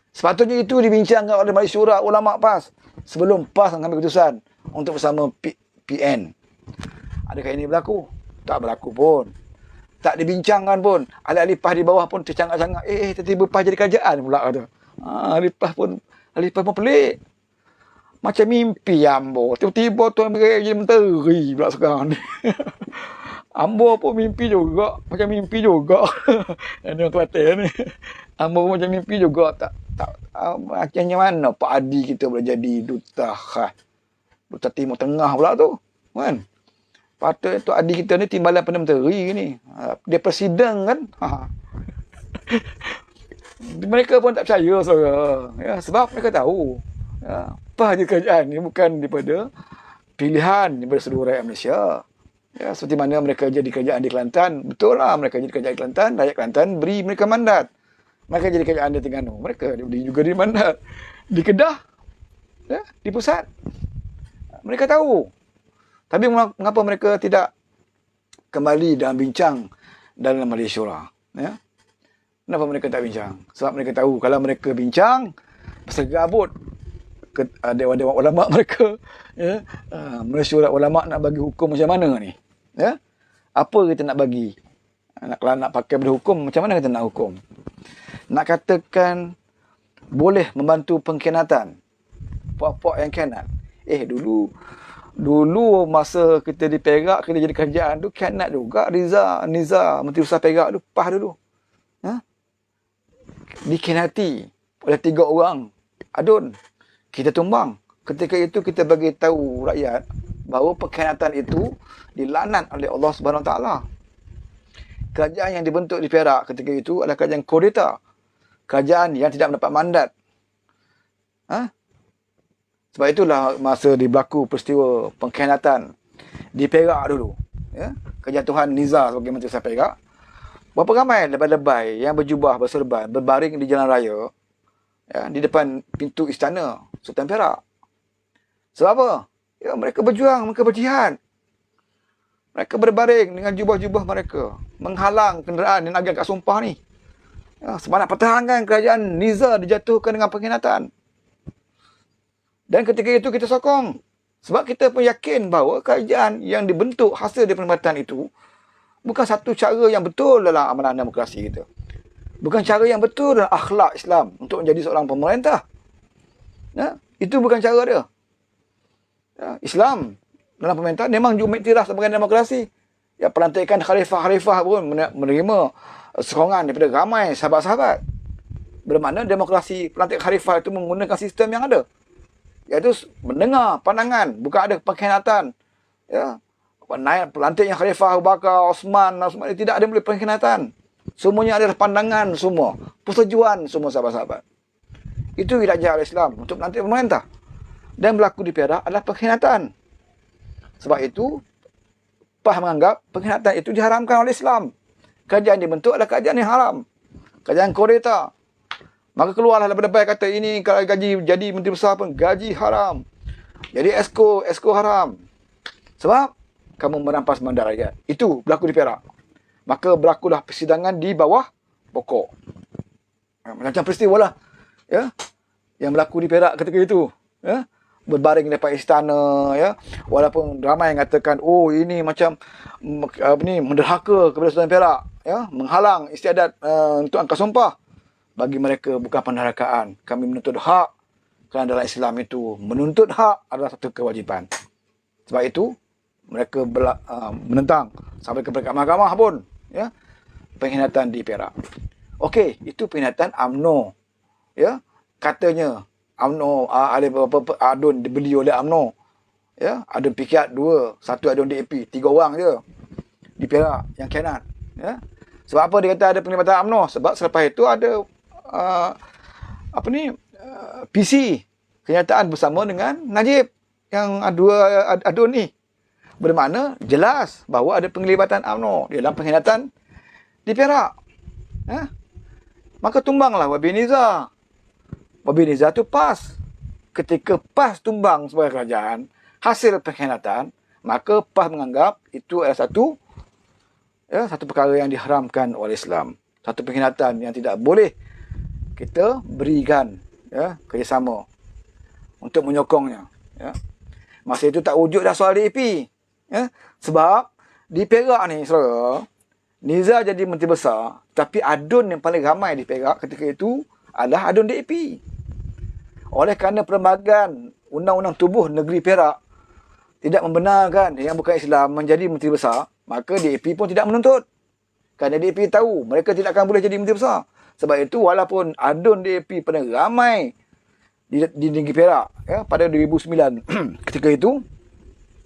Sepatutnya itu dibincangkan oleh Majlis Syura Ulama PAS sebelum PAS mengambil keputusan untuk bersama PN. Adakah ini berlaku? Tak berlaku pun. Tak dibincangkan pun. Ahli-ahli PAS di bawah pun tercangak-cangak. Tiba-tiba PAS jadi kerajaan pula kata. Ahli PAS pun pelik. Macam mimpi Ambo. Tiba-tiba Tuan Mereka jadi menteri pula sekarang ni. Ambo pun mimpi juga. Macam mimpi juga. Ini orang Kelantan ni. Ambo pun macam mimpi juga. Macam mana Pak Adi kita boleh jadi duta khas. Duta Timur Tengah pula tu. Kan? Patut tu Adi kita ni timbalan Perdana Menteri ni. Dia presiden kan. Mereka pun tak percaya saudara. Ya, sebab mereka tahu. Ya, apa je kerajaan ni bukan daripada pilihan daripada seluruh rakyat Malaysia. Ya, seperti mana mereka jadi kerajaan di Kelantan. Betul lah mereka jadi kerajaan di Kelantan. Rakyat Kelantan beri mereka mandat. Mereka jadi kerajaan di Terengganu. Mereka juga di mandat. Di Kedah. Ya, di pusat. Mereka tahu. Tapi mengapa mereka tidak kembali dan bincang dalam Majlis Syura? Ya? Kenapa mereka tak bincang? Sebab mereka tahu kalau mereka bincang, pasal gabut ke dewan-dewan ulama mereka, ya, Majlis Syura Ulama nak bagi hukum macam mana ni? Ya? Apa kita nak bagi? Kalau nak pakai benda hukum, macam mana kita nak hukum? Nak katakan boleh membantu pengkhianatan, puak-puak yang khianat. Dulu masa kita di Perak, kita jadi kerajaan tu, khianat juga. Niza, Menteri Besar Perak tu, PAS dulu. Ha? Dikhianati oleh 3 orang adun. Kita tumbang. Ketika itu kita bagi tahu rakyat bahawa pengkhianatan itu dilaknat oleh Allah Subhanahu Wa Taala. Kerajaan yang dibentuk di Perak ketika itu adalah kerajaan kudeta. Kerajaan yang tidak mendapat mandat. Ha? Sebab itulah masa berlaku peristiwa pengkhianatan di Perak dulu. Ya? Kejatuhan Niza sebagai Menteri Besar Perak. Berapa ramai lebay-lebay yang berjubah berserban berbaring di jalan raya, ya, di depan pintu istana Sultan Perak. Sebab apa? Ya, mereka berjuang, mereka berjihad. Mereka berbaring dengan jubah-jubah mereka, menghalang kenderaan yang agak sumpah ni. Ya, sebab nak pertahankan kerajaan Niza dijatuhkan dengan pengkhianatan. Dan ketika itu kita sokong. Sebab kita pun yakin bahawa kerajaan yang dibentuk hasil dari perkhidmatan itu bukan satu cara yang betul dalam amanah demokrasi kita. Bukan cara yang betul dalam akhlak Islam untuk menjadi seorang pemerintah. Ya, itu bukan cara dia. Ya, Islam dalam pemerintahan memang juga iktiraf sebagai demokrasi. Ya, pelantikan khalifah-khalifah pun menerima sokongan daripada ramai sahabat-sahabat. Bermakna demokrasi pelantikan khalifah itu menggunakan sistem yang ada. Iaitu mendengar pandangan, bukan ada pengkhianatan. Ya, pelantiknya Khalifah Abu Bakar, Osman tidak ada boleh pengkhianatan. Semuanya adalah pandangan semua, persetujuan semua sahabat-sahabat. Itu dirajah oleh Islam untuk melantik pemerintah. Dan berlaku di Perak adalah pengkhianatan. Sebab itu PAS menganggap pengkhianatan itu diharamkan oleh Islam. Kerajaan dibentuk adalah kerajaan yang haram. Kerajaan kudeta. Maka keluarlah lebay-lebay kata ini kalau gaji jadi menteri besar pun gaji haram. Jadi esko haram. Sebab kamu merampas mandat rakyat. Itu berlaku di Perak. Maka berlakulah persidangan di bawah pokok. Macam peristiwa lah. Ya, yang berlaku di Perak ketika itu. Ya, berbaring di depan istana. Ya, walaupun ramai yang katakan, oh ini macam menderhaka kepada Sultan Perak. Ya, menghalang istiadat untuk angkat sumpah. Bagi mereka bukan penderhakaan. Kami menuntut hak. Kerana dalam Islam itu menuntut hak adalah satu kewajipan. Sebab itu mereka menentang sampai ke peringkat mahkamah pun, ya, pengkhianatan di Perak. Okey, itu pengkhianatan UMNO. Ya, katanya UMNO ada beberapa adun dibeli oleh UMNO. Ya, adun PKR 2, satu adun DAP, 3 orang je di Perak yang khianat. Ya. Sebab apa dia kata ada penglibatan UMNO? Sebab selepas itu ada PC kenyataan bersama dengan Najib yang dua adun ni. Bermakna jelas bahawa ada penglibatan UMNO dalam pengkhianatan di Perak. Ya. Maka tumbanglah Wabi Nizar. Wabi Nizar tu PAS. Ketika PAS tumbang sebagai kerajaan, hasil pengkhianatan, maka PAS menganggap itu adalah satu perkara yang diharamkan oleh Islam. Satu pengkhianatan yang tidak boleh kita berikan kerjasama untuk menyokongnya. Ya. Masa itu tak wujud dah soal DAP. Ya. Sebab di Perak ni, saudara, Nizar jadi menteri besar, tapi adun yang paling ramai di Perak ketika itu adalah adun DAP. Oleh kerana perlembagaan Undang-Undang Tubuh Negeri Perak tidak membenarkan yang bukan Islam menjadi menteri besar, maka DAP pun tidak menuntut. Kerana DAP tahu mereka tidak akan boleh jadi menteri besar. Sebab itu walaupun adun DAP pernah ramai di negeri Perak pada 2009 ketika itu,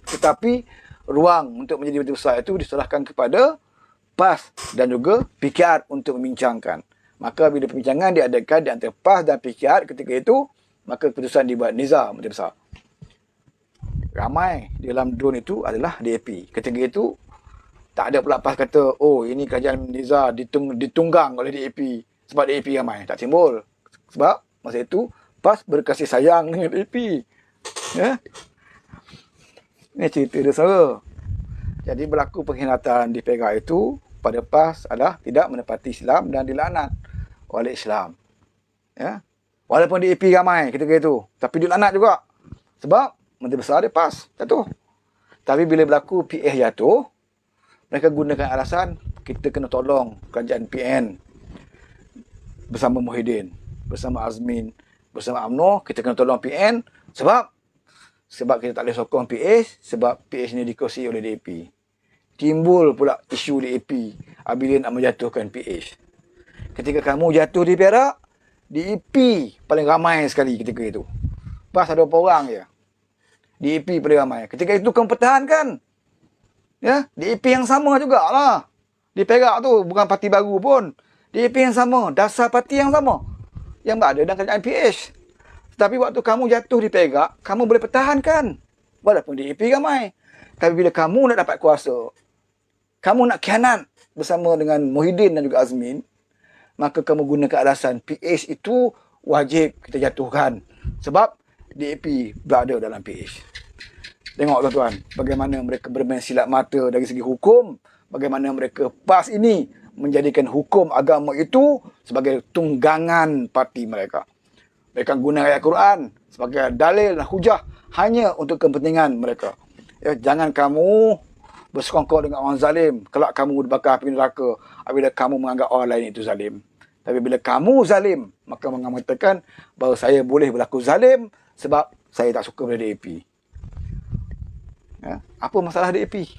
tetapi ruang untuk menjadi menteri besar itu diserahkan kepada PAS dan juga PKR untuk membincangkan. Maka bila perbincangan diadakan di antara PAS dan PKR ketika itu, maka keputusan dibuat Nizar menteri besar. Ramai di dalam drone itu adalah DAP. Ketika itu, tak ada pula PAS kata, oh ini kerajaan Nizar ditunggang oleh DAP. Sebab DAP ramai. Tak timbul. Sebab masa itu, PAS berkasih sayang dengan DAP. Ya? Ini cerita dia, saudara. Jadi berlaku pengkhianatan di Perak itu pada PAS adalah tidak menepati Islam dan dilaknat oleh Islam. Ya. Walaupun DAP ramai ketika itu, tapi dilaknat juga. Sebab menteri besar dia PAS jatuh. Tapi bila berlaku PH jatuh, mereka gunakan alasan kita kena tolong kerajaan PN bersama Muhyiddin, bersama Azmin, bersama UMNO, kita kena tolong PN sebab kita tak boleh sokong PH, sebab PH ni dikuasai oleh DAP. Timbul pula isu DAP apabila nak menjatuhkan PH. Ketika kamu jatuh di Perak, DAP paling ramai sekali ketika itu. PAS ada berapa orang je. DAP paling ramai. Ketika itu kamu pertahankan. Ya, DAP yang sama jugalah. Di Perak tu bukan parti baru pun. DAP yang sama, dasar parti yang sama yang berada dalam kerajaan PH. Tetapi waktu kamu jatuh di Perak, kamu boleh pertahankan. Walaupun DAP ramai. Tapi bila kamu nak dapat kuasa, kamu nak khianat bersama dengan Muhyiddin dan juga Azmin, maka kamu gunakan alasan PH itu wajib kita jatuhkan. Sebab DAP berada dalam PH. Tengok tuan-tuan, bagaimana mereka bermain silap mata dari segi hukum. Bagaimana mereka PAS ini menjadikan hukum agama itu sebagai tunggangan parti mereka. Mereka guna ayat Quran sebagai dalil dan hujah hanya untuk kepentingan mereka. Ya, jangan kamu bersekongkol dengan orang zalim. Kelak kamu dibakar api neraka apabila kamu menganggap orang lain itu zalim. Tapi bila kamu zalim, maka mengatakan bahawa saya boleh berlaku zalim sebab saya tak suka pada DAP. Ya, apa masalah DAP?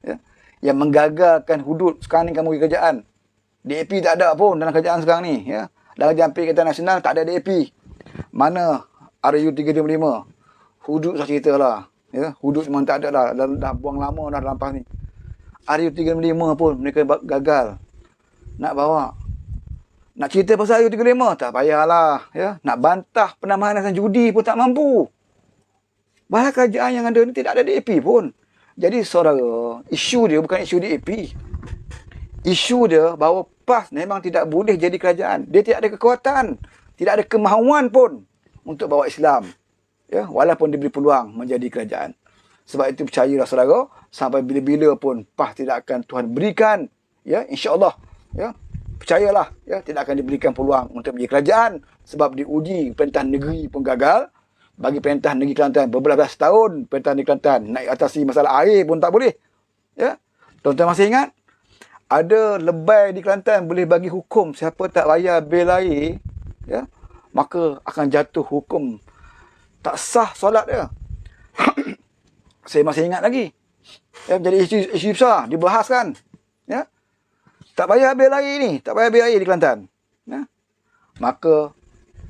Ya, yang menggagalkan hudud sekarang ni kamu pergi kerajaan. DAP tak ada pun dalam kerajaan sekarang ni. Ya. Dalam kerajaan Perikatan Nasional tak ada DAP. Mana RU 355? Hudud saya cerita lah. Ya, hudud memang tak ada lah. Dah buang lama dah dalam PAS ni. RU 355 pun mereka gagal nak bawa. Nak cerita pasal RU 355 tak payahlah. Ya. Nak bantah penambahan asas judi pun tak mampu. Bahkan kerajaan yang ada ni tidak ada DAP pun. Jadi saudara, isu dia bukan isu DAP. Isu dia bahawa PAS memang tidak boleh jadi kerajaan. Dia tidak ada kekuatan, tidak ada kemahuan pun untuk bawa Islam. Ya, walaupun diberi peluang menjadi kerajaan. Sebab itu percayalah saudara, sampai bila-bila pun PAS tidak akan Tuhan berikan, ya, insya-Allah, ya. Percayalah, ya, tidak akan diberikan peluang untuk menjadi kerajaan sebab diuji perintah negeri pun gagal. Bagi perintah negeri Kelantan berbelas-belas tahun, perintah negeri Kelantan nak atasi masalah air pun tak boleh. Ya. Tuan-tuan masih ingat? Ada lebay di Kelantan boleh bagi hukum siapa tak bayar bil air, ya, maka akan jatuh hukum tak sah solat dia. Saya masih ingat lagi. Ya, jadi isu besar dibahaskan. Ya. Tak bayar bil air ni, tak bayar bil air di Kelantan. Ya? Maka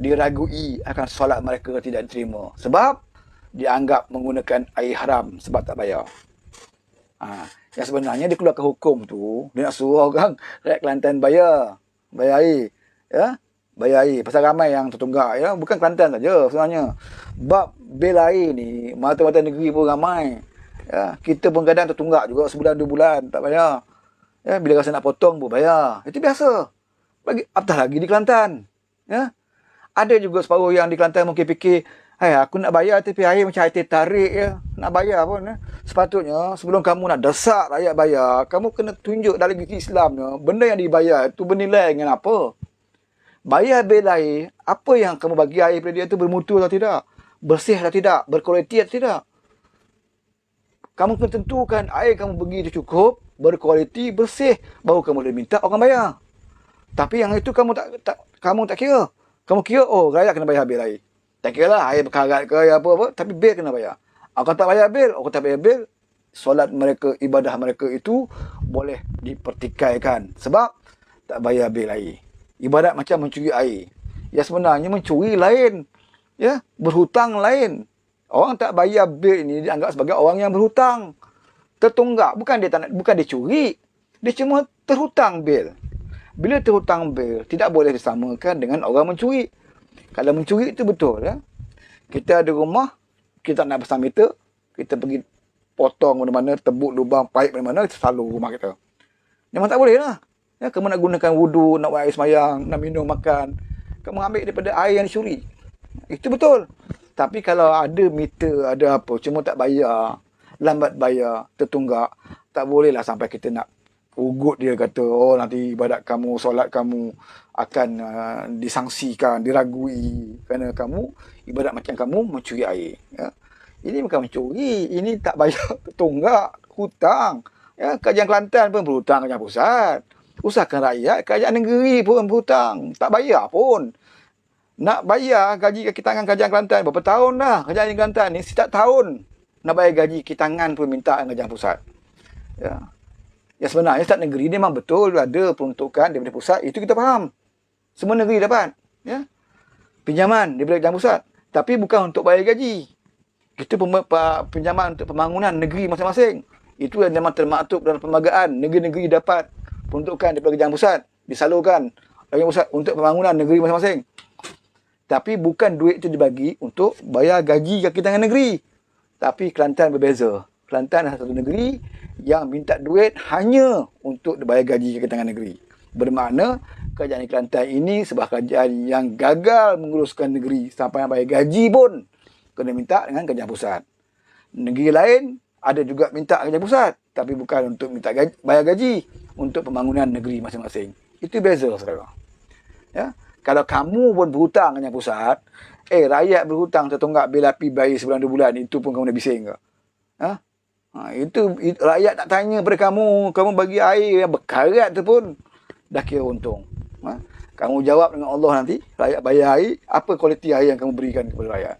diragui akan solat mereka tidak diterima. Sebab dianggap menggunakan air haram sebab tak bayar. Yang sebenarnya dia keluarkan hukum tu, dia nak suruh orang rakyat Kelantan bayar air. Ya? Bayar air. Pasal ramai yang tertunggak. Ya? Bukan Kelantan saja sebenarnya. Bab bil air ni, mata-mata negeri pun ramai. Ya? Kita pun kadang tertunggak juga sebulan 2 bulan tak bayar. Ya? Bila rasa nak potong pun bayar. Itu biasa. Apatah lagi di Kelantan. Ya? Ada juga separuh yang di Kelantan mungkin fikir, aku nak bayar tapi air macam air tarik ya. Nak bayar pun. Ya. Sepatutnya sebelum kamu nak desak rakyat bayar, kamu kena tunjuk dalam legisi Islamnya, benda yang dibayar itu bernilai dengan apa. Bayar bil air, apa yang kamu bagi air pada dia itu bermutu atau tidak? Bersih atau tidak? Berkualiti atau tidak? Kamu kena tentukan air kamu bagi itu cukup, berkualiti, bersih, baru kamu boleh minta orang bayar. Tapi yang itu kamu tak kira. Kamu kira, rakyat kena bayar bil air. Tak kira lah air berkarat ke apa-apa, tapi bil kena bayar. Kalau tak bayar bil, orang tak bayar bil, solat mereka, ibadah mereka itu boleh dipertikaikan. Sebab tak bayar bil air. Ibadat macam mencuri air. Ya sebenarnya mencuri lain. Ya, berhutang lain. Orang tak bayar bil ini dianggap sebagai orang yang berhutang. Tertunggak. Bukan dia curi. Dia cuma terhutang bil. Bila terhutang bil, tidak boleh disamakan dengan orang mencuri. Kalau mencuri itu betul. Ya. Kita ada rumah, kita nak pasang meter, kita pergi potong mana-mana, tebuk lubang paip mana-mana, kita salur rumah kita. Memang tak boleh lah. Ya, kamu nak gunakan wudu, nak buat air semayang, nak minum, makan. Kamu ambil daripada air yang dicuri. Itu betul. Tapi kalau ada meter, ada apa, cuma tak bayar, lambat bayar, tertunggak, tak bolehlah sampai kita nak ugut dia kata, nanti ibadat kamu, solat kamu akan disangsikan, diragui kerana kamu ibadat macam kamu mencuri air. Ya. Ini bukan mencuri, ini tak bayar tertunggak, hutang. Ya, Kerajaan Kelantan pun berhutang kerajaan pusat. Usahakan rakyat, kerajaan negeri pun berhutang. Tak bayar pun. Nak bayar gaji kaki tangan kerajaan Kelantan. Berapa tahun dah kerajaan Kelantan ni? Setiap tahun nak bayar gaji kaki tangan pun minta kerajaan pusat. Ya. Ya sebenarnya setiap negeri ni memang betul ada peruntukan daripada pusat. Itu kita faham. Semua negeri dapat. Ya. Pinjaman daripada kerajaan pusat. Tapi bukan untuk bayar gaji. Itu pinjaman untuk pembangunan negeri masing-masing. Itu yang memang termaktub dalam perlembagaan. Negeri-negeri dapat peruntukan daripada kerajaan pusat, disalurkan kerajaan pusat untuk pembangunan negeri masing-masing. Tapi bukan duit itu dibagi untuk bayar gaji kaki tangan negeri. Tapi Kelantan berbeza. Kelantan adalah satu negeri yang minta duit hanya untuk bayar gaji kaki tangan negeri. Bermakna kerajaan Kelantan ini sebuah kerajaan yang gagal menguruskan negeri sampai bayar gaji pun kena minta dengan kerajaan pusat. Negeri lain ada juga minta kerajaan pusat, tapi bukan untuk minta bayar gaji, untuk pembangunan negeri masing-masing. Itu beza saudara. Ya? Kalau kamu pun berhutang dengan pusat, rakyat berhutang tertunggak bil api bayar sebulan 2 bulan, itu pun kamu nak bising ke? Itu rakyat tak tanya pada kamu bagi air yang berkarat tu pun dah kira untung. Kamu jawab dengan Allah nanti, rakyat bayar air, apa kualiti air yang kamu berikan kepada rakyat?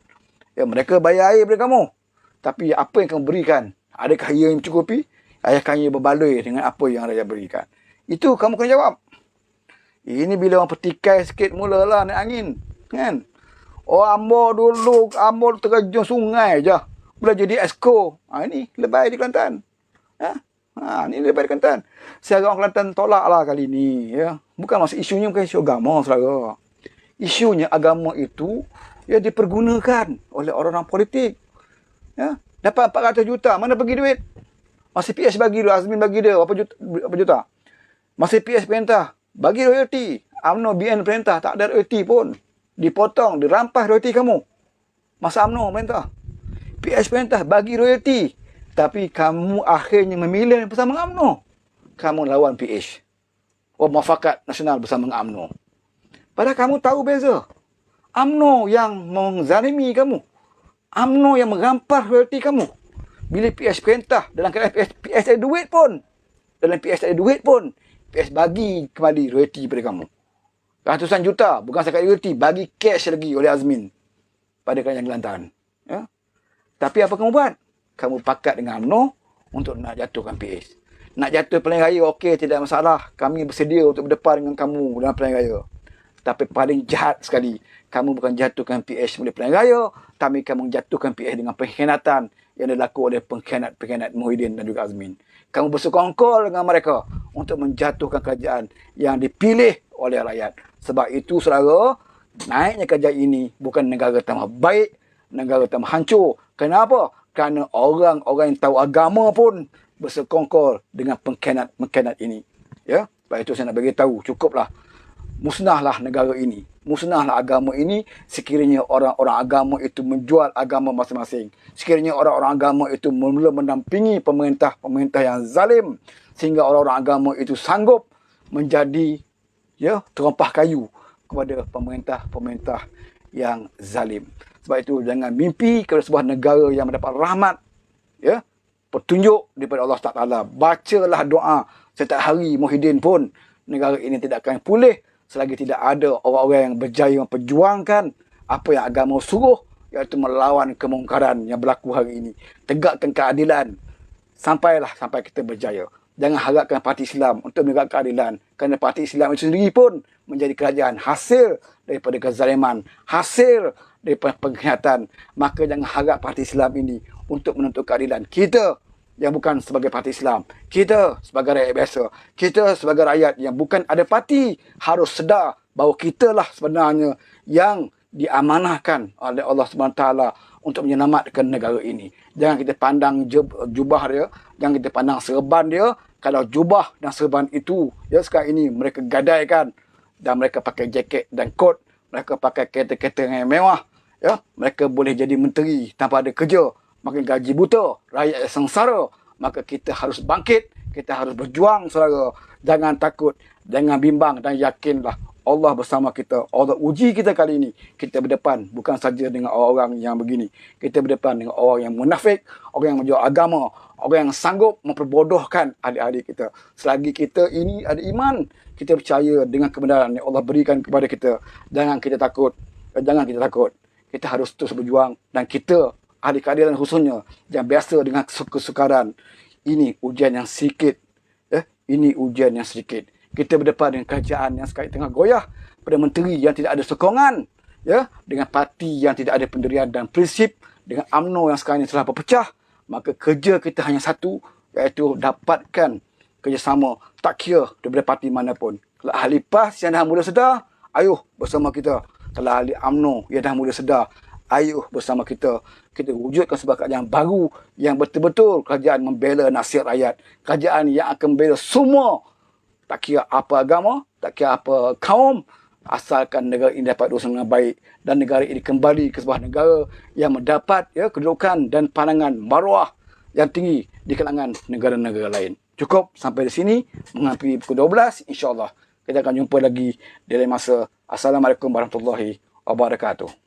Ya, mereka bayar air kepada kamu. Tapi apa yang kamu berikan? Adakah ia yang mencukupi? Adakah ia berbaloi dengan apa yang rakyat berikan? Itu kamu kena jawab. Ini bila orang petikai sikit mulalah naik angin. Kan? Ambor terjun sungai je. Boleh jadi esko. Ini lebay di Kelantan. Ini lebay di Kelantan. Saya orang Kelantan tolaklah kali ni. Ya. Bukan maksud isunya bukan isu agama, saudara. Isunya agama itu dipergunakan oleh orang-orang politik. Ya. Dapat 400 juta. Mana pergi duit? Masih PS bagi dia. Azmin bagi dia. Berapa juta? Masih PS perintah. Bagi royalty. UMNO BN perintah. Tak ada royalty pun. Dipotong. Dirampas royalty kamu. Masa UMNO perintah. PS perintah. Bagi royalty. Tapi kamu akhirnya memilih bersama dengan UMNO. Kamu lawan PH. Muafakat Nasional bersama dengan UMNO. Padahal kamu tahu beza. UMNO yang menzalimi kamu. UMNO yang merampas royalty kamu. Bila PS perintah, dalam keadaan PS ada duit pun. Dalam PS ada duit pun. PS bagi kembali royalty pada kamu. Ratusan juta, bukan sekadar royalty, bagi cash lagi oleh Azmin pada kerajaan Kelantan. Ya? Tapi apa kamu buat? Kamu pakat dengan UMNO untuk nak jatuhkan PS. Nak jatuh pilihan raya, okey, tidak masalah. Kami bersedia untuk berdepan dengan kamu dalam pilihan raya. Tapi paling jahat sekali, kamu bukan jatuhkan PH oleh pilihan raya, tapi kamu jatuhkan PH dengan pengkhianatan yang dilakukan oleh pengkhianat Muhyiddin dan juga Azmin. Kamu bersekongkol dengan mereka untuk menjatuhkan kerajaan yang dipilih oleh rakyat. Sebab itu, saudara, naiknya kerajaan ini bukan negara tambah baik, negara tambah hancur. Kenapa? Kerana orang-orang yang tahu agama pun bersekongkol dengan pengkhianat ini. Ya, sebab itu saya nak bagi tahu, cukuplah. Musnahlah negara ini, musnahlah agama ini sekiranya orang-orang agama itu menjual agama masing-masing. Sekiranya orang-orang agama itu mula mendampingi pemerintah yang zalim sehingga orang-orang agama itu sanggup menjadi terompah kayu kepada pemerintah-pemerintah yang zalim. Sebab itu jangan mimpi kepada sebuah negara yang mendapat rahmat, petunjuk daripada Allah Taala. Bacalah doa setiap hari Muhyiddin pun, negara ini tidak akan pulih selagi tidak ada orang-orang yang berjaya memperjuangkan apa yang agama suruh, iaitu melawan kemungkaran yang berlaku hari ini. Tegakkan keadilan sampai kita berjaya. Jangan harapkan parti Islam untuk menegakkan keadilan, kerana parti Islam itu sendiri pun menjadi kerajaan hasil daripada kezaliman, hasil daripada pengkhianatan. Maka jangan harap parti Islam ini untuk menuntut keadilan. Kita yang bukan sebagai parti Islam, kita sebagai rakyat biasa, kita sebagai rakyat yang bukan ada parti, harus sedar bahawa kitalah sebenarnya yang diamanahkan oleh Allah SWT untuk menyelamatkan negara ini. Jangan kita pandang jubah dia, jangan kita pandang serban dia. Kalau jubah dan serban itu sekarang ini mereka gadaikan dan mereka pakai jaket dan kot, mereka pakai kereta-kereta yang mewah, mereka boleh jadi menteri tanpa ada kerja, makin gaji buta, rakyat sengsara. Maka kita harus bangkit, kita harus berjuang, saudara. Jangan takut, jangan bimbang, dan yakinlah Allah bersama kita. Allah uji kita kali ini. Kita berdepan bukan saja dengan orang-orang yang begini. Kita berdepan dengan orang yang munafik, orang yang menjual agama, orang yang sanggup memperbodohkan adik-adik kita. Selagi kita ini ada iman, kita percaya dengan kebenaran yang Allah berikan kepada kita. Jangan kita takut. Kita harus terus berjuang, dan kita ahli keadilan khususnya yang biasa dengan kesukaran. Ini ujian yang sedikit. Ini ujian yang sedikit. Kita berdepan dengan kerajaan yang sekarang tengah goyah, pada menteri yang tidak ada sokongan, dengan parti yang tidak ada pendirian dan prinsip, dengan UMNO yang sekarang ini telah berpecah. Maka kerja kita hanya satu, iaitu dapatkan kerjasama, tak kira daripada parti manapun. Kalau ahli PAS yang dah mula sedar, ayuh bersama kita. Kalau ahli UMNO yang dah mula sedar, ayuh bersama kita. Kita wujudkan sebuah kerajaan baru yang betul-betul kerajaan membela nasib rakyat. Kerajaan yang akan membela semua. Tak kira apa agama, tak kira apa kaum, asalkan negara ini dapat diurus dengan baik dan negara ini kembali ke sebuah negara yang mendapat kedudukan dan pandangan maruah yang tinggi di kalangan negara-negara lain. Cukup sampai di sini, menghampiri pukul 12, insya-Allah. Kita akan jumpa lagi di lain masa. Assalamualaikum warahmatullahi wabarakatuh.